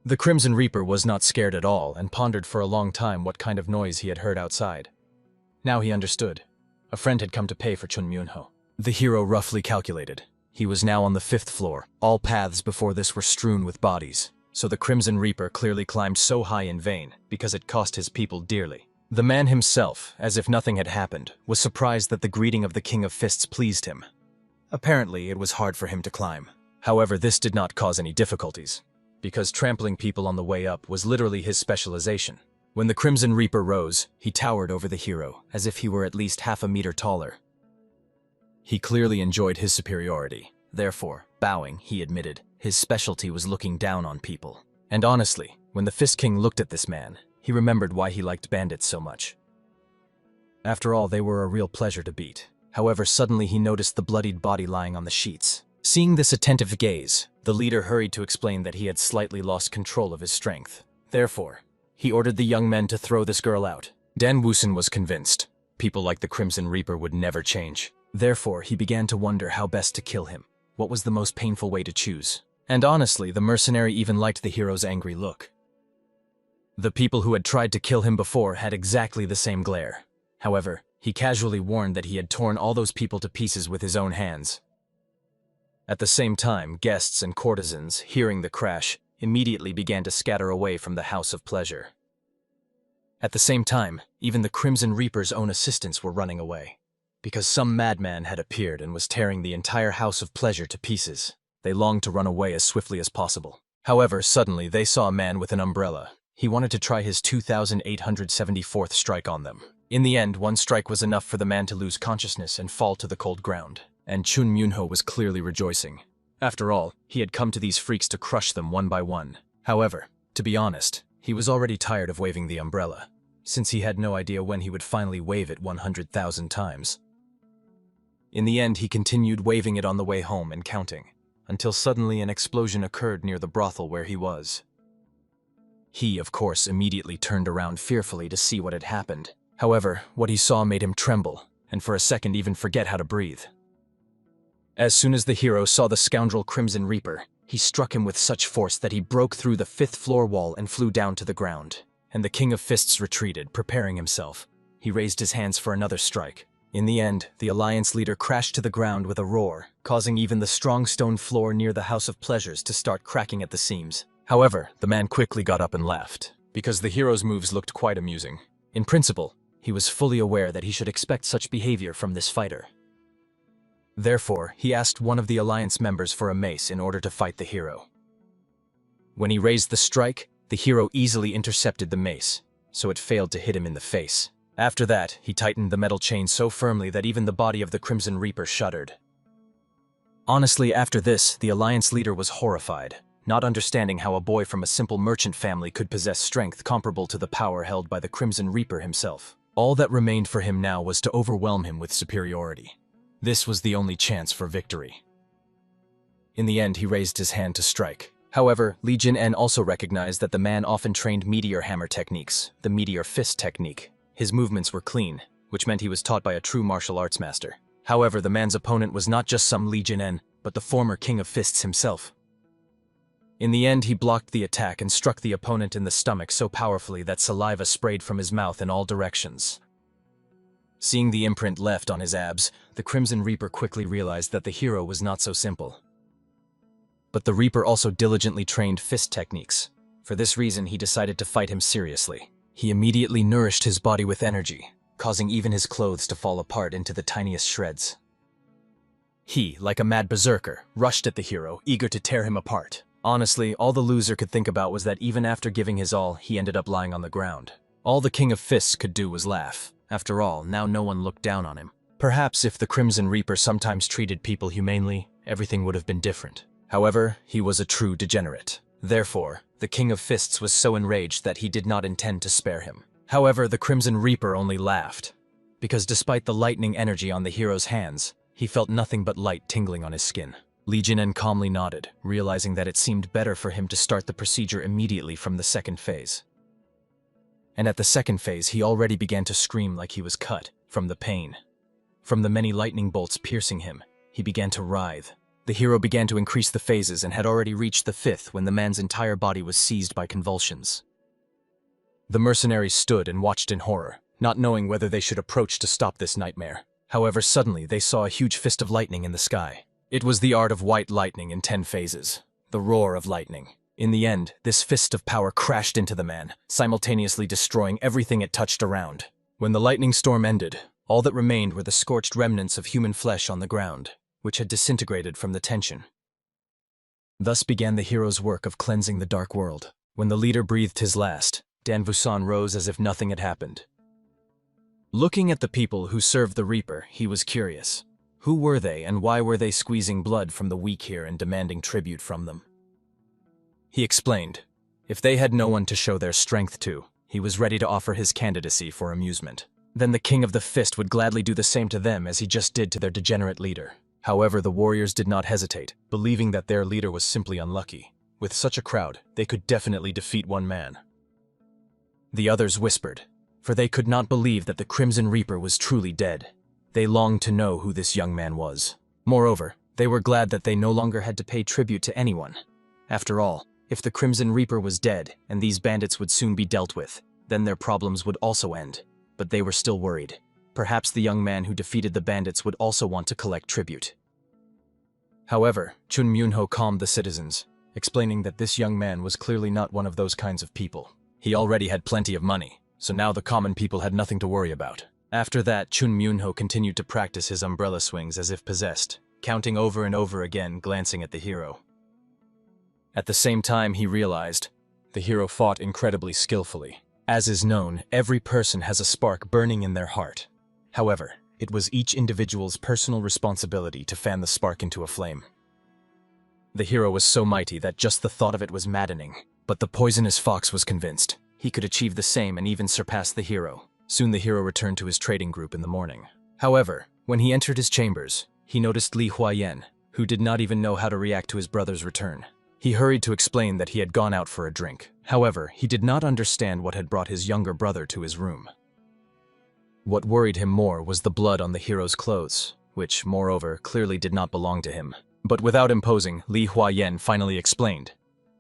The Crimson Reaper was not scared at all and pondered for a long time what kind of noise he had heard outside. Now he understood. A friend had come to pay for Chun Myunho. The hero roughly calculated. He was now on the 5th floor. All paths before this were strewn with bodies, so the Crimson Reaper clearly climbed so high in vain because it cost his people dearly. The man himself, as if nothing had happened, was surprised that the greeting of the King of Fists pleased him. Apparently, it was hard for him to climb. However, this did not cause any difficulties, because trampling people on the way up was literally his specialization. When the Crimson Reaper rose, he towered over the hero, as if he were at least half a meter taller. He clearly enjoyed his superiority. Therefore, bowing, he admitted, his specialty was looking down on people. And honestly, when the Fist King looked at this man, he remembered why he liked bandits so much. After all, they were a real pleasure to beat. However, suddenly he noticed the bloodied body lying on the sheets. Seeing this attentive gaze, the leader hurried to explain that he had slightly lost control of his strength. Therefore, he ordered the young men to throw this girl out. Dan Woosen was convinced. People like the Crimson Reaper would never change. Therefore, he began to wonder how best to kill him. What was the most painful way to choose? And honestly, the mercenary even liked the hero's angry look. The people who had tried to kill him before had exactly the same glare. However, he casually warned that he had torn all those people to pieces with his own hands. At the same time, guests and courtesans, hearing the crash, immediately began to scatter away from the House of Pleasure. At the same time, even the Crimson Reaper's own assistants were running away, because some madman had appeared and was tearing the entire House of Pleasure to pieces. They longed to run away as swiftly as possible. However, suddenly they saw a man with an umbrella. He wanted to try his 2,874th strike on them. In the end, one strike was enough for the man to lose consciousness and fall to the cold ground, and Chun Myunho was clearly rejoicing. After all, he had come to these freaks to crush them one by one. However, to be honest, he was already tired of waving the umbrella, since he had no idea when he would finally wave it 100,000 times. In the end, he continued waving it on the way home and counting, until suddenly an explosion occurred near the brothel where he was. He, of course, immediately turned around fearfully to see what had happened. However, what he saw made him tremble, and for a second even forget how to breathe. As soon as the hero saw the scoundrel Crimson Reaper, he struck him with such force that he broke through the 5th floor wall and flew down to the ground. And the King of Fists retreated, preparing himself. He raised his hands for another strike. In the end, the Alliance leader crashed to the ground with a roar, causing even the strong stone floor near the House of Pleasures to start cracking at the seams. However, the man quickly got up and laughed, because the hero's moves looked quite amusing. In principle, he was fully aware that he should expect such behavior from this fighter. Therefore, he asked one of the Alliance members for a mace in order to fight the hero. When he raised the strike, the hero easily intercepted the mace, so it failed to hit him in the face. After that, he tightened the metal chain so firmly that even the body of the Crimson Reaper shuddered. Honestly, after this, the Alliance leader was horrified, not understanding how a boy from a simple merchant family could possess strength comparable to the power held by the Crimson Reaper himself. All that remained for him now was to overwhelm him with superiority. This was the only chance for victory. In the end, he raised his hand to strike. However, Li Jin-en also recognized that the man often trained meteor hammer techniques, the meteor fist technique. His movements were clean, which meant he was taught by a true martial arts master. However, the man's opponent was not just some Li Jin-en, but the former King of Fists himself. In the end, he blocked the attack and struck the opponent in the stomach so powerfully that saliva sprayed from his mouth in all directions. Seeing the imprint left on his abs, the Crimson Reaper quickly realized that the hero was not so simple. But the Reaper also diligently trained fist techniques. For this reason, he decided to fight him seriously. He immediately nourished his body with energy, causing even his clothes to fall apart into the tiniest shreds. He, like a mad berserker, rushed at the hero, eager to tear him apart. Honestly, all the loser could think about was that even after giving his all, he ended up lying on the ground. All the King of Fists could do was laugh. After all, now no one looked down on him. Perhaps if the Crimson Reaper sometimes treated people humanely, everything would have been different. However, he was a true degenerate. Therefore, the King of Fists was so enraged that he did not intend to spare him. However, the Crimson Reaper only laughed, because despite the lightning energy on the hero's hands, he felt nothing but light tingling on his skin. Li Jin-en calmly nodded, realizing that it seemed better for him to start the procedure immediately from the second phase. And at the second phase, he already began to scream like he was cut from the pain. From the many lightning bolts piercing him, he began to writhe. The hero began to increase the phases and had already reached the 5th when the man's entire body was seized by convulsions. The mercenaries stood and watched in horror, not knowing whether they should approach to stop this nightmare. However, suddenly they saw a huge fist of lightning in the sky. It was the art of white lightning in 10 phases, the roar of lightning. In the end, this fist of power crashed into the man, simultaneously destroying everything it touched around. When the lightning storm ended, all that remained were the scorched remnants of human flesh on the ground, which had disintegrated from the tension. Thus began the hero's work of cleansing the dark world. When the leader breathed his last, Dan Vusan rose as if nothing had happened. Looking at the people who served the Reaper, he was curious. Who were they, and why were they squeezing blood from the weak here and demanding tribute from them? He explained, if they had no one to show their strength to, he was ready to offer his candidacy for amusement. Then the King of the Fist would gladly do the same to them as he just did to their degenerate leader. However, the warriors did not hesitate, believing that their leader was simply unlucky. With such a crowd, they could definitely defeat one man. The others whispered, for they could not believe that the Crimson Reaper was truly dead. They longed to know who this young man was. Moreover, they were glad that they no longer had to pay tribute to anyone. After all, if the Crimson Reaper was dead and these bandits would soon be dealt with, then their problems would also end. But they were still worried. Perhaps the young man who defeated the bandits would also want to collect tribute. However, Chun Myunho calmed the citizens, explaining that this young man was clearly not one of those kinds of people. He already had plenty of money, so now the common people had nothing to worry about. After that, Chun Myunho continued to practice his umbrella swings as if possessed, counting over and over again, glancing at the hero. At the same time, he realized the hero fought incredibly skillfully. As is known, every person has a spark burning in their heart. However, it was each individual's personal responsibility to fan the spark into a flame. The hero was so mighty that just the thought of it was maddening, but the poisonous fox was convinced he could achieve the same and even surpass the hero. Soon the hero returned to his trading group in the morning. However, when he entered his chambers, he noticed Li Huayan, who did not even know how to react to his brother's return. He hurried to explain that he had gone out for a drink. However, he did not understand what had brought his younger brother to his room. What worried him more was the blood on the hero's clothes, which, moreover, clearly did not belong to him. But without imposing, Li Huayan finally explained.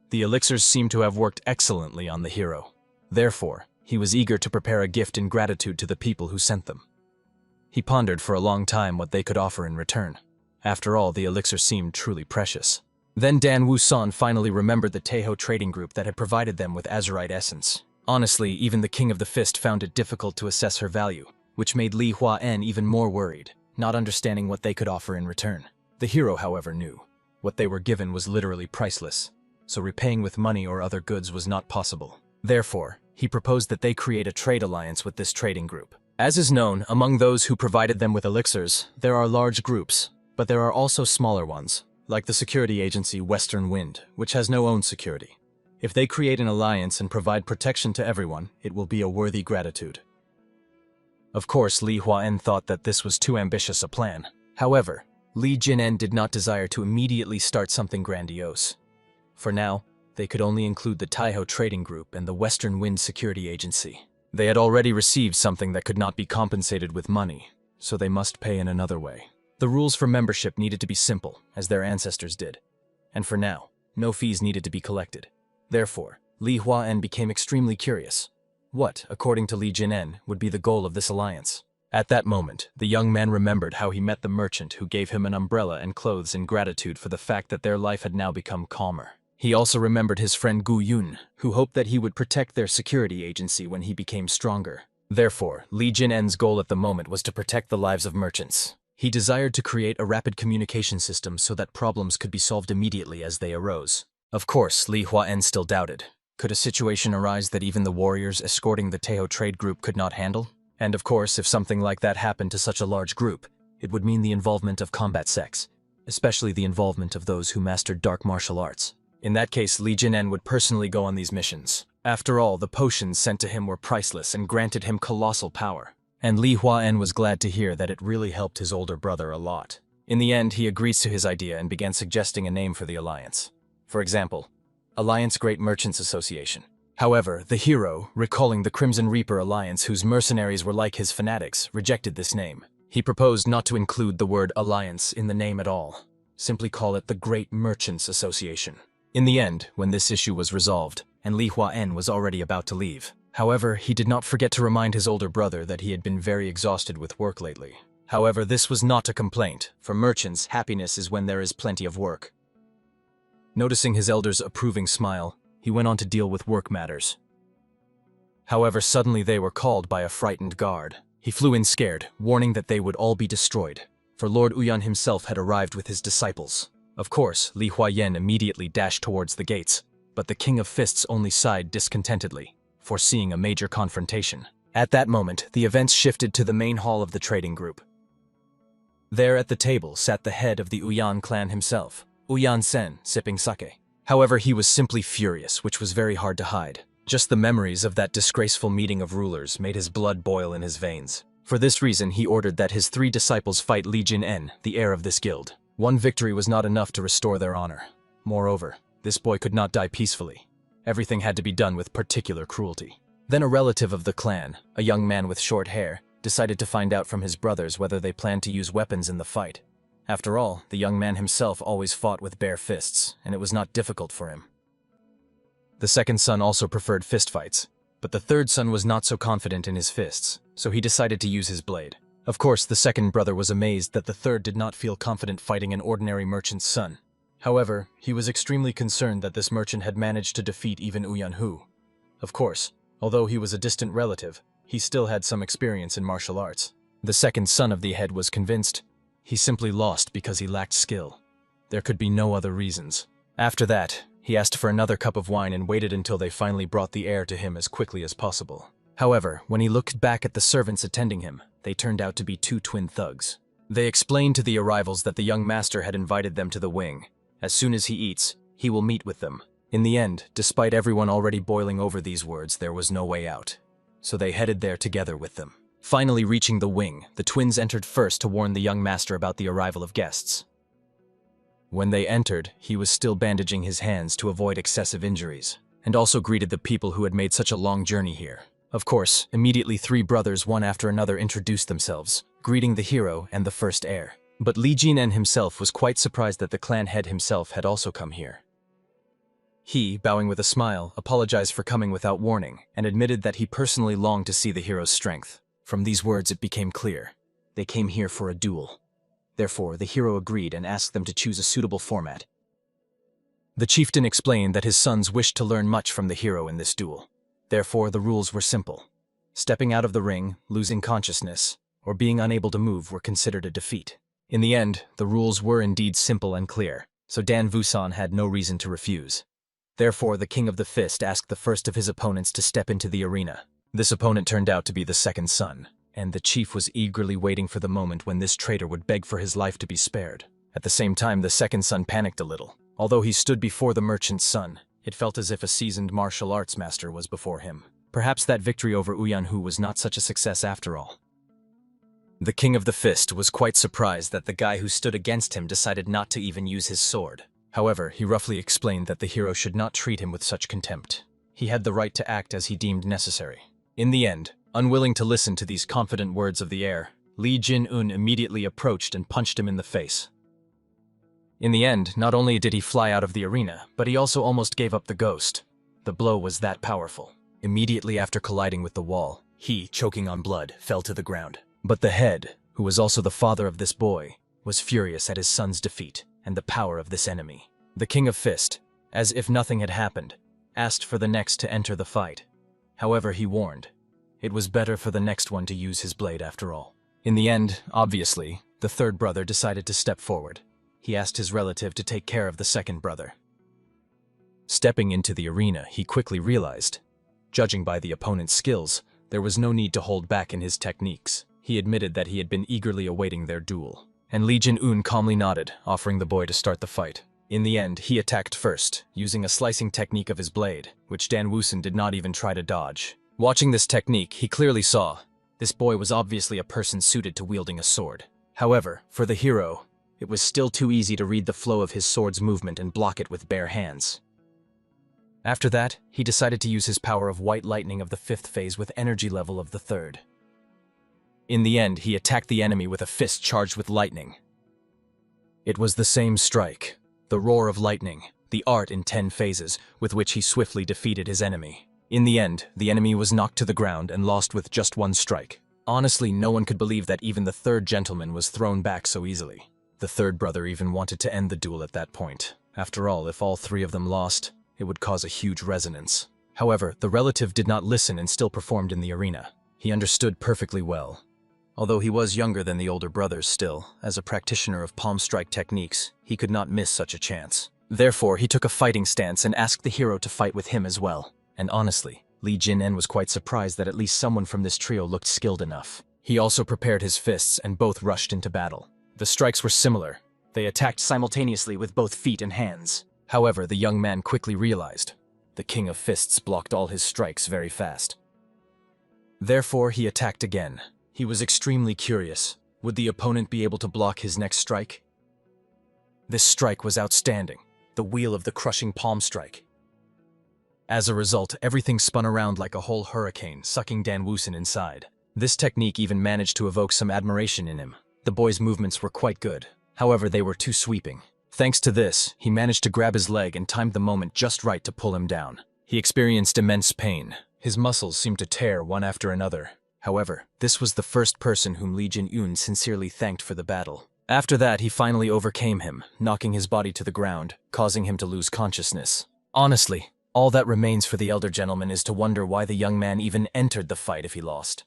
The elixirs seemed to have worked excellently on the hero. Therefore, he was eager to prepare a gift in gratitude to the people who sent them. He pondered for a long time what they could offer in return. After all, the elixir seemed truly precious. Then Dan Wusan finally remembered the Taeho trading group that had provided them with azurite essence. Honestly, even the King of the Fist found it difficult to assess her value, which made Li Huayan even more worried, not understanding what they could offer in return. The hero, however, knew. What they were given was literally priceless, so repaying with money or other goods was not possible. Therefore, he proposed that they create a trade alliance with this trading group. As is known, among those who provided them with elixirs, there are large groups, but there are also smaller ones, like the security agency Western Wind, which has no own security. If they create an alliance and provide protection to everyone, it will be a worthy gratitude. Of course, Li Huayan thought that this was too ambitious a plan. However, Li Jinen did not desire to immediately start something grandiose. For now, they could only include the Taeho Trading Group and the Western Wind Security Agency. They had already received something that could not be compensated with money, so they must pay in another way. The rules for membership needed to be simple, as their ancestors did. And for now, no fees needed to be collected. Therefore, Li Huayan became extremely curious. What, according to Li Jinen, would be the goal of this alliance? At that moment, the young man remembered how he met the merchant who gave him an umbrella and clothes in gratitude for the fact that their life had now become calmer. He also remembered his friend Gu Yun, who hoped that he would protect their security agency when he became stronger. Therefore, Li Jinen's goal at the moment was to protect the lives of merchants. He desired to create a rapid communication system so that problems could be solved immediately as they arose. Of course, Li Huayan still doubted. Could a situation arise that even the warriors escorting the Taeho trade group could not handle? And of course, if something like that happened to such a large group, it would mean the involvement of combat sects, especially the involvement of those who mastered dark martial arts. In that case, Li Jinen would personally go on these missions. After all, the potions sent to him were priceless and granted him colossal power. And Li Huayan was glad to hear that it really helped his older brother a lot. In the end, he agreed to his idea and began suggesting a name for the alliance. For example, Alliance Great Merchants Association. However, the hero, recalling the Crimson Reaper alliance whose mercenaries were like his fanatics, rejected this name. He proposed not to include the word alliance in the name at all. Simply call it the Great Merchants Association. In the end, when this issue was resolved, and Li Huayan was already about to leave. However, he did not forget to remind his older brother that he had been very exhausted with work lately. However, this was not a complaint. For merchants, happiness is when there is plenty of work. Noticing his elder's approving smile, he went on to deal with work matters. However, suddenly they were called by a frightened guard. He flew in scared, warning that they would all be destroyed, for Lord Uyan himself had arrived with his disciples. Of course, Li Huayan immediately dashed towards the gates, but the King of Fists only sighed discontentedly, foreseeing a major confrontation. At that moment, the events shifted to the main hall of the trading group. There at the table sat the head of the Uyan clan himself, Uyan Sen, sipping sake. However, he was simply furious, which was very hard to hide. Just the memories of that disgraceful meeting of rulers made his blood boil in his veins. For this reason, he ordered that his 3 disciples fight Li Jin-en, the heir of this guild. One victory was not enough to restore their honor. Moreover, this boy could not die peacefully. Everything had to be done with particular cruelty. Then a relative of the clan, a young man with short hair, decided to find out from his brothers whether they planned to use weapons in the fight. After all, the young man himself always fought with bare fists, and it was not difficult for him. The second son also preferred fistfights, but the third son was not so confident in his fists, so he decided to use his blade. Of course, the second brother was amazed that the third did not feel confident fighting an ordinary merchant's son. However, he was extremely concerned that this merchant had managed to defeat even Uyan Hu. Of course, although he was a distant relative, he still had some experience in martial arts. The second son of the head was convinced he simply lost because he lacked skill. There could be no other reasons. After that, he asked for another cup of wine and waited until they finally brought the heir to him as quickly as possible. However, when he looked back at the servants attending him, they turned out to be 2 twin thugs. They explained to the arrivals that the young master had invited them to the wing. As soon as he eats, he will meet with them. In the end, despite everyone already boiling over these words, there was no way out. So they headed there together with them. Finally reaching the wing, the twins entered first to warn the young master about the arrival of guests. When they entered, he was still bandaging his hands to avoid excessive injuries, and also greeted the people who had made such a long journey here. Of course, immediately 3 brothers one after another introduced themselves, greeting the hero and the first heir. But Li Jin-en himself was quite surprised that the clan head himself had also come here. He, bowing with a smile, apologized for coming without warning, and admitted that he personally longed to see the hero's strength. From these words it became clear. They came here for a duel. Therefore, the hero agreed and asked them to choose a suitable format. The chieftain explained that his sons wished to learn much from the hero in this duel. Therefore, the rules were simple. Stepping out of the ring, losing consciousness, or being unable to move were considered a defeat. In the end, the rules were indeed simple and clear, so Dan Vusan had no reason to refuse. Therefore, the King of the Fist asked the first of his opponents to step into the arena. This opponent turned out to be the second son, and the chief was eagerly waiting for the moment when this traitor would beg for his life to be spared. At the same time, the second son panicked a little. Although he stood before the merchant's son, it felt as if a seasoned martial arts master was before him. Perhaps that victory over Uyan Hu was not such a success after all. The King of the Fist was quite surprised that the guy who stood against him decided not to even use his sword. However, he roughly explained that the hero should not treat him with such contempt. He had the right to act as he deemed necessary. In the end, unwilling to listen to these confident words of the heir, Li Jin-un immediately approached and punched him in the face. In the end, not only did he fly out of the arena, but he also almost gave up the ghost. The blow was that powerful. Immediately after colliding with the wall, he, choking on blood, fell to the ground. But the head, who was also the father of this boy, was furious at his son's defeat and the power of this enemy. The King of Fist, as if nothing had happened, asked for the next to enter the fight. However, he warned, it was better for the next one to use his blade after all. In the end, obviously, the third brother decided to step forward. He asked his relative to take care of the second brother. Stepping into the arena, he quickly realized, judging by the opponent's skills, there was no need to hold back in his techniques. He admitted that he had been eagerly awaiting their duel. And Li Jin-un calmly nodded, offering the boy to start the fight. In the end, he attacked first, using a slicing technique of his blade, which Dan Woosen did not even try to dodge. Watching this technique, he clearly saw, this boy was obviously a person suited to wielding a sword. However, for the hero, it was still too easy to read the flow of his sword's movement and block it with bare hands. After that, he decided to use his power of white lightning of the 5th phase with energy level of the 3rd. In the end, he attacked the enemy with a fist charged with lightning. It was the same strike, the roar of lightning, the art in 10 phases, with which he swiftly defeated his enemy. In the end, the enemy was knocked to the ground and lost with just 1 strike. Honestly, no one could believe that even the 3rd gentleman was thrown back so easily. The third brother even wanted to end the duel at that point. After all, if all three of them lost, it would cause a huge resonance. However, the relative did not listen and still performed in the arena. He understood perfectly well. Although he was younger than the older brothers still, as a practitioner of palm strike techniques, he could not miss such a chance. Therefore, he took a fighting stance and asked the hero to fight with him as well. And honestly, Li Jin-en was quite surprised that at least someone from this trio looked skilled enough. He also prepared his fists and both rushed into battle. The strikes were similar. They attacked simultaneously with both feet and hands. However, the young man quickly realized the King of Fists blocked all his strikes very fast. Therefore, he attacked again. He was extremely curious. Would the opponent be able to block his next strike? This strike was outstanding, the wheel of the crushing palm strike. As a result, everything spun around like a whole hurricane, sucking Dan Woosin inside. This technique even managed to evoke some admiration in him. The boy's movements were quite good. However, they were too sweeping. Thanks to this, he managed to grab his leg and timed the moment just right to pull him down. He experienced immense pain. His muscles seemed to tear one after another. However, this was the first person whom Li Jin-eun sincerely thanked for the battle. After that, he finally overcame him, knocking his body to the ground, causing him to lose consciousness. Honestly, all that remains for the elder gentleman is to wonder why the young man even entered the fight if he lost.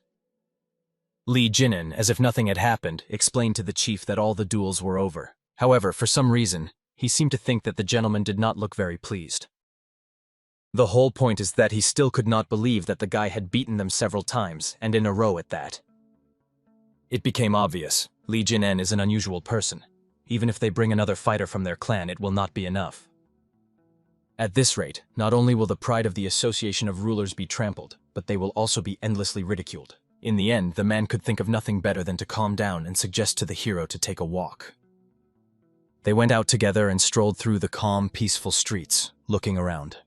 Li Jin-en, as if nothing had happened, explained to the chief that all the duels were over. However, for some reason, he seemed to think that the gentleman did not look very pleased. The whole point is that he still could not believe that the guy had beaten them several times, and in a row at that. It became obvious. Li Jin-en is an unusual person. Even if they bring another fighter from their clan, it will not be enough. At this rate, not only will the pride of the Association of Rulers be trampled, but they will also be endlessly ridiculed. In the end, the man could think of nothing better than to calm down and suggest to the hero to take a walk. They went out together and strolled through the calm, peaceful streets, looking around.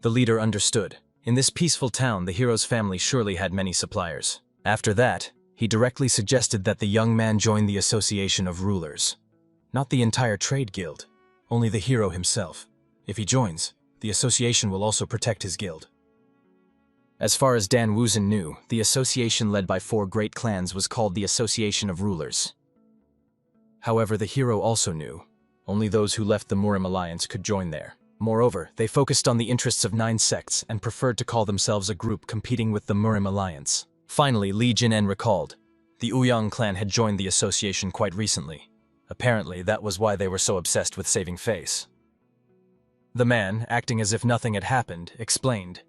The leader understood. In this peaceful town, the hero's family surely had many suppliers. After that, he directly suggested that the young man join the Association of Rulers. Not the entire trade guild, only the hero himself. If he joins, the association will also protect his guild. As far as Dan Woosin knew, the association led by 4 great clans was called the Association of Rulers. However, the hero also knew only those who left the Murim Alliance could join there. Moreover, they focused on the interests of 9 sects and preferred to call themselves a group competing with the Murim Alliance. Finally, Li Jin-en recalled. The Ouyang clan had joined the association quite recently. Apparently, that was why they were so obsessed with saving face. The man, acting as if nothing had happened, explained.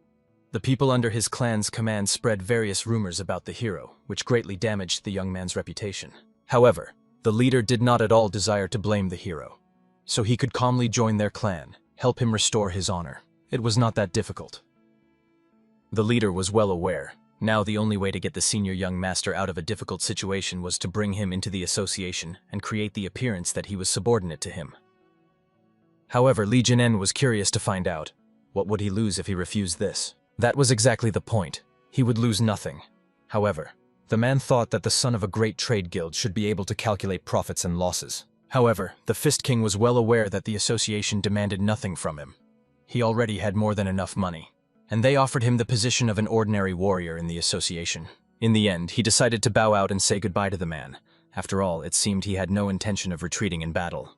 The people under his clan's command spread various rumors about the hero, which greatly damaged the young man's reputation. However, the leader did not at all desire to blame the hero, so he could calmly join their clan, help him restore his honor. It was not that difficult. The leader was well aware. Now the only way to get the senior young master out of a difficult situation was to bring him into the association and create the appearance that he was subordinate to him. However, Li Jin-en was curious to find out, what would he lose if he refused this? That was exactly the point. He would lose nothing. However, the man thought that the son of a great trade guild should be able to calculate profits and losses. However, the Fist King was well aware that the association demanded nothing from him. He already had more than enough money, and they offered him the position of an ordinary warrior in the association. In the end, he decided to bow out and say goodbye to the man. After all, it seemed he had no intention of retreating in battle.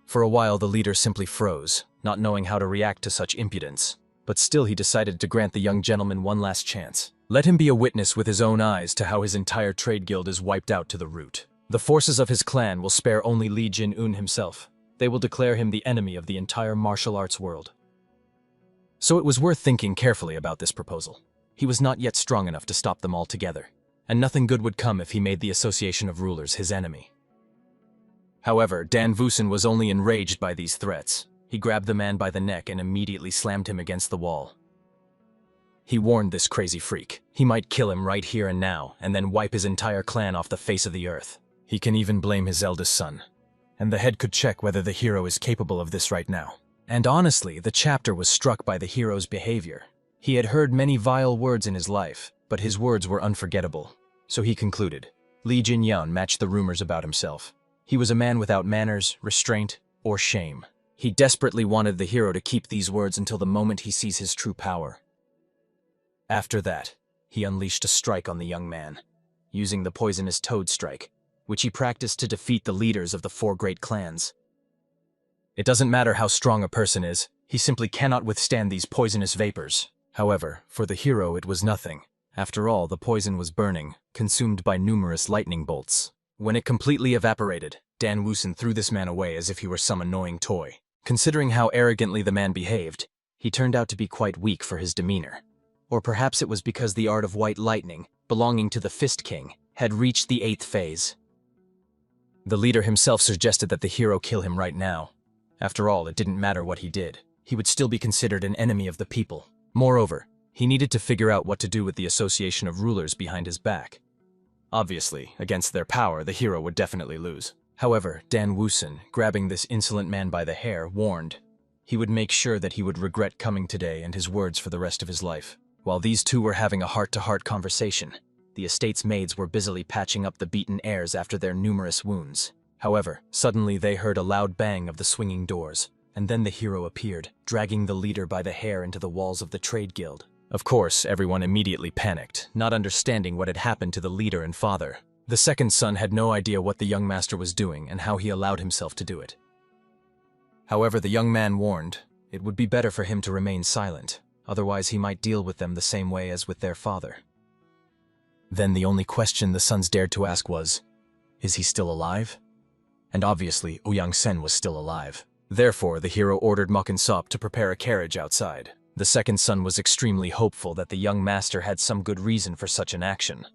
For a while, the leader simply froze, not knowing how to react to such impudence. But still he decided to grant the young gentleman one last chance. Let him be a witness with his own eyes to how his entire trade guild is wiped out to the root. The forces of his clan will spare only Li Jin-eun himself. They will declare him the enemy of the entire martial arts world. So it was worth thinking carefully about this proposal. He was not yet strong enough to stop them all together, and nothing good would come if he made the Association of Rulers his enemy. However, Dan Woosin was only enraged by these threats. He grabbed the man by the neck and immediately slammed him against the wall. He warned this crazy freak. He might kill him right here and now, and then wipe his entire clan off the face of the earth. He can even blame his eldest son. And the head could check whether the hero is capable of this right now. And honestly, the chapter was struck by the hero's behavior. He had heard many vile words in his life, but his words were unforgettable. So he concluded. Li Jin-eun matched the rumors about himself. He was a man without manners, restraint, or shame. He desperately wanted the hero to keep these words until the moment he sees his true power. After that, he unleashed a strike on the young man, using the poisonous toad strike, which he practiced to defeat the leaders of the 4 great clans. It doesn't matter how strong a person is, he simply cannot withstand these poisonous vapors. However, for the hero it was nothing. After all, the poison was burning, consumed by numerous lightning bolts. When it completely evaporated, Dan Woosen threw this man away as if he were some annoying toy. Considering how arrogantly the man behaved, he turned out to be quite weak for his demeanor. Or perhaps it was because the art of white lightning, belonging to the Fist King, had reached the 8th phase. The leader himself suggested that the hero kill him right now. After all, it didn't matter what he did. He would still be considered an enemy of the people. Moreover, he needed to figure out what to do with the association of rulers behind his back. Obviously, against their power, the hero would definitely lose. However, Dan Woosen, grabbing this insolent man by the hair, warned he would make sure that he would regret coming today and his words for the rest of his life. While these two were having a heart-to-heart conversation, the estate's maids were busily patching up the beaten heirs after their numerous wounds. However, suddenly they heard a loud bang of the swinging doors, and then the hero appeared, dragging the leader by the hair into the walls of the trade guild. Of course, everyone immediately panicked, not understanding what had happened to the leader and father. The second son had no idea what the young master was doing and how he allowed himself to do it. However, the young man warned it would be better for him to remain silent, otherwise he might deal with them the same way as with their father. Then the only question the sons dared to ask was, is he still alive? And obviously, Ouyang Sen was still alive. Therefore, the hero ordered Mukin Sop to prepare a carriage outside. The second son was extremely hopeful that the young master had some good reason for such an action.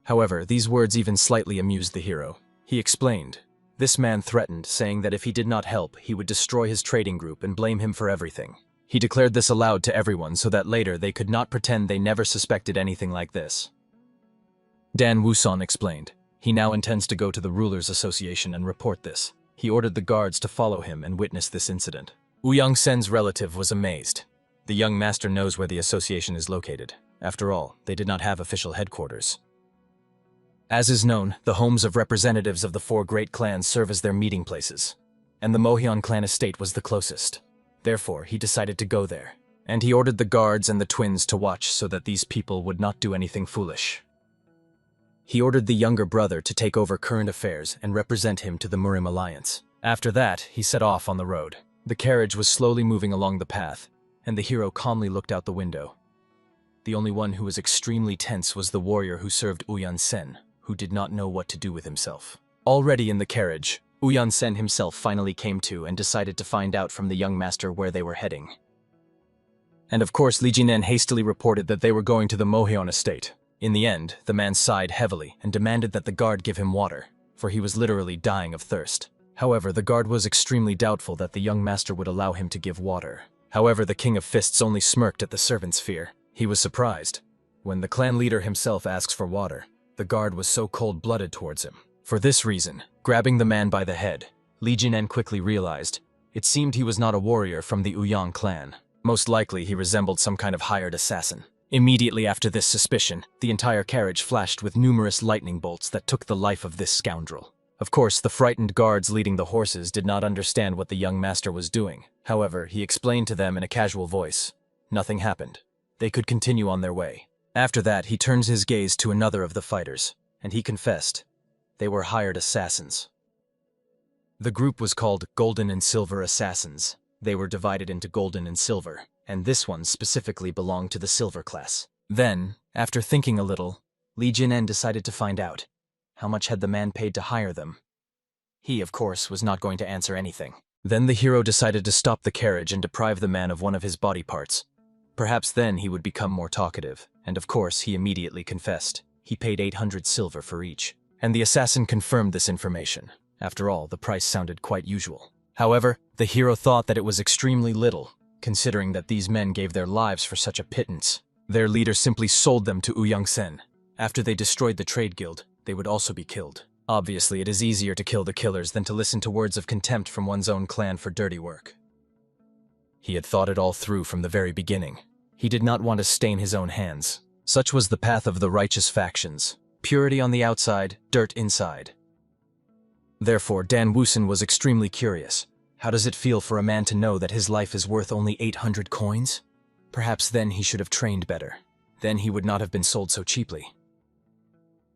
However, these words even slightly amused the hero. He explained, this man threatened, saying that if he did not help, he would destroy his trading group and blame him for everything. He declared this aloud to everyone so that later they could not pretend they never suspected anything like this. Dan Woosen explained, he now intends to go to the Rulers Association and report this. He ordered the guards to follow him and witness this incident. Ouyang Sen's relative was amazed. The young master knows where the association is located. After all, they did not have official headquarters. As is known, the homes of representatives of the 4 great clans serve as their meeting places, and the Mohyun clan estate was the closest. Therefore, he decided to go there, and he ordered the guards and the twins to watch so that these people would not do anything foolish. He ordered the younger brother to take over current affairs and represent him to the Murim Alliance. After that, he set off on the road. The carriage was slowly moving along the path, and the hero calmly looked out the window. The only one who was extremely tense was the warrior who served Ouyang Sen, who did not know what to do with himself. Already in the carriage, Ouyang Sen himself finally came to and decided to find out from the young master where they were heading. And of course, Li Jinen hastily reported that they were going to the Mohyun estate. In the end, the man sighed heavily and demanded that the guard give him water, for he was literally dying of thirst. However, the guard was extremely doubtful that the young master would allow him to give water. However, the King of Fists only smirked at the servant's fear. He was surprised. When the clan leader himself asks for water, the guard was so cold-blooded towards him. For this reason, grabbing the man by the head, Li Jinen quickly realized it seemed he was not a warrior from the Ouyang clan. Most likely, he resembled some kind of hired assassin. Immediately after this suspicion, the entire carriage flashed with numerous lightning bolts that took the life of this scoundrel. Of course, the frightened guards leading the horses did not understand what the young master was doing. However, he explained to them in a casual voice. Nothing happened. They could continue on their way. After that, he turns his gaze to another of the fighters, and he confessed. They were hired assassins. The group was called Golden and Silver Assassins. They were divided into Golden and Silver, and this one specifically belonged to the Silver class. Then, after thinking a little, Li Jinen decided to find out. How much had the man paid to hire them? He, of course, was not going to answer anything. Then the hero decided to stop the carriage and deprive the man of one of his body parts. Perhaps then he would become more talkative, and of course he immediately confessed. He paid 800 silver for each, and the assassin confirmed this information. After all, the price sounded quite usual. However, the hero thought that it was extremely little, considering that these men gave their lives for such a pittance. Their leader simply sold them to Ouyang Sen. After they destroyed the trade guild, they would also be killed. Obviously, it is easier to kill the killers than to listen to words of contempt from one's own clan for dirty work. He had thought it all through from the very beginning. He did not want to stain his own hands. Such was the path of the righteous factions. Purity on the outside, dirt inside. Therefore, Dan Woosen was extremely curious. How does it feel for a man to know that his life is worth only 800 coins? Perhaps then he should have trained better. Then he would not have been sold so cheaply.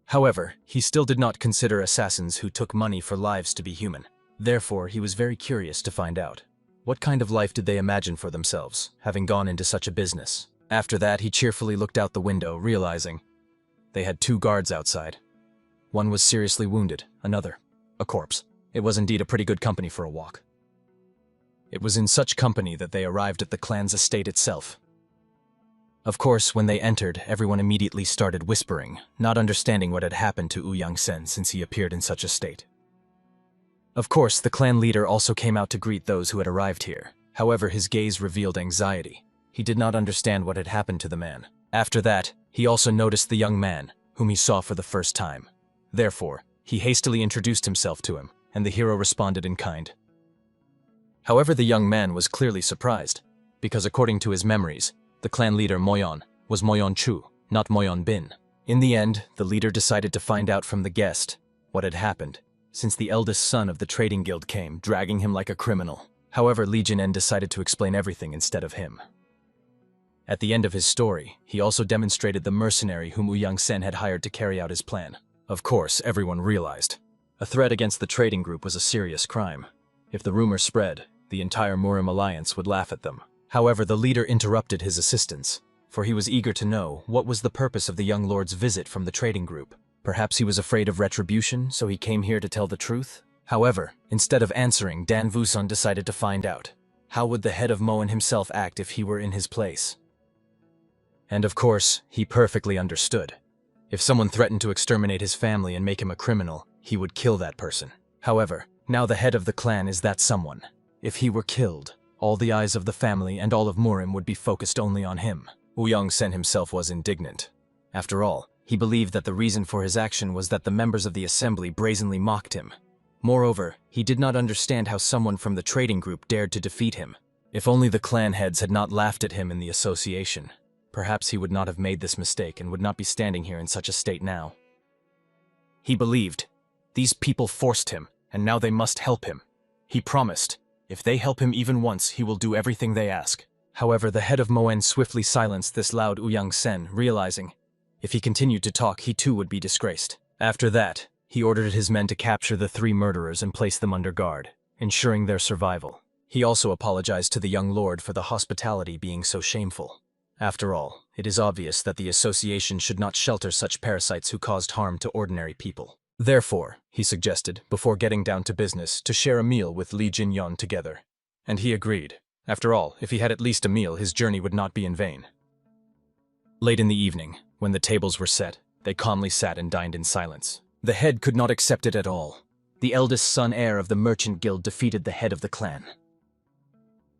However, he still did not consider assassins who took money for lives to be human. Therefore, he was very curious to find out. What kind of life did they imagine for themselves, having gone into such a business? After that, he cheerfully looked out the window, realizing they had 2 guards outside. One was seriously wounded, another a corpse. It was indeed a pretty good company for a walk. It was in such company that they arrived at the clan's estate itself. Of course, when they entered, everyone immediately started whispering, not understanding what had happened to Ouyang Sen since he appeared in such a state. Of course, the clan leader also came out to greet those who had arrived here. However, his gaze revealed anxiety. He did not understand what had happened to the man. After that, he also noticed the young man, whom he saw for the first time. Therefore, he hastily introduced himself to him, and the hero responded in kind. However, the young man was clearly surprised, because according to his memories, the clan leader Moyon was Moyon Chu, not Moyon Bin. In the end, the leader decided to find out from the guest what had happened, since the eldest son of the trading guild came, dragging him like a criminal. However, Li Jinen decided to explain everything instead of him. At the end of his story, he also demonstrated the mercenary whom Ouyang Sen had hired to carry out his plan. Of course, everyone realized a threat against the trading group was a serious crime. If the rumor spread, the entire Murim alliance would laugh at them. However, the leader interrupted his assistants, for he was eager to know what was the purpose of the young lord's visit from the trading group. Perhaps he was afraid of retribution, so he came here to tell the truth? However, instead of answering, Dan Vuson decided to find out. How would the head of Moen himself act if he were in his place? And of course, he perfectly understood. If someone threatened to exterminate his family and make him a criminal, he would kill that person. However, now the head of the clan is that someone. If he were killed, all the eyes of the family and all of Murim would be focused only on him. Ouyang Sen himself was indignant. After all, he believed that the reason for his action was that the members of the assembly brazenly mocked him. Moreover, he did not understand how someone from the trading group dared to defeat him. If only the clan heads had not laughed at him in the association, perhaps he would not have made this mistake and would not be standing here in such a state now. He believed. These people forced him, and now they must help him. He promised. If they help him even once, he will do everything they ask. However, the head of Moen swiftly silenced this loud Ouyang Sen, realizing if he continued to talk, he too would be disgraced. After that, he ordered his men to capture the 3 murderers and place them under guard, ensuring their survival. He also apologized to the young lord for the hospitality being so shameful. After all, it is obvious that the association should not shelter such parasites who caused harm to ordinary people. Therefore, he suggested, before getting down to business, to share a meal with Li Jinyon together. And he agreed. After all, if he had at least a meal, his journey would not be in vain. Late in the evening, when the tables were set, they calmly sat and dined in silence. The head could not accept it at all. The eldest son heir of the merchant guild defeated the head of the clan.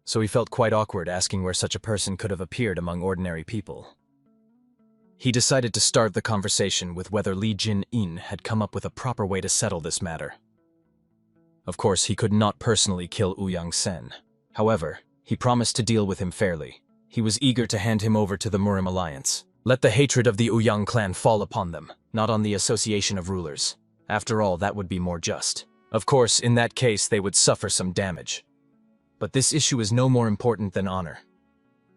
So he felt quite awkward asking where such a person could have appeared among ordinary people. He decided to start the conversation with whether Li Jin-in had come up with a proper way to settle this matter. Of course, he could not personally kill Ouyang Sen. However, he promised to deal with him fairly. He was eager to hand him over to the Murim alliance. Let the hatred of the Ouyang clan fall upon them, not on the association of rulers. After all, that would be more just. Of course, in that case, they would suffer some damage. But this issue is no more important than honor.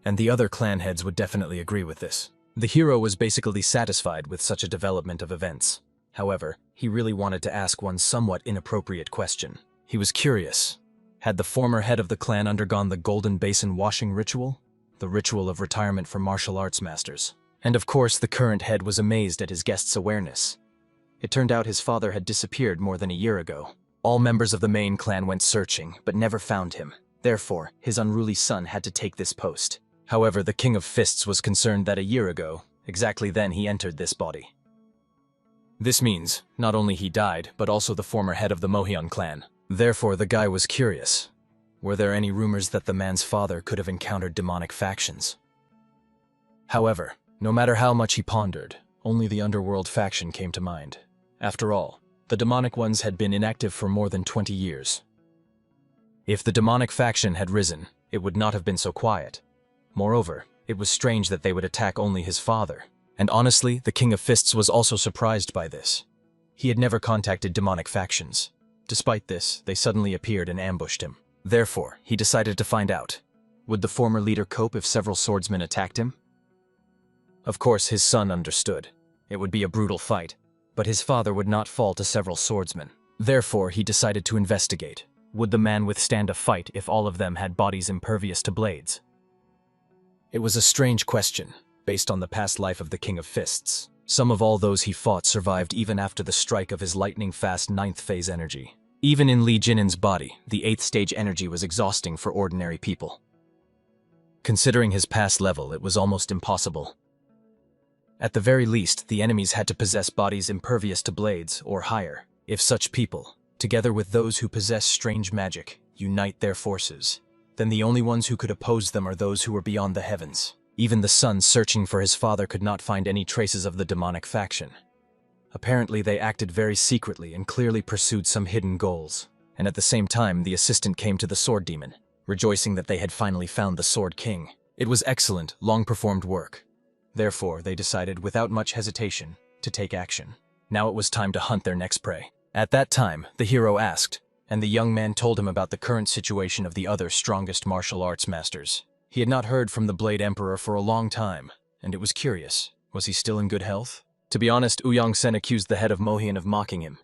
And the other clan heads would definitely agree with this. The hero was basically satisfied with such a development of events. However, he really wanted to ask one somewhat inappropriate question. He was curious. Had the former head of the clan undergone the Golden Basin washing ritual? The ritual of retirement for martial arts masters. And of course, the current head was amazed at his guest's awareness. It turned out his father had disappeared more than a year ago. All members of the main clan went searching, but never found him. Therefore, his unruly son had to take this post. However, the King of Fists was concerned that a year ago, exactly then he entered this body. This means, not only he died, but also the former head of the Mohyun clan. Therefore, the guy was curious. Were there any rumors that the man's father could have encountered demonic factions? However, no matter how much he pondered, only the underworld faction came to mind. After all, the demonic ones had been inactive for more than 20 years. If the demonic faction had risen, it would not have been so quiet. Moreover, it was strange that they would attack only his father. And honestly, the King of Fists was also surprised by this. He had never contacted demonic factions. Despite this, they suddenly appeared and ambushed him. Therefore, he decided to find out. Would the former leader cope if several swordsmen attacked him? Of course, his son understood. It would be a brutal fight, but his father would not fall to several swordsmen. Therefore, he decided to investigate. Would the man withstand a fight if all of them had bodies impervious to blades? It was a strange question, based on the past life of the King of Fists. Some of all those he fought survived even after the strike of his lightning-fast 9th phase energy. Even in Li Jinin's body, the 8th stage energy was exhausting for ordinary people. Considering his past level, it was almost impossible. At the very least, the enemies had to possess bodies impervious to blades, or higher. If such people, together with those who possess strange magic, unite their forces, then the only ones who could oppose them are those who were beyond the heavens. Even the son searching for his father could not find any traces of the demonic faction. Apparently, they acted very secretly and clearly pursued some hidden goals. And at the same time, the assistant came to the Sword Demon, rejoicing that they had finally found the Sword King. It was excellent, long-performed work. Therefore, they decided, without much hesitation, to take action. Now it was time to hunt their next prey. At that time, the hero asked, and the young man told him about the current situation of the other strongest martial arts masters. He had not heard from the Blade Emperor for a long time, and it was curious. Was he still in good health? To be honest, Uyang-sen accused the head of Mohian of mocking him.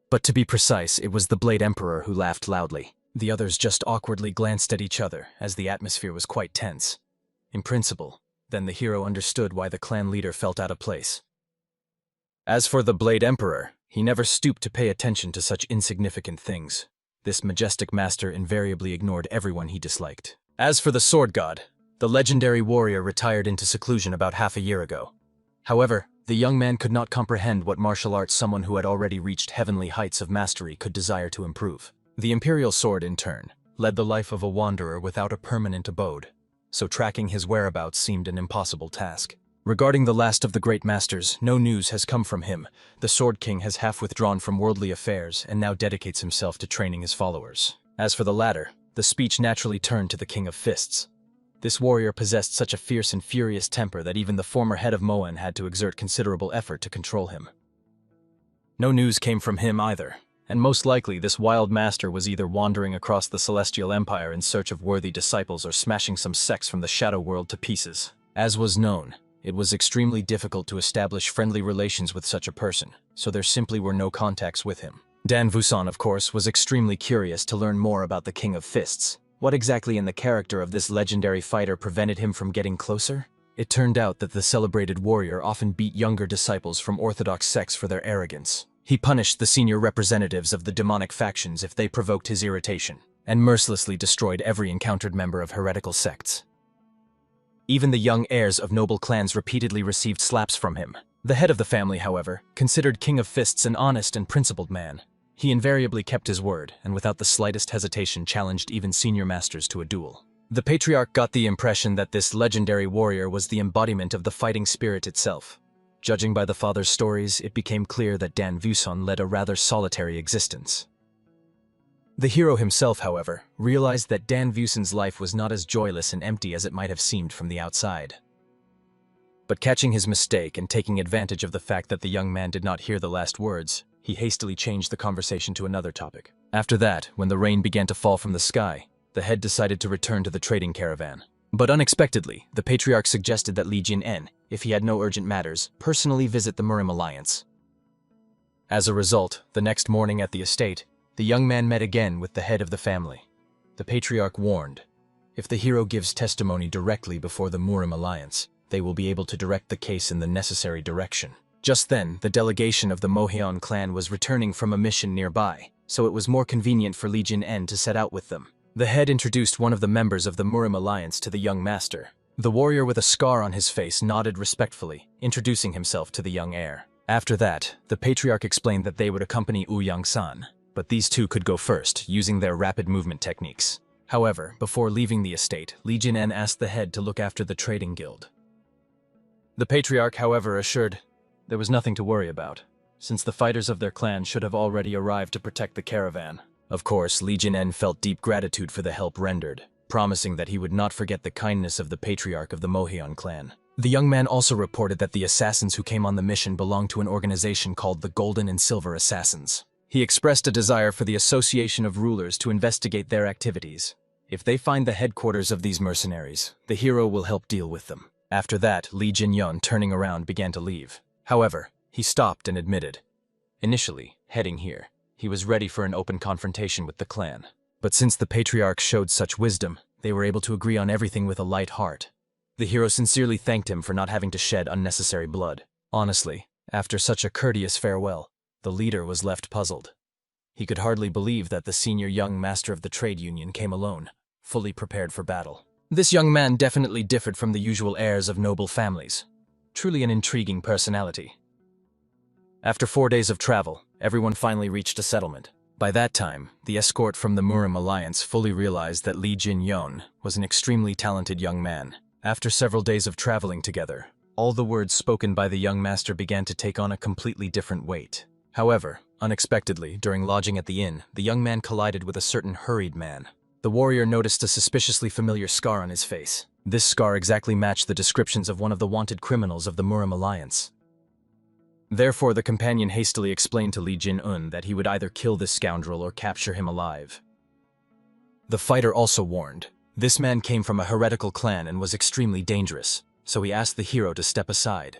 But to be precise, it was the Blade Emperor who laughed loudly. The others just awkwardly glanced at each other, as the atmosphere was quite tense. In principle, then the hero understood why the clan leader felt out of place. As for the Blade Emperor, he never stooped to pay attention to such insignificant things. This majestic master invariably ignored everyone he disliked. As for the Sword God, the legendary warrior retired into seclusion about half a year ago. However, the young man could not comprehend what martial arts someone who had already reached heavenly heights of mastery could desire to improve. The Imperial Sword, in turn, led the life of a wanderer without a permanent abode, so tracking his whereabouts seemed an impossible task. Regarding the last of the great masters, no news has come from him. The Sword King has half withdrawn from worldly affairs and now dedicates himself to training his followers. As for the latter, the speech naturally turned to the King of Fists. This warrior possessed such a fierce and furious temper that even the former head of Moan had to exert considerable effort to control him. No news came from him either, and most likely this wild master was either wandering across the Celestial Empire in search of worthy disciples or smashing some sects from the Shadow World to pieces. As was known, it was extremely difficult to establish friendly relations with such a person, so there simply were no contacts with him. Dan Vusan, of course, was extremely curious to learn more about the King of Fists. What exactly in the character of this legendary fighter prevented him from getting closer? It turned out that the celebrated warrior often beat younger disciples from orthodox sects for their arrogance. He punished the senior representatives of the demonic factions if they provoked his irritation, and mercilessly destroyed every encountered member of heretical sects. Even the young heirs of noble clans repeatedly received slaps from him. The head of the family, however, considered King of Fists an honest and principled man. He invariably kept his word, and without the slightest hesitation challenged even senior masters to a duel. The patriarch got the impression that this legendary warrior was the embodiment of the fighting spirit itself. Judging by the father's stories, it became clear that Dan Vusan led a rather solitary existence. The hero himself, however, realized that Dan Vusan's life was not as joyless and empty as it might have seemed from the outside. But catching his mistake and taking advantage of the fact that the young man did not hear the last words, he hastily changed the conversation to another topic. After that, when the rain began to fall from the sky, the head decided to return to the trading caravan. But unexpectedly, the patriarch suggested that Li Jin-en, if he had no urgent matters, personally visit the Murim Alliance. As a result, the next morning at the estate, the young man met again with the head of the family. The patriarch warned, if the hero gives testimony directly before the Murim Alliance, they will be able to direct the case in the necessary direction. Just then, the delegation of the Moheon clan was returning from a mission nearby, so it was more convenient for Li Jin-en to set out with them. The head introduced one of the members of the Murim Alliance to the young master. The warrior with a scar on his face nodded respectfully, introducing himself to the young heir. After that, the patriarch explained that they would accompany Uyang-san, but these two could go first, using their rapid movement techniques. However, before leaving the estate, Li Jin-en asked the head to look after the trading guild. The patriarch, however, assured there was nothing to worry about, since the fighters of their clan should have already arrived to protect the caravan. Of course, Li Jin-en felt deep gratitude for the help rendered, promising that he would not forget the kindness of the patriarch of the Moheon clan. The young man also reported that the assassins who came on the mission belonged to an organization called the Golden and Silver Assassins. He expressed a desire for the Association of Rulers to investigate their activities. If they find the headquarters of these mercenaries, the hero will help deal with them. After that, Li Jin-yun, turning around, began to leave. However, he stopped and admitted. Initially, Heading here, he was ready for an open confrontation with the clan. But since the patriarch showed such wisdom, they were able to agree on everything with a light heart. The hero sincerely thanked him for not having to shed unnecessary blood. Honestly, after such a courteous farewell, the leader was left puzzled. He could hardly believe that the senior young master of the trade union came alone, fully prepared for battle. This young man definitely differed from the usual heirs of noble families. Truly an intriguing personality. After 4 days of travel, everyone finally reached a settlement. By that time, the escort from the Murim alliance fully realized that Li Jin-yon was an extremely talented young man. After several days of traveling together, all the words spoken by the young master began to take on a completely different weight. However, unexpectedly, during lodging at the inn, the young man collided with a certain hurried man. The warrior noticed a suspiciously familiar scar on his face. This scar exactly matched the descriptions of one of the wanted criminals of the Murim alliance. Therefore, the companion hastily explained to Li Jin-un that he would either kill this scoundrel or capture him alive. The fighter also warned, this man came from a heretical clan and was extremely dangerous, so he asked the hero to step aside.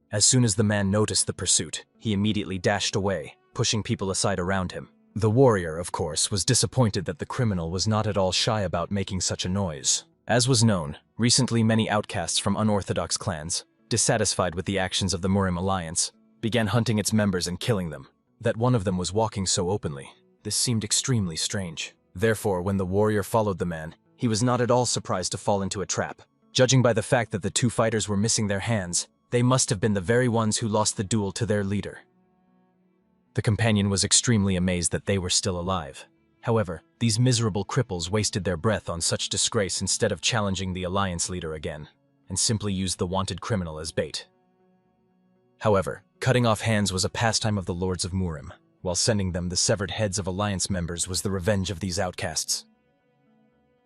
As soon as the man noticed the pursuit, he immediately dashed away, pushing people aside around him. The warrior, of course, was disappointed that the criminal was not at all shy about making such a noise. As was known, recently many outcasts from unorthodox clans, dissatisfied with the actions of the Murim alliance, began hunting its members and killing them. That one of them was walking so openly, this seemed extremely strange. Therefore, when the warrior followed the man, he was not at all surprised to fall into a trap. Judging by the fact that the two fighters were missing their hands, they must have been the very ones who lost the duel to their leader. The companion was extremely amazed that they were still alive. However, these miserable cripples wasted their breath on such disgrace instead of challenging the alliance leader again, and simply used the wanted criminal as bait. However, cutting off hands was a pastime of the lords of Murim, while sending them the severed heads of alliance members was the revenge of these outcasts.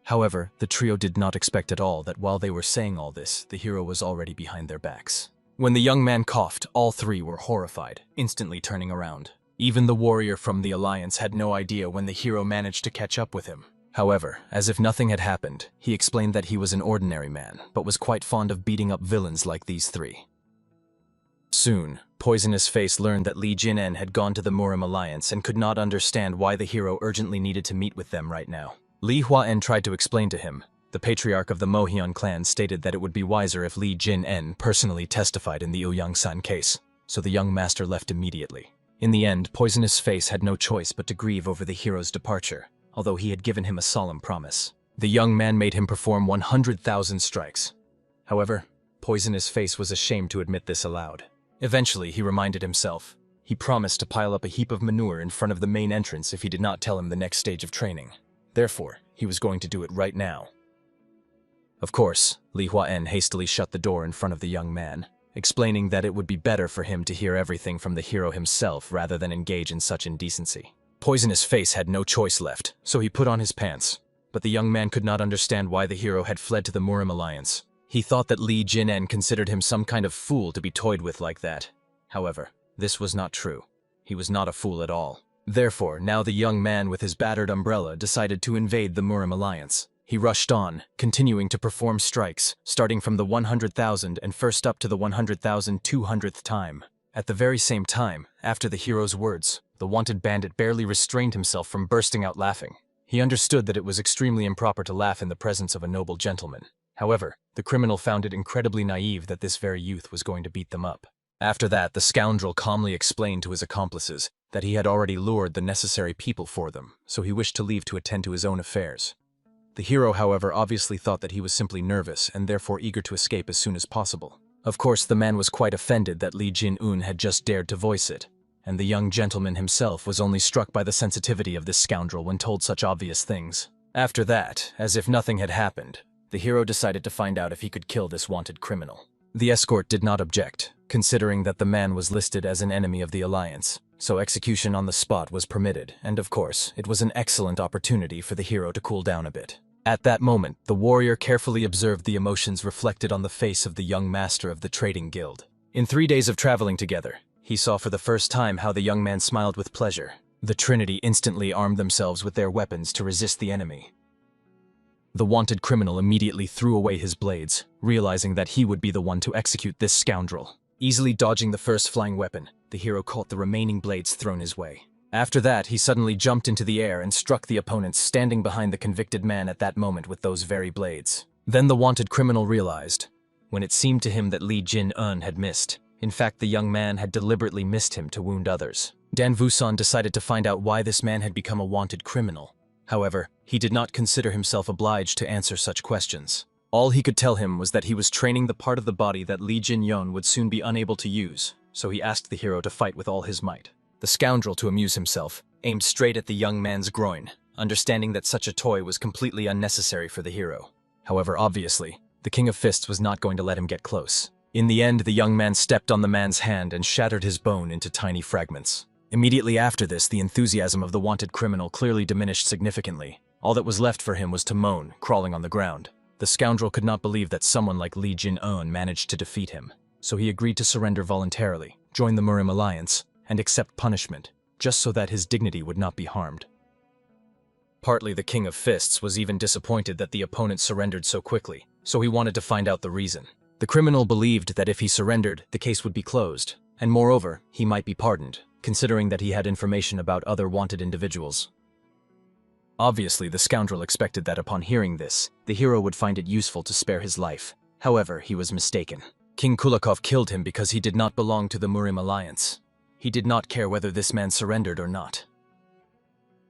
However, the trio did not expect at all that while they were saying all this, the hero was already behind their backs. When the young man coughed, all three were horrified, instantly turning around. Even the warrior from the alliance had no idea when the hero managed to catch up with him. However, as if nothing had happened, he explained that he was an ordinary man, but was quite fond of beating up villains like these three. Soon, Poisonous Face learned that Li Jin-en had gone to the Murim alliance and could not understand why the hero urgently needed to meet with them right now. Li Hua-en tried to explain to him. The patriarch of the Mohyun clan stated that it would be wiser if Li Jin-en personally testified in the Uyang-san case, so the young master left immediately. In the end, Poisonous Face had no choice but to grieve over the hero's departure, although he had given him a solemn promise. The young man made him perform 100,000 strikes. However, Poisonous Face was ashamed to admit this aloud. Eventually, he reminded himself. He promised to pile up a heap of manure in front of the main entrance if he did not tell him the next stage of training. Therefore, he was going to do it right now. Of course, Li Hua-en hastily shut the door in front of the young man, explaining that it would be better for him to hear everything from the hero himself rather than engage in such indecency. Poisonous Face had no choice left, so he put on his pants. But the young man could not understand why the hero had fled to the Murim alliance. He thought that Li Jin-en considered him some kind of fool to be toyed with like that. However, this was not true. He was not a fool at all. Therefore, now the young man with his battered umbrella decided to invade the Murim alliance. He rushed on, continuing to perform strikes, starting from the 100,000 and first up to the 100,200th time. At the very same time, after the hero's words, the wanted bandit barely restrained himself from bursting out laughing. He understood that it was extremely improper to laugh in the presence of a noble gentleman. However, the criminal found it incredibly naive that this very youth was going to beat them up. After that, the scoundrel calmly explained to his accomplices that he had already lured the necessary people for them, so he wished to leave to attend to his own affairs. The hero, however, obviously thought that he was simply nervous and therefore eager to escape as soon as possible. Of course, the man was quite offended that Li Jin-un had just dared to voice it, and the young gentleman himself was only struck by the sensitivity of this scoundrel when told such obvious things. After that, as if nothing had happened, the hero decided to find out if he could kill this wanted criminal. The escort did not object, considering that the man was listed as an enemy of the alliance, so execution on the spot was permitted, and of course, it was an excellent opportunity for the hero to cool down a bit. At that moment, the warrior carefully observed the emotions reflected on the face of the young master of the trading guild. In 3 days of traveling together, he saw for the first time how the young man smiled with pleasure. The Trinity instantly armed themselves with their weapons to resist the enemy. The wanted criminal immediately threw away his blades, realizing that he would be the one to execute this scoundrel. Easily dodging the first flying weapon, the hero caught the remaining blades thrown his way. After that, he suddenly jumped into the air and struck the opponent standing behind the convicted man at that moment with those very blades. Then the wanted criminal realized, when it seemed to him that Lee Jin-eun had missed. In fact, the young man had deliberately missed him to wound others. Dan Woosan decided to find out why this man had become a wanted criminal. However, he did not consider himself obliged to answer such questions. All he could tell him was that he was training the part of the body that Lee Jin-yeon would soon be unable to use, so he asked the hero to fight with all his might. The scoundrel, to amuse himself, aimed straight at the young man's groin, understanding that such a toy was completely unnecessary for the hero. However, obviously, the King of Fists was not going to let him get close. In the end, the young man stepped on the man's hand and shattered his bone into tiny fragments. Immediately after this, the enthusiasm of the wanted criminal clearly diminished significantly. All that was left for him was to moan, crawling on the ground. The scoundrel could not believe that someone like Lee Jin-eun managed to defeat him, so he agreed to surrender voluntarily, join the Murim alliance, and accept punishment, just so that his dignity would not be harmed. Partly, the King of Fists was even disappointed that the opponent surrendered so quickly, so he wanted to find out the reason. The criminal believed that if he surrendered, the case would be closed, and moreover, he might be pardoned, considering that he had information about other wanted individuals. Obviously, the scoundrel expected that upon hearing this, the hero would find it useful to spare his life. However, he was mistaken. King Kulakov killed him because he did not belong to the Murim alliance. He did not care whether this man surrendered or not.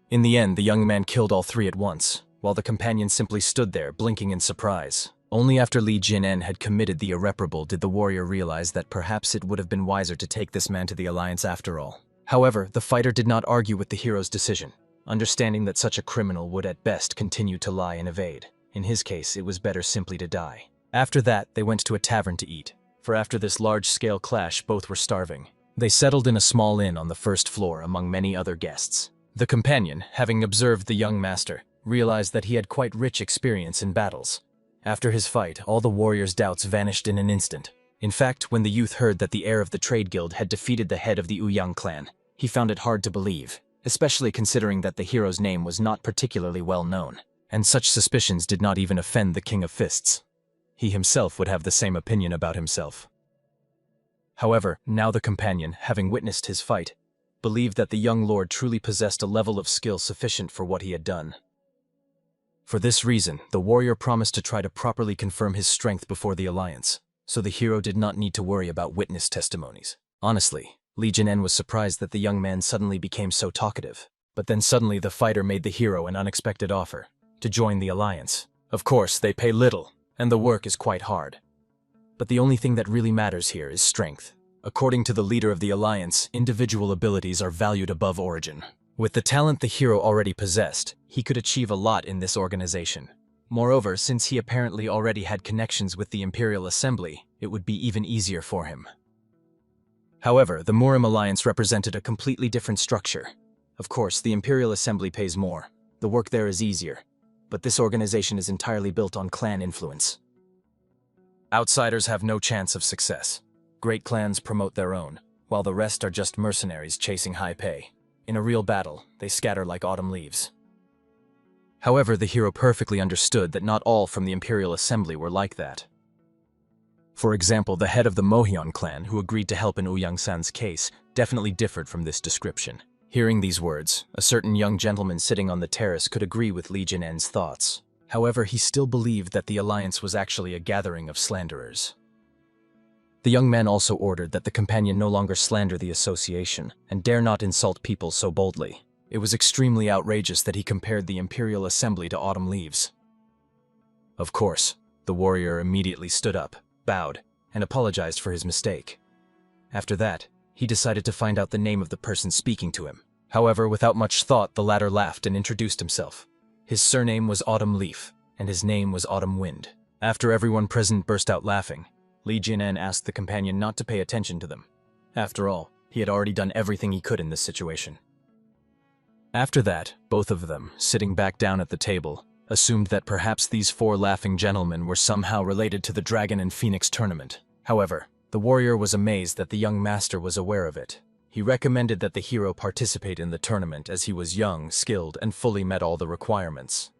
In the end, the young man killed all three at once, while the companion simply stood there, blinking in surprise. Only after Lee Jin-en had committed the irreparable did the warrior realize that perhaps it would have been wiser to take this man to the alliance after all. However, the fighter did not argue with the hero's decision, understanding that such a criminal would at best continue to lie and evade. In his case, it was better simply to die. After that, they went to a tavern to eat, for after this large-scale clash, both were starving. They settled in a small inn on the first floor among many other guests. The companion, having observed the young master, realized that he had quite rich experience in battles. After his fight, all the warrior's doubts vanished in an instant. In fact, when the youth heard that the heir of the trade guild had defeated the head of the Uyang clan, he found it hard to believe, especially considering that the hero's name was not particularly well known, and such suspicions did not even offend the King of Fists. He himself would have the same opinion about himself. However, now the companion, having witnessed his fight, believed that the young lord truly possessed a level of skill sufficient for what he had done. For this reason, the warrior promised to try to properly confirm his strength before the alliance, so the hero did not need to worry about witness testimonies. Honestly, Lee Jin-en was surprised that the young man suddenly became so talkative. But then suddenly the fighter made the hero an unexpected offer, to join the alliance. Of course, they pay little, and the work is quite hard. But the only thing that really matters here is strength. According to the leader of the alliance, individual abilities are valued above origin. With the talent the hero already possessed, he could achieve a lot in this organization. Moreover, since he apparently already had connections with the Imperial Assembly, it would be even easier for him. However, the Murim alliance represented a completely different structure. Of course, the Imperial Assembly pays more. The work there is easier. But this organization is entirely built on clan influence. Outsiders have no chance of success. Great clans promote their own, while the rest are just mercenaries chasing high pay. In a real battle, they scatter like autumn leaves. However, the hero perfectly understood that not all from the Imperial Assembly were like that. For example, the head of the Mohyun clan, who agreed to help in Uyang-san's case, definitely differed from this description. Hearing these words, a certain young gentleman sitting on the terrace could agree with Lee Jin-en's thoughts. However, he still believed that the alliance was actually a gathering of slanderers. The young man also ordered that the companion no longer slander the association, and dare not insult people so boldly. It was extremely outrageous that he compared the Imperial Assembly to autumn leaves. Of course, the warrior immediately stood up, bowed, and apologized for his mistake. After that, he decided to find out the name of the person speaking to him. However, without much thought, the latter laughed and introduced himself. His surname was Autumn Leaf, and his name was Autumn Wind. After everyone present burst out laughing, Lee Jin-en asked the companion not to pay attention to them. After all, he had already done everything he could in this situation. After that, both of them, sitting back down at the table, assumed that perhaps these four laughing gentlemen were somehow related to the Dragon and Phoenix tournament. However, the warrior was amazed that the young master was aware of it. He recommended that the hero participate in the tournament as he was young, skilled, and fully met all the requirements.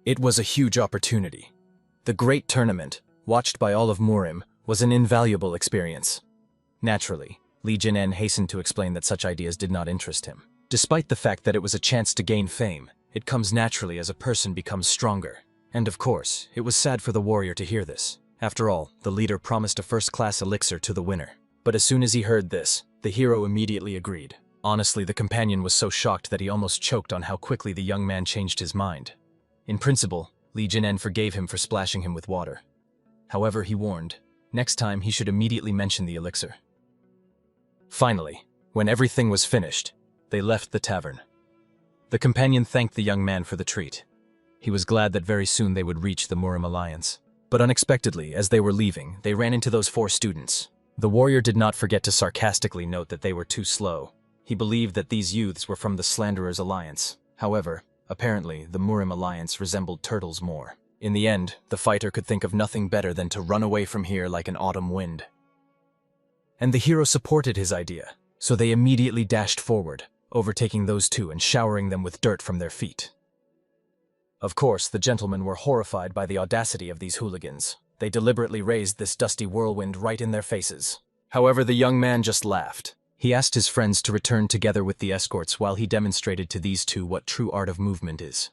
It was a huge opportunity. The great tournament, watched by all of Murim, was an invaluable experience. Naturally, Li Jinen hastened to explain that such ideas did not interest him. Despite the fact that it was a chance to gain fame, it comes naturally as a person becomes stronger. And of course, it was sad for the warrior to hear this. After all, the leader promised a first-class elixir to the winner. But as soon as he heard this, the hero immediately agreed. Honestly, the companion was so shocked that he almost choked on how quickly the young man changed his mind. In principle, Li Jinen forgave him for splashing him with water. However, he warned, next time he should immediately mention the elixir. Finally, when everything was finished, they left the tavern. The companion thanked the young man for the treat. He was glad that very soon they would reach the Murim Alliance. But unexpectedly, as they were leaving, they ran into those 4 students. The warrior did not forget to sarcastically note that they were too slow. He believed that these youths were from the Slanderers' Alliance. However, apparently, the Murim Alliance resembled turtles more. In the end, the fighter could think of nothing better than to run away from here like an autumn wind. And the hero supported his idea, so they immediately dashed forward, overtaking those 2 and showering them with dirt from their feet. Of course, the gentlemen were horrified by the audacity of these hooligans. They deliberately raised this dusty whirlwind right in their faces. However, the young man just laughed. He asked his friends to return together with the escorts while he demonstrated to these 2 what true art of movement is.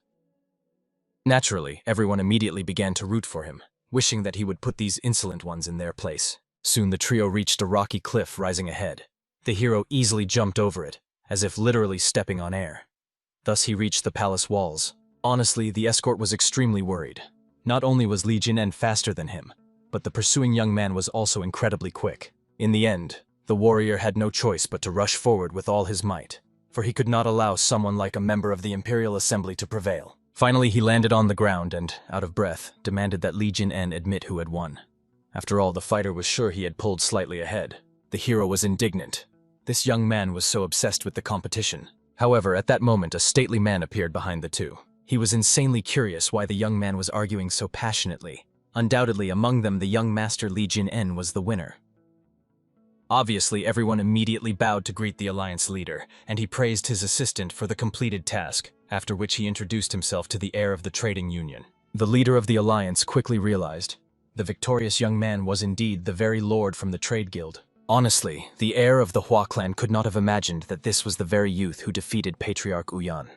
Naturally, everyone immediately began to root for him, wishing that he would put these insolent ones in their place. Soon the trio reached a rocky cliff rising ahead. The hero easily jumped over it, as if literally stepping on air. Thus he reached the palace walls. Honestly, the escort was extremely worried. Not only was Li Jinen faster than him, but the pursuing young man was also incredibly quick. In the end, the warrior had no choice but to rush forward with all his might, for he could not allow someone like a member of the Imperial Assembly to prevail. Finally, he landed on the ground and, out of breath, demanded that Li Jinen admit who had won. After all, the fighter was sure he had pulled slightly ahead. The hero was indignant. This young man was so obsessed with the competition. However, at that moment, a stately man appeared behind the 2. He was insanely curious why the young man was arguing so passionately. Undoubtedly, among them, the young master Li Jinen was the winner. Obviously, everyone immediately bowed to greet the alliance leader, and he praised his assistant for the completed task, after which he introduced himself to the heir of the trading union. The leader of the alliance quickly realized the victorious young man was indeed the very lord from the trade guild. Honestly, the heir of the Hua clan could not have imagined that this was the very youth who defeated Patriarch Uyan.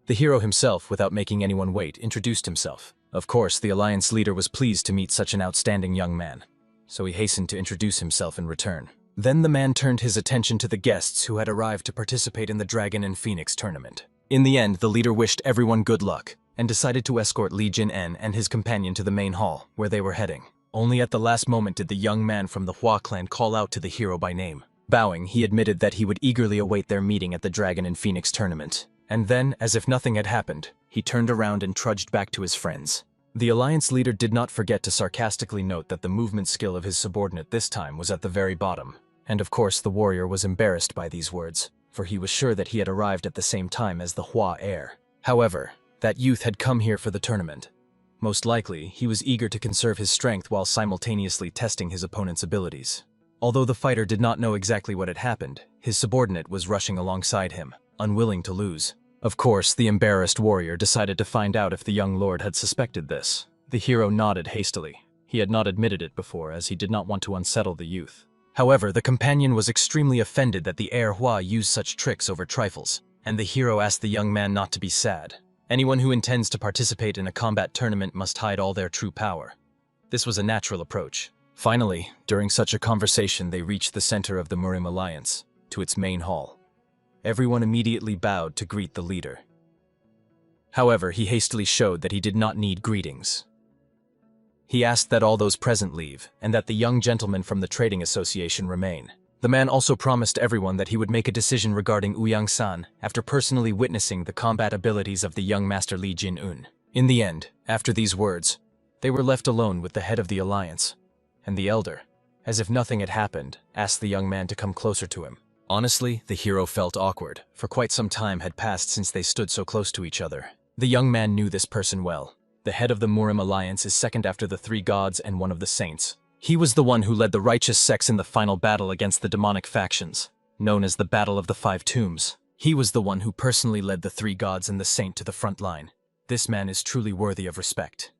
The hero himself, without making anyone wait, introduced himself. Of course, the alliance leader was pleased to meet such an outstanding young man, so he hastened to introduce himself in return. Then the man turned his attention to the guests who had arrived to participate in the Dragon and Phoenix tournament. In the end, the leader wished everyone good luck, and decided to escort Li Jinen and his companion to the main hall, where they were heading. Only at the last moment did the young man from the Hua clan call out to the hero by name. Bowing, he admitted that he would eagerly await their meeting at the Dragon and Phoenix tournament. And then, as if nothing had happened, he turned around and trudged back to his friends. The alliance leader did not forget to sarcastically note that the movement skill of his subordinate this time was at the very bottom. And of course, the warrior was embarrassed by these words, for he was sure that he had arrived at the same time as the Hua heir. However, that youth had come here for the tournament. Most likely, he was eager to conserve his strength while simultaneously testing his opponent's abilities. Although the fighter did not know exactly what had happened, his subordinate was rushing alongside him, unwilling to lose. Of course, the embarrassed warrior decided to find out if the young lord had suspected this. The hero nodded hastily. He had not admitted it before, as he did not want to unsettle the youth. However, the companion was extremely offended that the heir Hua used such tricks over trifles, and the hero asked the young man not to be sad. Anyone who intends to participate in a combat tournament must hide all their true power. This was a natural approach. Finally, during such a conversation, they reached the center of the Murim Alliance, to its main hall. Everyone immediately bowed to greet the leader. However, he hastily showed that he did not need greetings. He asked that all those present leave, and that the young gentleman from the trading association remain. The man also promised everyone that he would make a decision regarding Ouyang-san after personally witnessing the combat abilities of the young master Li Jin-un. In the end, after these words, they were left alone with the head of the alliance, and the elder, as if nothing had happened, asked the young man to come closer to him. Honestly, the hero felt awkward, for quite some time had passed since they stood so close to each other. The young man knew this person well. The head of the Murim Alliance is second after the 3 gods and one of the saints. He was the one who led the righteous sects in the final battle against the demonic factions, known as the Battle of the 5 Tombs. He was the one who personally led the 3 gods and the saint to the front line. This man is truly worthy of respect.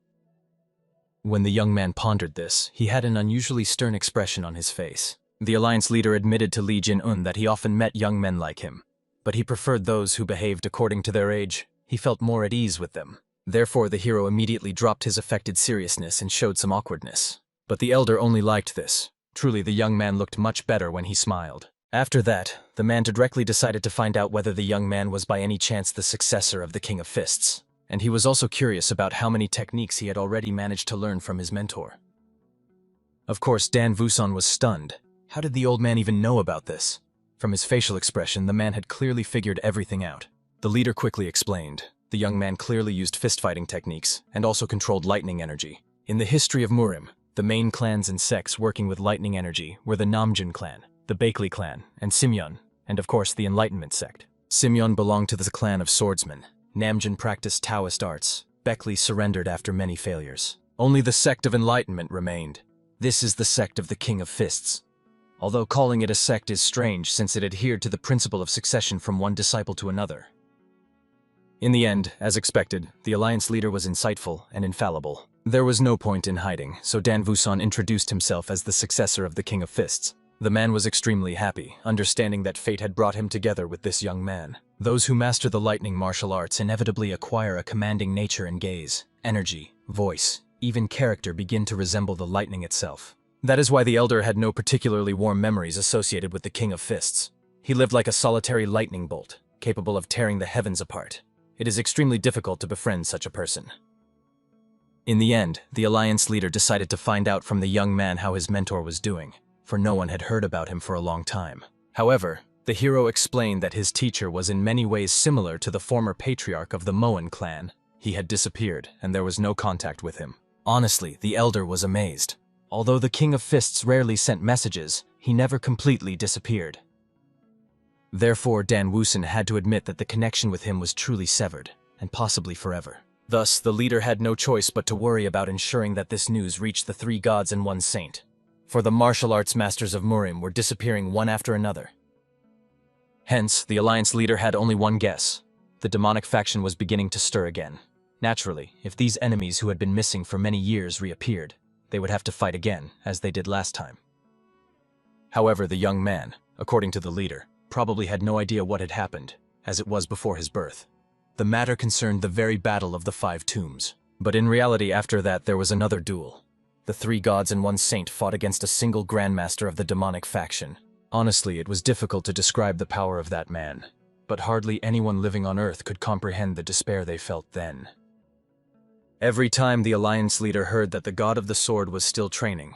When the young man pondered this, he had an unusually stern expression on his face. The Alliance leader admitted to Li Jin-un that he often met young men like him, but he preferred those who behaved according to their age. He felt more at ease with them. Therefore, the hero immediately dropped his affected seriousness and showed some awkwardness. But the elder only liked this. Truly, the young man looked much better when he smiled. After that, the man directly decided to find out whether the young man was by any chance the successor of the King of Fists. And he was also curious about how many techniques he had already managed to learn from his mentor. Of course, Dan Vuson was stunned. How did the old man even know about this? From his facial expression, the man had clearly figured everything out. The leader quickly explained. The young man clearly used fist-fighting techniques and also controlled lightning energy. In the history of Murim, the main clans and sects working with lightning energy were the Namjin clan, the Baekli clan, and Simyeon, and of course the Enlightenment sect. Simyeon belonged to the clan of swordsmen. Namjin practiced Taoist arts. Baekli surrendered after many failures. Only the sect of Enlightenment remained. This is the sect of the King of Fists. Although calling it a sect is strange since it adhered to the principle of succession from one disciple to another. In the end, as expected, the Alliance leader was insightful and infallible. There was no point in hiding, so Dan Vuson introduced himself as the successor of the King of Fists. The man was extremely happy, understanding that fate had brought him together with this young man. Those who master the lightning martial arts inevitably acquire a commanding nature and gaze, energy, voice, even character begin to resemble the lightning itself. That is why the elder had no particularly warm memories associated with the King of Fists. He lived like a solitary lightning bolt, capable of tearing the heavens apart. It is extremely difficult to befriend such a person. In the end, the Alliance leader decided to find out from the young man how his mentor was doing, for no one had heard about him for a long time. However, the hero explained that his teacher was in many ways similar to the former patriarch of the Moen clan. He had disappeared, and there was no contact with him. Honestly, the elder was amazed. Although the King of Fists rarely sent messages, he never completely disappeared. Therefore, Dan Wusun had to admit that the connection with him was truly severed, and possibly forever. Thus, the leader had no choice but to worry about ensuring that this news reached the 3 gods and 1 saint. For the martial arts masters of Murim were disappearing one after another. Hence, the Alliance leader had only one guess. The demonic faction was beginning to stir again. Naturally, if these enemies who had been missing for many years reappeared, they would have to fight again, as they did last time. However, the young man, according to the leader, probably had no idea what had happened, as it was before his birth. The matter concerned the very battle of the 5 tombs. But in reality, after that, there was another duel. The 3 gods and 1 saint fought against a single grandmaster of the demonic faction. Honestly, it was difficult to describe the power of that man, but hardly anyone living on Earth could comprehend the despair they felt then. Every time the Alliance leader heard that the God of the Sword was still training,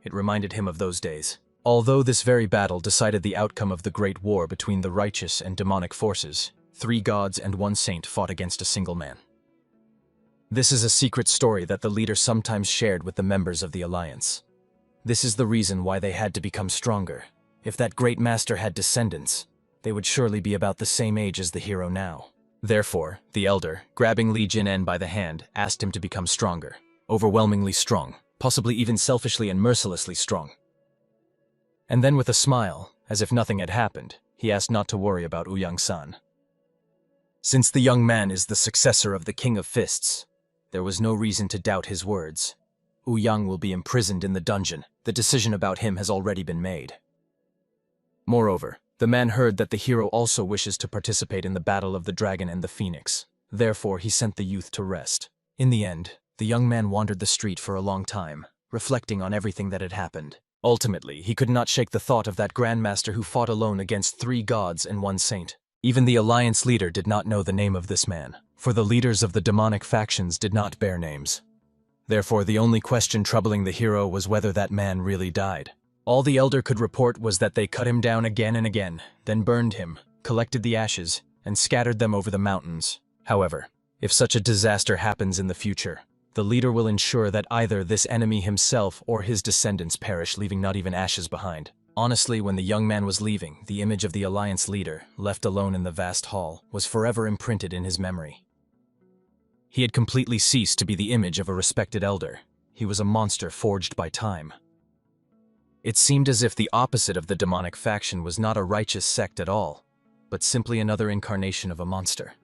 it reminded him of those days. Although this very battle decided the outcome of the Great War between the righteous and demonic forces, 3 gods and 1 saint fought against a single man. This is a secret story that the leader sometimes shared with the members of the Alliance. This is the reason why they had to become stronger. If that great master had descendants, they would surely be about the same age as the hero now. Therefore, the elder, grabbing Li Jin-en by the hand, asked him to become stronger. Overwhelmingly strong, possibly even selfishly and mercilessly strong. And then with a smile, as if nothing had happened, he asked not to worry about Ouyang-san. Since the young man is the successor of the King of Fists, there was no reason to doubt his words. Ouyang will be imprisoned in the dungeon. The decision about him has already been made. Moreover, the man heard that the hero also wishes to participate in the battle of the dragon and the phoenix. Therefore, he sent the youth to rest. In the end, the young man wandered the street for a long time, reflecting on everything that had happened. Ultimately, he could not shake the thought of that grandmaster who fought alone against 3 gods and 1 saint. Even the Alliance leader did not know the name of this man, for the leaders of the demonic factions did not bear names. Therefore, the only question troubling the hero was whether that man really died. All the elder could report was that they cut him down again and again, then burned him, collected the ashes, and scattered them over the mountains. However, if such a disaster happens in the future, the leader will ensure that either this enemy himself or his descendants perish, leaving not even ashes behind. Honestly, when the young man was leaving, the image of the Alliance leader, left alone in the vast hall, was forever imprinted in his memory. He had completely ceased to be the image of a respected elder. He was a monster forged by time. It seemed as if the opposite of the demonic faction was not a righteous sect at all, but simply another incarnation of a monster.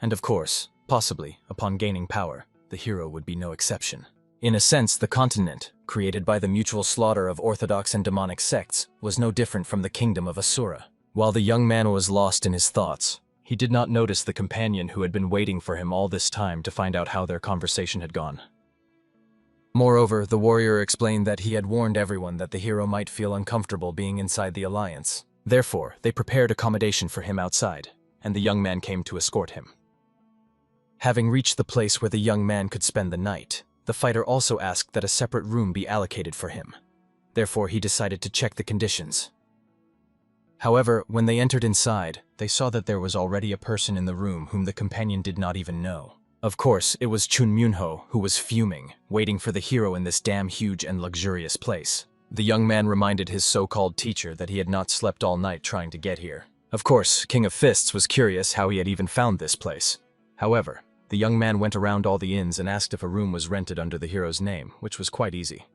And of course, possibly, upon gaining power, the hero would be no exception. In a sense, the continent, created by the mutual slaughter of orthodox and demonic sects, was no different from the kingdom of Asura. While the young man was lost in his thoughts, he did not notice the companion who had been waiting for him all this time to find out how their conversation had gone. Moreover, the warrior explained that he had warned everyone that the hero might feel uncomfortable being inside the alliance. Therefore, they prepared accommodation for him outside, and the young man came to escort him. Having reached the place where the young man could spend the night, the fighter also asked that a separate room be allocated for him. Therefore, he decided to check the conditions. However, when they entered inside, they saw that there was already a person in the room whom the companion did not even know. Of course, it was Chun Myunho, who was fuming, waiting for the hero in this damn huge and luxurious place. The young man reminded his so-called teacher that he had not slept all night trying to get here. Of course, King of Fists was curious how he had even found this place. However, the young man went around all the inns and asked if a room was rented under the hero's name, which was quite easy.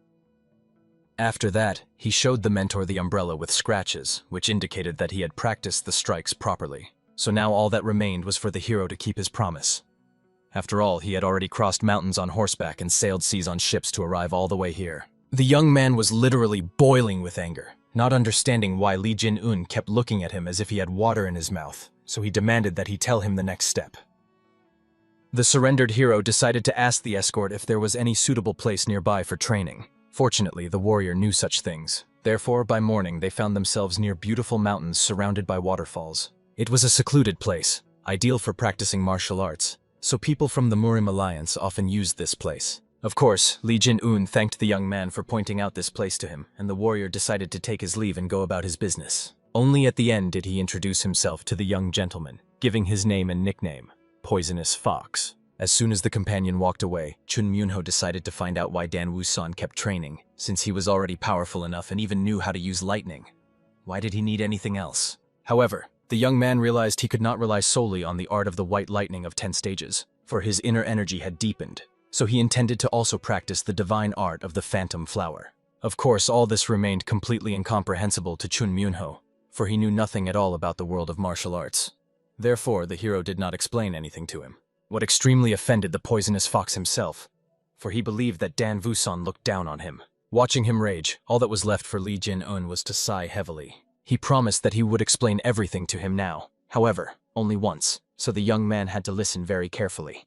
After that, he showed the mentor the umbrella with scratches, which indicated that he had practiced the strikes properly. So now all that remained was for the hero to keep his promise. After all, he had already crossed mountains on horseback and sailed seas on ships to arrive all the way here. The young man was literally boiling with anger, not understanding why Li Jin-un kept looking at him as if he had water in his mouth, so he demanded that he tell him the next step. The surrendered hero decided to ask the escort if there was any suitable place nearby for training. Fortunately, the warrior knew such things. Therefore, by morning, they found themselves near beautiful mountains surrounded by waterfalls. It was a secluded place, ideal for practicing martial arts, so people from the Murim Alliance often used this place. Of course, Li Jin-un thanked the young man for pointing out this place to him, and the warrior decided to take his leave and go about his business. Only at the end did he introduce himself to the young gentleman, giving his name and nickname, Poisonous Fox. As soon as the companion walked away, Chun Myunho decided to find out why Dan Woo-san kept training, since he was already powerful enough and even knew how to use lightning. Why did he need anything else? However, the young man realized he could not rely solely on the art of the white lightning of 10 stages, for his inner energy had deepened, so he intended to also practice the divine art of the phantom flower. Of course, all this remained completely incomprehensible to Chun Myunho, for he knew nothing at all about the world of martial arts. Therefore, the hero did not explain anything to him, what extremely offended the Poisonous Fox himself, for he believed that Dan Woo-san looked down on him. Watching him rage, all that was left for Li Jin-un was to sigh heavily. He promised that he would explain everything to him now, however, only once, so the young man had to listen very carefully.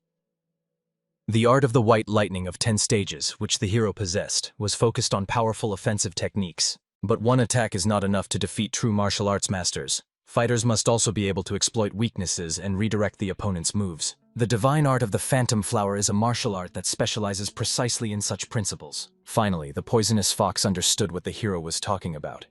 The art of the white lightning of 10 stages, which the hero possessed, was focused on powerful offensive techniques. But one attack is not enough to defeat true martial arts masters. Fighters must also be able to exploit weaknesses and redirect the opponent's moves. The divine art of the phantom flower is a martial art that specializes precisely in such principles. Finally, the Poisonous Fox understood what the hero was talking about.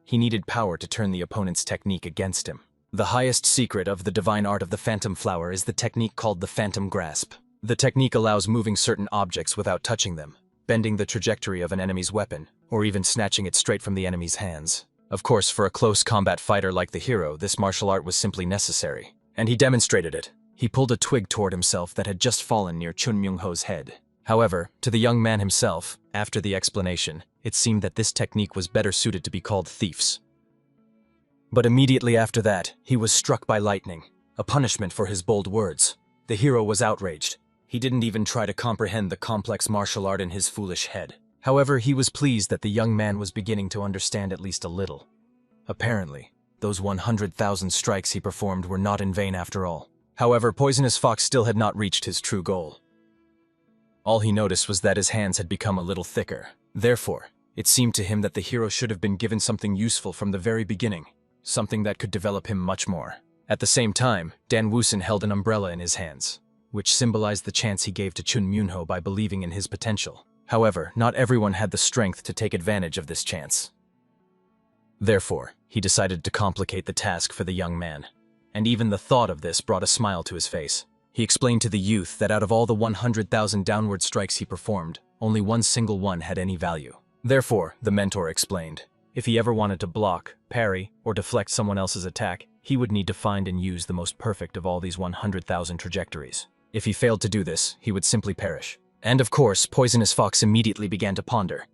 He needed power to turn the opponent's technique against him. The highest secret of the divine art of the phantom flower is the technique called the phantom grasp. The technique allows moving certain objects without touching them, bending the trajectory of an enemy's weapon, or even snatching it straight from the enemy's hands. Of course, for a close combat fighter like the hero, this martial art was simply necessary. And he demonstrated it. He pulled a twig toward himself that had just fallen near Chun Myungho's head. However, to the young man himself, after the explanation, it seemed that this technique was better suited to be called thieves. But immediately after that, he was struck by lightning, a punishment for his bold words. The hero was outraged. He didn't even try to comprehend the complex martial art in his foolish head. However, he was pleased that the young man was beginning to understand at least a little. Apparently, those 100,000 strikes he performed were not in vain after all. However, Poisonous Fox still had not reached his true goal. All he noticed was that his hands had become a little thicker. Therefore, it seemed to him that the hero should have been given something useful from the very beginning, something that could develop him much more. At the same time, Dan Woo-san held an umbrella in his hands, which symbolized the chance he gave to Chun Myunho by believing in his potential. However, not everyone had the strength to take advantage of this chance. Therefore, he decided to complicate the task for the young man, and even the thought of this brought a smile to his face. He explained to the youth that out of all the 100,000 downward strikes he performed, only one single one had any value. Therefore, the mentor explained, if he ever wanted to block, parry, or deflect someone else's attack, he would need to find and use the most perfect of all these 100,000 trajectories. If he failed to do this, he would simply perish. And of course, Poisonous Fox immediately began to ponder.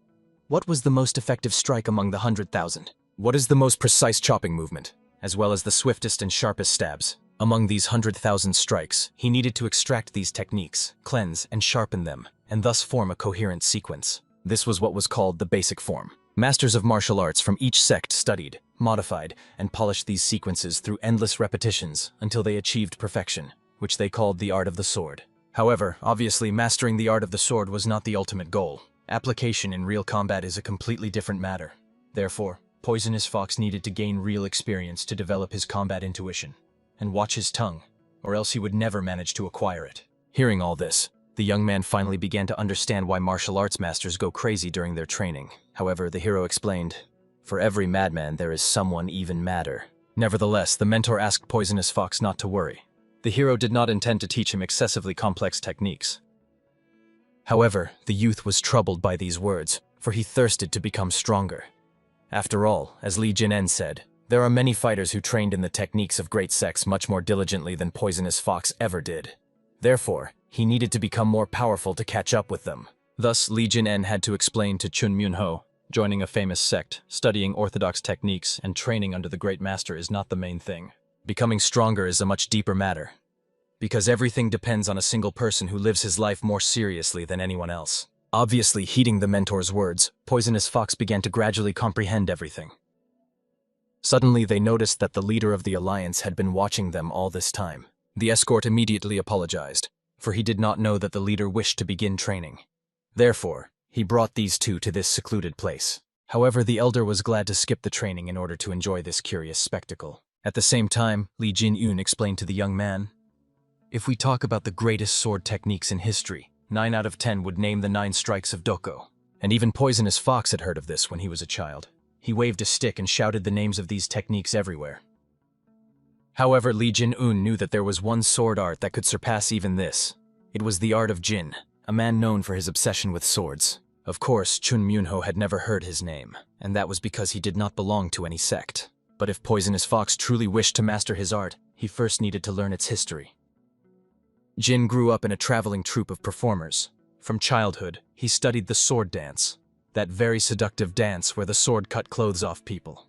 What was the most effective strike among the 100,000? What is the most precise chopping movement, as well as the swiftest and sharpest stabs? Among these 100,000 strikes, he needed to extract these techniques, cleanse and sharpen them, and thus form a coherent sequence. This was what was called the basic form. Masters of martial arts from each sect studied, modified, and polished these sequences through endless repetitions until they achieved perfection, which they called the art of the sword. However, obviously, mastering the art of the sword was not the ultimate goal. Application in real combat is a completely different matter. Therefore, Poisonous Fox needed to gain real experience to develop his combat intuition, and watch his tongue, or else he would never manage to acquire it. Hearing all this, the young man finally began to understand why martial arts masters go crazy during their training. However, the hero explained, "For every madman there is someone even madder." Nevertheless, the mentor asked Poisonous Fox not to worry. The hero did not intend to teach him excessively complex techniques. However, the youth was troubled by these words, for he thirsted to become stronger. After all, as Li Jinen said, there are many fighters who trained in the techniques of great sects much more diligently than Poisonous Fox ever did. Therefore, he needed to become more powerful to catch up with them. Thus, Li Jinen had to explain to Chun Myunho, joining a famous sect, studying orthodox techniques, and training under the great master is not the main thing. Becoming stronger is a much deeper matter, because everything depends on a single person who lives his life more seriously than anyone else. Obviously, heeding the mentor's words, Poisonous Fox began to gradually comprehend everything. Suddenly, they noticed that the leader of the alliance had been watching them all this time. The escort immediately apologized, for he did not know that the leader wished to begin training. Therefore, he brought these two to this secluded place. However, the elder was glad to skip the training in order to enjoy this curious spectacle. At the same time, Li Jin-yoon explained to the young man, "If we talk about the greatest sword techniques in history, 9 out of 10 would name the 9 strikes of Doko." And even Poisonous Fox had heard of this when he was a child. He waved a stick and shouted the names of these techniques everywhere. However, Li Jin-un knew that there was one sword art that could surpass even this. It was the art of Jin, a man known for his obsession with swords. Of course, Chun Myunho had never heard his name, and that was because he did not belong to any sect. But if Poisonous Fox truly wished to master his art, he first needed to learn its history. Jin grew up in a traveling troupe of performers. From childhood, he studied the sword dance, that very seductive dance where the sword cut clothes off people.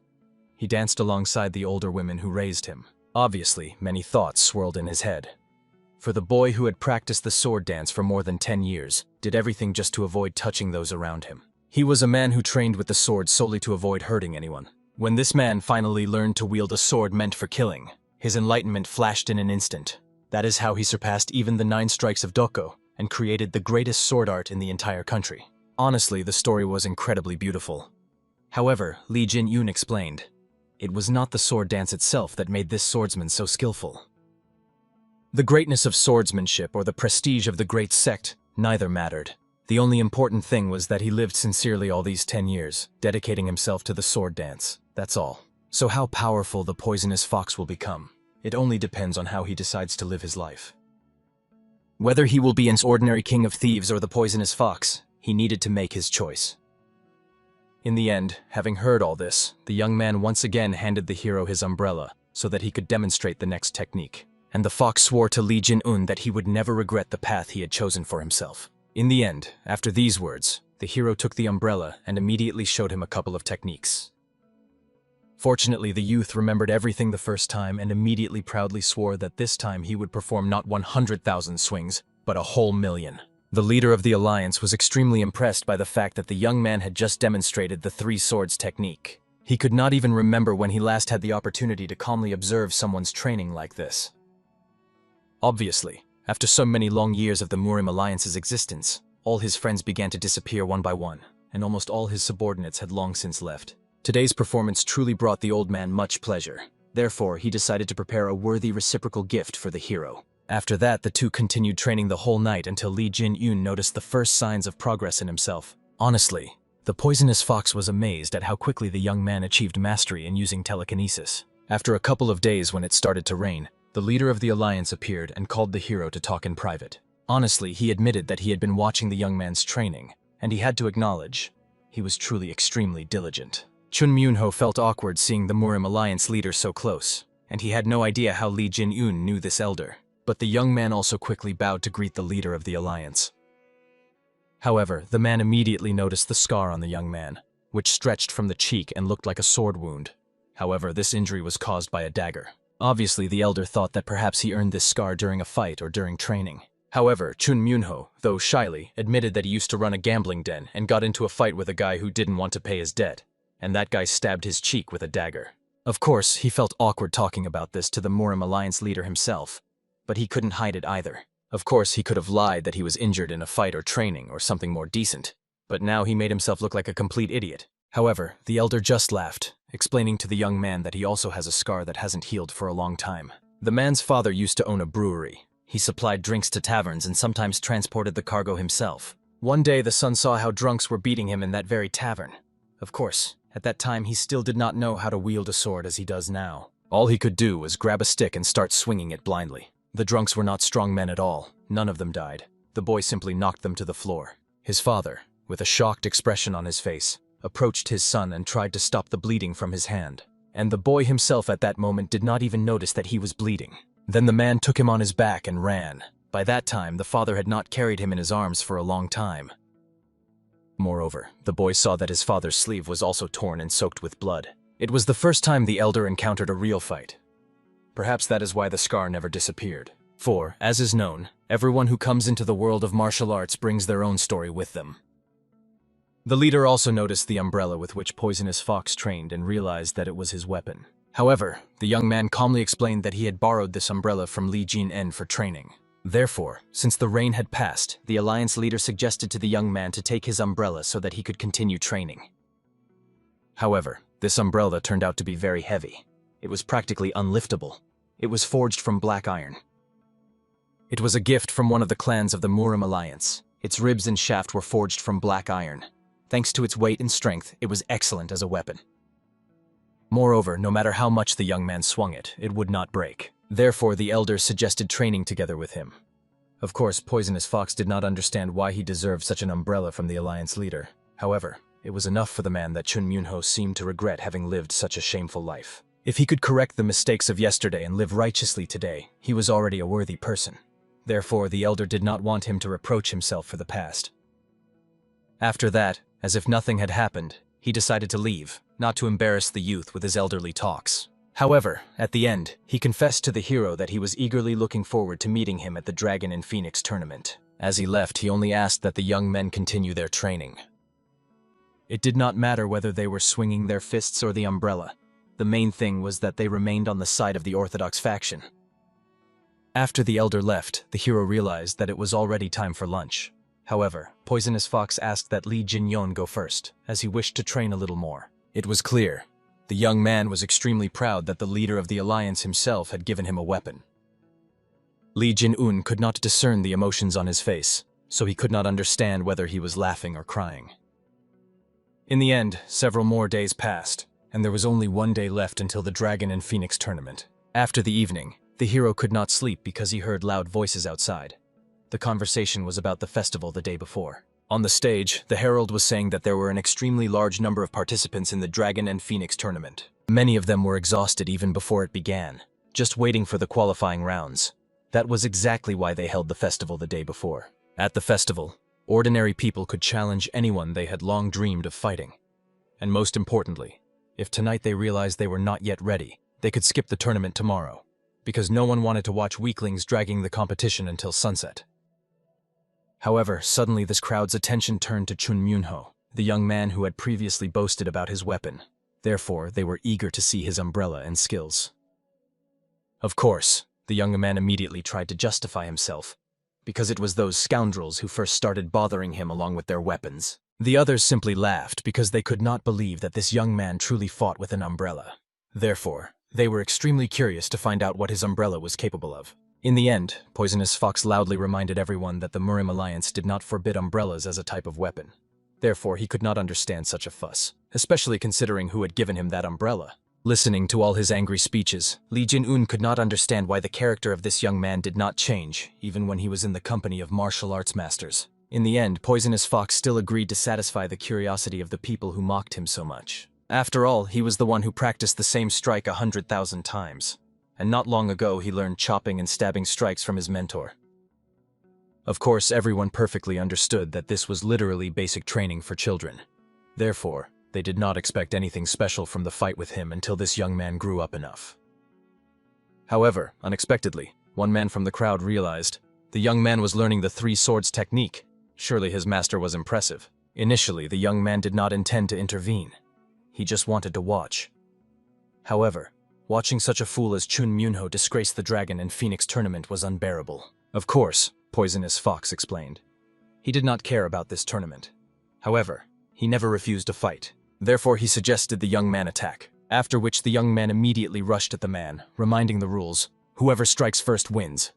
He danced alongside the older women who raised him. Obviously, many thoughts swirled in his head. For the boy who had practiced the sword dance for more than 10 years, did everything just to avoid touching those around him. He was a man who trained with the sword solely to avoid hurting anyone. When this man finally learned to wield a sword meant for killing, his enlightenment flashed in an instant. That is how he surpassed even the 9 strikes of Doko and created the greatest sword art in the entire country. Honestly, the story was incredibly beautiful. However, Li Jin-yoon explained, it was not the sword dance itself that made this swordsman so skillful. The greatness of swordsmanship or the prestige of the great sect, neither mattered. The only important thing was that he lived sincerely all these 10 years, dedicating himself to the sword dance. That's all. So how powerful the Poisonous Fox will become, it only depends on how he decides to live his life. Whether he will be an ordinary king of thieves or the Poisonous Fox, he needed to make his choice. In the end, having heard all this, the young man once again handed the hero his umbrella so that he could demonstrate the next technique. And the fox swore to Li Jin-un that he would never regret the path he had chosen for himself. In the end, after these words, the hero took the umbrella and immediately showed him a couple of techniques. Fortunately, the youth remembered everything the first time and immediately proudly swore that this time he would perform not 100,000 swings, but a whole million. The leader of the alliance was extremely impressed by the fact that the young man had just demonstrated the 3 swords technique. He could not even remember when he last had the opportunity to calmly observe someone's training like this. Obviously, after so many long years of the Murim Alliance's existence, all his friends began to disappear one by one, and almost all his subordinates had long since left. Today's performance truly brought the old man much pleasure. Therefore, he decided to prepare a worthy reciprocal gift for the hero. After that, the two continued training the whole night until Li Jin-yoon noticed the first signs of progress in himself. Honestly, the Poisonous Fox was amazed at how quickly the young man achieved mastery in using telekinesis. After a couple of days when it started to rain, the leader of the alliance appeared and called the hero to talk in private. Honestly, he admitted that he had been watching the young man's training, and he had to acknowledge, he was truly extremely diligent. Chun Myunho felt awkward seeing the Murim Alliance leader so close, and he had no idea how Li Jin-yoon knew this elder. But the young man also quickly bowed to greet the leader of the alliance. However, the man immediately noticed the scar on the young man, which stretched from the cheek and looked like a sword wound. However, this injury was caused by a dagger. Obviously, the elder thought that perhaps he earned this scar during a fight or during training. However, Chun Myunho, though shyly, admitted that he used to run a gambling den and got into a fight with a guy who didn't want to pay his debt, and that guy stabbed his cheek with a dagger. Of course, he felt awkward talking about this to the Murim Alliance leader himself, but he couldn't hide it either. Of course, he could have lied that he was injured in a fight or training or something more decent, but now he made himself look like a complete idiot. However, the elder just laughed, explaining to the young man that he also has a scar that hasn't healed for a long time. The man's father used to own a brewery. He supplied drinks to taverns and sometimes transported the cargo himself. One day, the son saw how drunks were beating him in that very tavern. Of course, at that time he still did not know how to wield a sword as he does now. All he could do was grab a stick and start swinging it blindly. The drunks were not strong men at all. None of them died. The boy simply knocked them to the floor. His father, with a shocked expression on his face, approached his son and tried to stop the bleeding from his hand. And the boy himself at that moment did not even notice that he was bleeding. Then the man took him on his back and ran. By that time, the father had not carried him in his arms for a long time. Moreover, the boy saw that his father's sleeve was also torn and soaked with blood. It was the first time the elder encountered a real fight. Perhaps that is why the scar never disappeared. For, as is known, everyone who comes into the world of martial arts brings their own story with them. The leader also noticed the umbrella with which Poisonous Fox trained and realized that it was his weapon. However, the young man calmly explained that he had borrowed this umbrella from Li Jin-en for training. Therefore, since the rain had passed, the alliance leader suggested to the young man to take his umbrella so that he could continue training. However, this umbrella turned out to be very heavy. It was practically unliftable. It was forged from black iron. It was a gift from one of the clans of the Murim Alliance. Its ribs and shaft were forged from black iron. Thanks to its weight and strength, it was excellent as a weapon. Moreover, no matter how much the young man swung it, it would not break. Therefore, the elder suggested training together with him. Of course, Poisonous Fox did not understand why he deserved such an umbrella from the alliance leader. However, it was enough for the man that Chun Myunho seemed to regret having lived such a shameful life. If he could correct the mistakes of yesterday and live righteously today, he was already a worthy person. Therefore, the elder did not want him to reproach himself for the past. After that, as if nothing had happened, he decided to leave, not to embarrass the youth with his elderly talks. However, at the end, he confessed to the hero that he was eagerly looking forward to meeting him at the Dragon and Phoenix tournament. As he left, he only asked that the young men continue their training. It did not matter whether they were swinging their fists or the umbrella. The main thing was that they remained on the side of the Orthodox faction. After the elder left, the hero realized that it was already time for lunch. However, Poisonous Fox asked that Li Jinyon go first, as he wished to train a little more. It was clear. The young man was extremely proud that the leader of the alliance himself had given him a weapon. Li Jin-un could not discern the emotions on his face, so he could not understand whether he was laughing or crying. In the end, several more days passed, and there was only one day left until the Dragon and Phoenix tournament. After the evening, the hero could not sleep because he heard loud voices outside. The conversation was about the festival the day before. On the stage, the herald was saying that there were an extremely large number of participants in the Dragon and Phoenix tournament. Many of them were exhausted even before it began, just waiting for the qualifying rounds. That was exactly why they held the festival the day before. At the festival, ordinary people could challenge anyone they had long dreamed of fighting. And most importantly, if tonight they realized they were not yet ready, they could skip the tournament tomorrow, because no one wanted to watch weaklings dragging the competition until sunset. However, suddenly this crowd's attention turned to Chun Myunho, the young man who had previously boasted about his weapon. Therefore, they were eager to see his umbrella and skills. Of course, the young man immediately tried to justify himself, because it was those scoundrels who first started bothering him along with their weapons. The others simply laughed because they could not believe that this young man truly fought with an umbrella. Therefore, they were extremely curious to find out what his umbrella was capable of. In the end, Poisonous Fox loudly reminded everyone that the Murim Alliance did not forbid umbrellas as a type of weapon. Therefore, he could not understand such a fuss, especially considering who had given him that umbrella. Listening to all his angry speeches, Li Jin-un could not understand why the character of this young man did not change, even when he was in the company of martial arts masters. In the end, Poisonous Fox still agreed to satisfy the curiosity of the people who mocked him so much. After all, he was the one who practiced the same strike 100,000 times. And not long ago he learned chopping and stabbing strikes from his mentor. Of course, everyone perfectly understood that this was literally basic training for children. Therefore, they did not expect anything special from the fight with him until this young man grew up enough. However, unexpectedly, one man from the crowd realized the young man was learning the three swords technique. Surely his master was impressive. Initially, the young man did not intend to intervene. He just wanted to watch. However, watching such a fool as Chun Myunho disgrace the Dragon and Phoenix tournament was unbearable. Of course, Poisonous Fox explained. He did not care about this tournament. However, he never refused to fight. Therefore, he suggested the young man attack, after which the young man immediately rushed at the man, reminding the rules, whoever strikes first wins.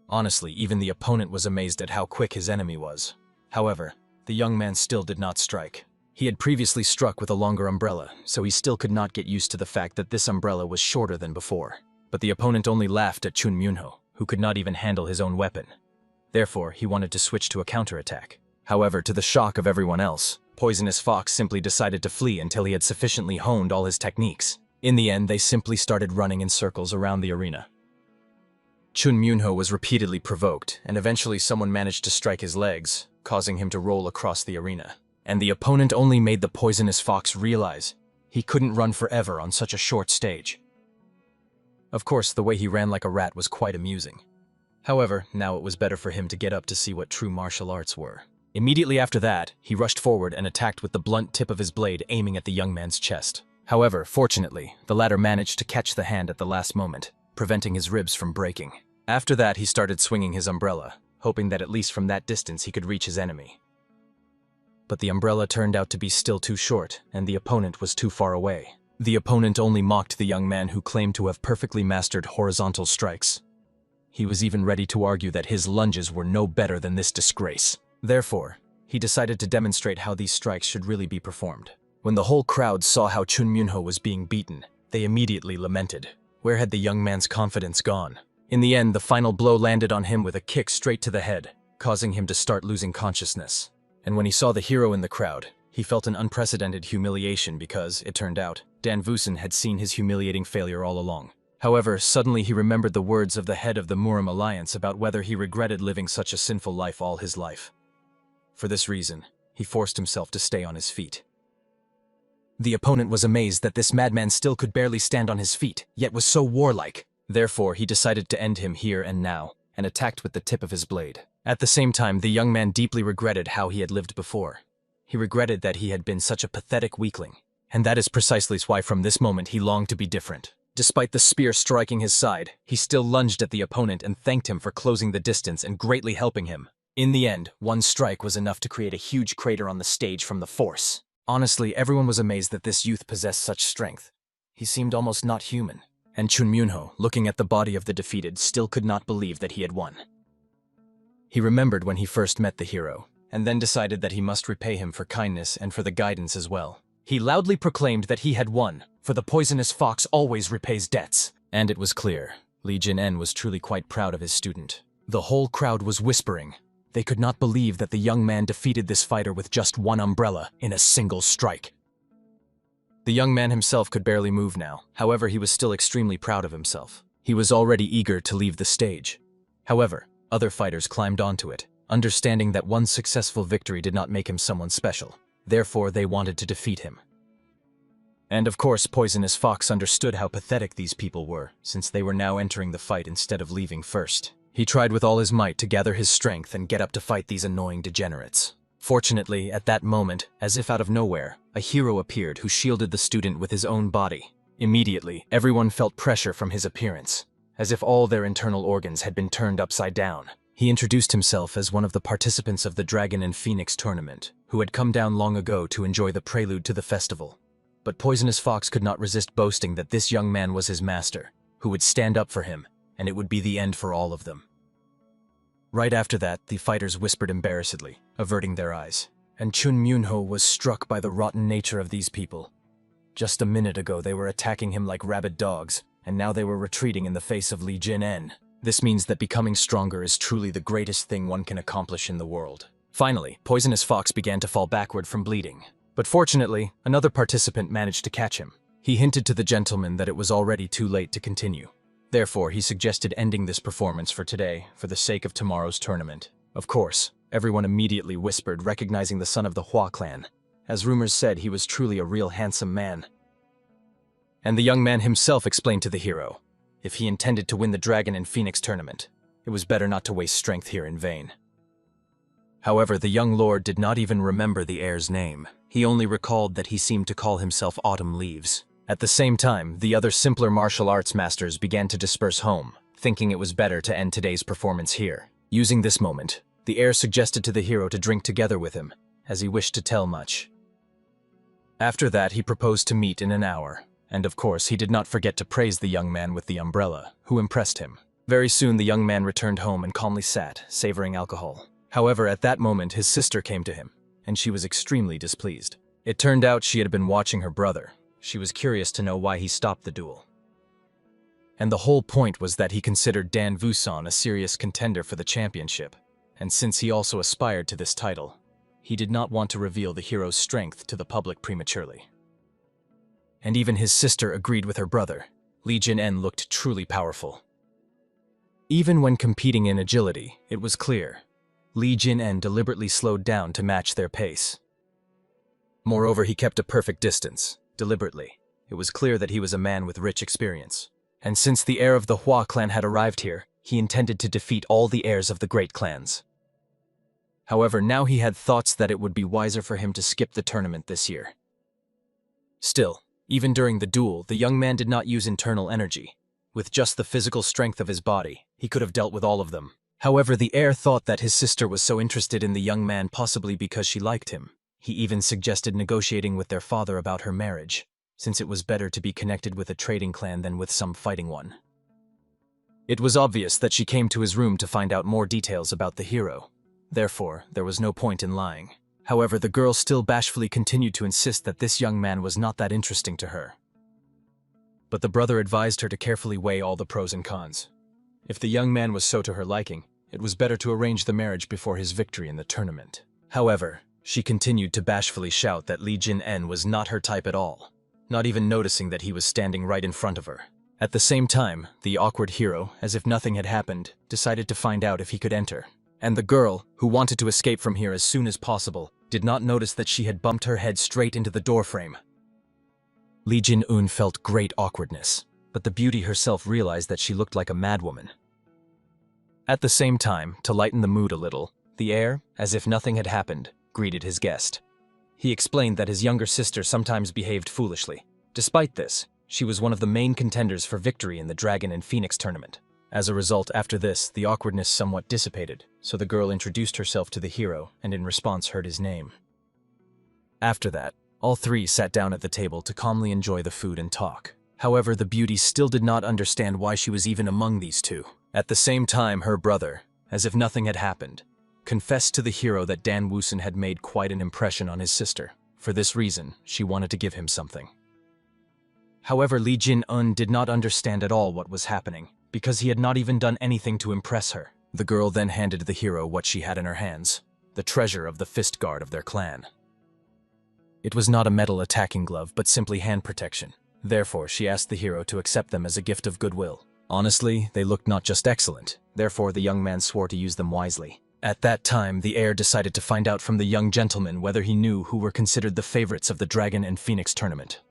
Honestly, even the opponent was amazed at how quick his enemy was. However, the young man still did not strike. He had previously struck with a longer umbrella, so he still could not get used to the fact that this umbrella was shorter than before. But the opponent only laughed at Chun Myunho, who could not even handle his own weapon. Therefore, he wanted to switch to a counterattack. However, to the shock of everyone else, Poisonous Fox simply decided to flee until he had sufficiently honed all his techniques. In the end, they simply started running in circles around the arena. Chun Myunho was repeatedly provoked, and eventually someone managed to strike his legs, causing him to roll across the arena. And the opponent only made the Poisonous Fox realize he couldn't run forever on such a short stage. Of course, the way he ran like a rat was quite amusing. However, now it was better for him to get up to see what true martial arts were. Immediately after that, he rushed forward and attacked with the blunt tip of his blade aiming at the young man's chest. However, fortunately, the latter managed to catch the hand at the last moment, preventing his ribs from breaking. After that, he started swinging his umbrella, hoping that at least from that distance he could reach his enemy. But the umbrella turned out to be still too short, and the opponent was too far away. The opponent only mocked the young man who claimed to have perfectly mastered horizontal strikes. He was even ready to argue that his lunges were no better than this disgrace. Therefore, he decided to demonstrate how these strikes should really be performed. When the whole crowd saw how Chun Myunho was being beaten, they immediately lamented. Where had the young man's confidence gone? In the end, the final blow landed on him with a kick straight to the head, causing him to start losing consciousness. And when he saw the hero in the crowd, he felt an unprecedented humiliation because, it turned out, Dan Vusen had seen his humiliating failure all along. However, suddenly he remembered the words of the head of the Murim Alliance about whether he regretted living such a sinful life all his life. For this reason, he forced himself to stay on his feet. The opponent was amazed that this madman still could barely stand on his feet, yet was so warlike. Therefore, he decided to end him here and now, and attacked with the tip of his blade. At the same time, the young man deeply regretted how he had lived before. He regretted that he had been such a pathetic weakling, and that is precisely why from this moment he longed to be different. Despite the spear striking his side, he still lunged at the opponent and thanked him for closing the distance and greatly helping him. In the end, one strike was enough to create a huge crater on the stage from the force. Honestly, everyone was amazed that this youth possessed such strength. He seemed almost not human. And Chun Myunho, looking at the body of the defeated, still could not believe that he had won. He remembered when he first met the hero, and then decided that he must repay him for kindness and for the guidance as well. He loudly proclaimed that he had won, for the Poisonous Fox always repays debts. And it was clear, Li Jin-en was truly quite proud of his student. The whole crowd was whispering. They could not believe that the young man defeated this fighter with just one umbrella in a single strike. The young man himself could barely move now, however he was still extremely proud of himself. He was already eager to leave the stage. However, other fighters climbed onto it, understanding that one successful victory did not make him someone special. Therefore, they wanted to defeat him. And of course, Poisonous Fox understood how pathetic these people were, since they were now entering the fight instead of leaving first. He tried with all his might to gather his strength and get up to fight these annoying degenerates. Fortunately, at that moment, as if out of nowhere, a hero appeared who shielded the student with his own body. Immediately, everyone felt pressure from his appearance, as if all their internal organs had been turned upside down. He introduced himself as one of the participants of the Dragon and Phoenix tournament, who had come down long ago to enjoy the prelude to the festival. But Poisonous Fox could not resist boasting that this young man was his master, who would stand up for him, and it would be the end for all of them. Right after that, the fighters whispered embarrassedly, averting their eyes. And Chun Myunho was struck by the rotten nature of these people. Just a minute ago they were attacking him like rabid dogs, and now they were retreating in the face of Li Jin-en. This means that becoming stronger is truly the greatest thing one can accomplish in the world. Finally, Poisonous Fox began to fall backward from bleeding. But fortunately, another participant managed to catch him. He hinted to the gentleman that it was already too late to continue. Therefore, he suggested ending this performance for today, for the sake of tomorrow's tournament. Of course, everyone immediately whispered, recognizing the son of the Hua clan. As rumors said, he was truly a real handsome man. And the young man himself explained to the hero, If he intended to win the Dragon and Phoenix tournament, it was better not to waste strength here in vain. However, the young lord did not even remember the heir's name. He only recalled that he seemed to call himself Autumn Leaves. At the same time, the other simpler martial arts masters began to disperse home, thinking it was better to end today's performance here. Using this moment, the heir suggested to the hero to drink together with him, as he wished to tell much. After that, he proposed to meet in an hour, and of course, he did not forget to praise the young man with the umbrella, who impressed him. Very soon, the young man returned home and calmly sat, savoring alcohol. However, at that moment, his sister came to him, and she was extremely displeased. It turned out she had been watching her brother. She was curious to know why he stopped the duel. And the whole point was that he considered Dan Vuson a serious contender for the championship, and since he also aspired to this title, he did not want to reveal the hero's strength to the public prematurely. And even his sister agreed with her brother. Li Jin-en looked truly powerful. Even when competing in agility, it was clear Li Jin-en deliberately slowed down to match their pace. Moreover, he kept a perfect distance, deliberately. It was clear that he was a man with rich experience. And since the heir of the Hua clan had arrived here, he intended to defeat all the heirs of the great clans. However, now he had thoughts that it would be wiser for him to skip the tournament this year. Still, even during the duel, the young man did not use internal energy. With just the physical strength of his body, he could have dealt with all of them. However, the heir thought that his sister was so interested in the young man possibly because she liked him. He even suggested negotiating with their father about her marriage, since it was better to be connected with a trading clan than with some fighting one. It was obvious that she came to his room to find out more details about the hero. Therefore, there was no point in lying. However, the girl still bashfully continued to insist that this young man was not that interesting to her. But the brother advised her to carefully weigh all the pros and cons. If the young man was so to her liking, it was better to arrange the marriage before his victory in the tournament. However, she continued to bashfully shout that Li Jin-en was not her type at all, not even noticing that he was standing right in front of her. At the same time, the awkward hero, as if nothing had happened, decided to find out if he could enter. And the girl, who wanted to escape from here as soon as possible, did not notice that she had bumped her head straight into the doorframe. Li Jin-un felt great awkwardness, but the beauty herself realized that she looked like a madwoman. At the same time, to lighten the mood a little, the heir, as if nothing had happened, greeted his guest. He explained that his younger sister sometimes behaved foolishly. Despite this, she was one of the main contenders for victory in the Dragon and Phoenix tournament. As a result, after this, the awkwardness somewhat dissipated, so the girl introduced herself to the hero and in response heard his name. After that, all three sat down at the table to calmly enjoy the food and talk. However, the beauty still did not understand why she was even among these two. At the same time, her brother, as if nothing had happened, confessed to the hero that Dan Wusun had made quite an impression on his sister. For this reason, she wanted to give him something. However, Li Jin-un did not understand at all what was happening, because he had not even done anything to impress her. The girl then handed the hero what she had in her hands, the treasure of the fist guard of their clan. It was not a metal attacking glove, but simply hand protection. Therefore, she asked the hero to accept them as a gift of goodwill. Honestly, they looked not just excellent, therefore the young man swore to use them wisely. At that time, the heir decided to find out from the young gentleman whether he knew who were considered the favorites of the Dragon and Phoenix tournament.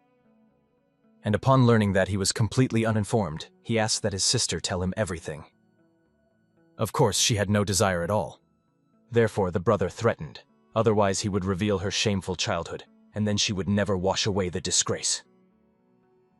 And upon learning that he was completely uninformed, he asked that his sister tell him everything. Of course, she had no desire at all. Therefore, the brother threatened. Otherwise, he would reveal her shameful childhood, and then she would never wash away the disgrace.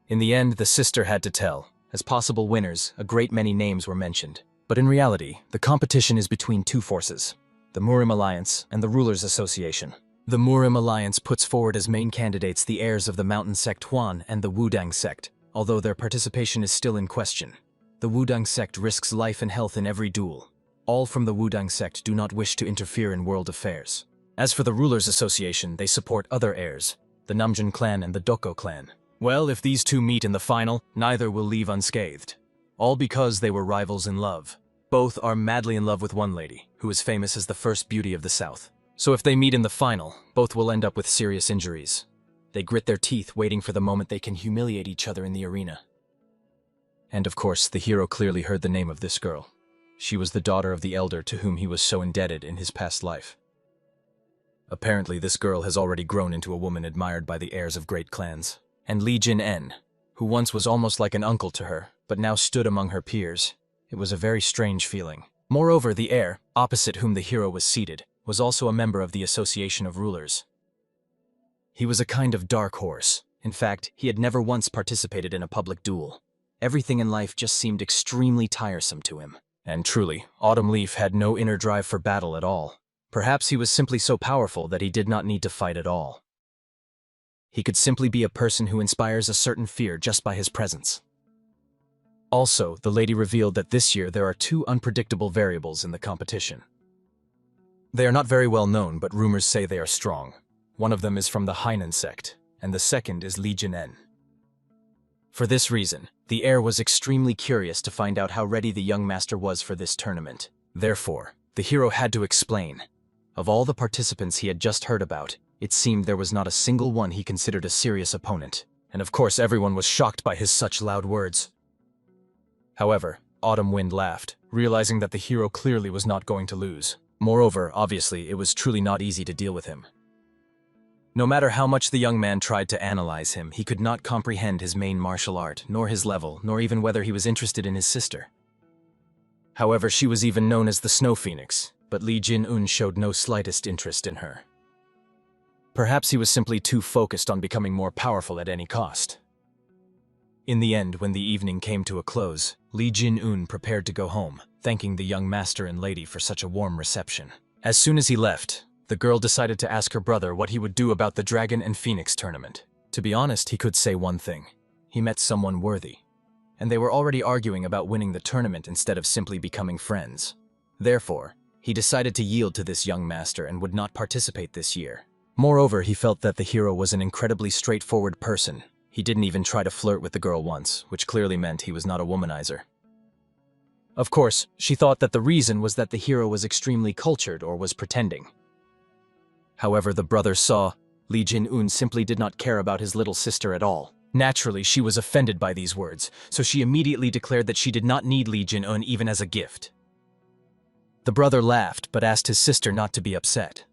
In the end, the sister had to tell. As possible winners, a great many names were mentioned. But in reality, the competition is between two forces, the Murim Alliance and the Rulers Association. The Murim Alliance puts forward as main candidates the heirs of the Mountain Sect Huan and the Wudang Sect, although their participation is still in question. The Wudang Sect risks life and health in every duel. All from the Wudang Sect do not wish to interfere in world affairs. As for the Rulers Association, they support other heirs, the Namjin clan and the Doko clan. Well, if these two meet in the final, neither will leave unscathed. All because they were rivals in love. Both are madly in love with one lady, who is famous as the first beauty of the South. So if they meet in the final, both will end up with serious injuries. They grit their teeth waiting for the moment they can humiliate each other in the arena. And of course, the hero clearly heard the name of this girl. She was the daughter of the elder to whom he was so indebted in his past life. Apparently, this girl has already grown into a woman admired by the heirs of great clans. And Li Jin-en, who once was almost like an uncle to her, but now stood among her peers. It was a very strange feeling. Moreover, the heir, opposite whom the hero was seated, was also a member of the Association of Rulers. He was a kind of dark horse. In fact, he had never once participated in a public duel. Everything in life just seemed extremely tiresome to him. And truly, Autumn Leaf had no inner drive for battle at all. Perhaps he was simply so powerful that he did not need to fight at all. He could simply be a person who inspires a certain fear just by his presence. Also, the lady revealed that this year there are two unpredictable variables in the competition. They are not very well known, but rumors say they are strong. One of them is from the Hainan sect, and the second is Li Jinen. For this reason, the heir was extremely curious to find out how ready the young master was for this tournament. Therefore, the hero had to explain. Of all the participants he had just heard about, it seemed there was not a single one he considered a serious opponent. And of course everyone was shocked by his such loud words. However, Autumn Wind laughed, realizing that the hero clearly was not going to lose. Moreover, obviously, it was truly not easy to deal with him. No matter how much the young man tried to analyze him, he could not comprehend his main martial art, nor his level, nor even whether he was interested in his sister. However, she was even known as the Snow Phoenix, but Li Jin-un showed no slightest interest in her. Perhaps he was simply too focused on becoming more powerful at any cost. In the end, when the evening came to a close, Li Jin-un prepared to go home, thanking the young master and lady for such a warm reception. As soon as he left, the girl decided to ask her brother what he would do about the Dragon and Phoenix tournament. To be honest, he could say one thing. He met someone worthy. And they were already arguing about winning the tournament instead of simply becoming friends. Therefore, he decided to yield to this young master and would not participate this year. Moreover, he felt that the hero was an incredibly straightforward person. He didn't even try to flirt with the girl once, which clearly meant he was not a womanizer. Of course, she thought that the reason was that the hero was extremely cultured or was pretending. However, the brother saw Li Jin-un simply did not care about his little sister at all. Naturally, she was offended by these words, so she immediately declared that she did not need Li Jin-un even as a gift. The brother laughed, but asked his sister not to be upset.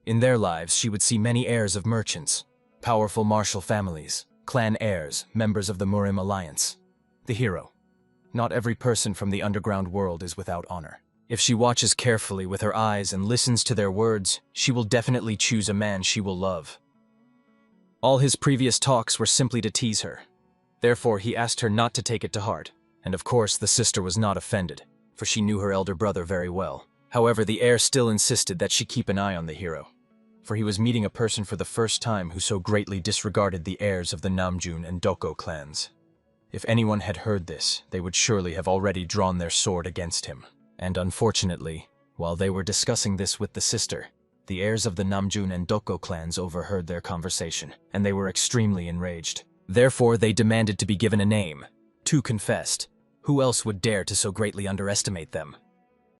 In their lives, she would see many heirs of merchants, powerful martial families, clan heirs, members of the Murim Alliance. The hero. Not every person from the underground world is without honor. If she watches carefully with her eyes and listens to their words, she will definitely choose a man she will love. All his previous talks were simply to tease her. Therefore, he asked her not to take it to heart. And of course, the sister was not offended, for she knew her elder brother very well. However, the heir still insisted that she keep an eye on the hero, for he was meeting a person for the first time who so greatly disregarded the heirs of the Namjoon and Doko clans. If anyone had heard this, they would surely have already drawn their sword against him. And unfortunately, while they were discussing this with the sister, the heirs of the Namjoon and Doko clans overheard their conversation, and they were extremely enraged. Therefore, they demanded to be given a name. Two confessed. Who else would dare to so greatly underestimate them?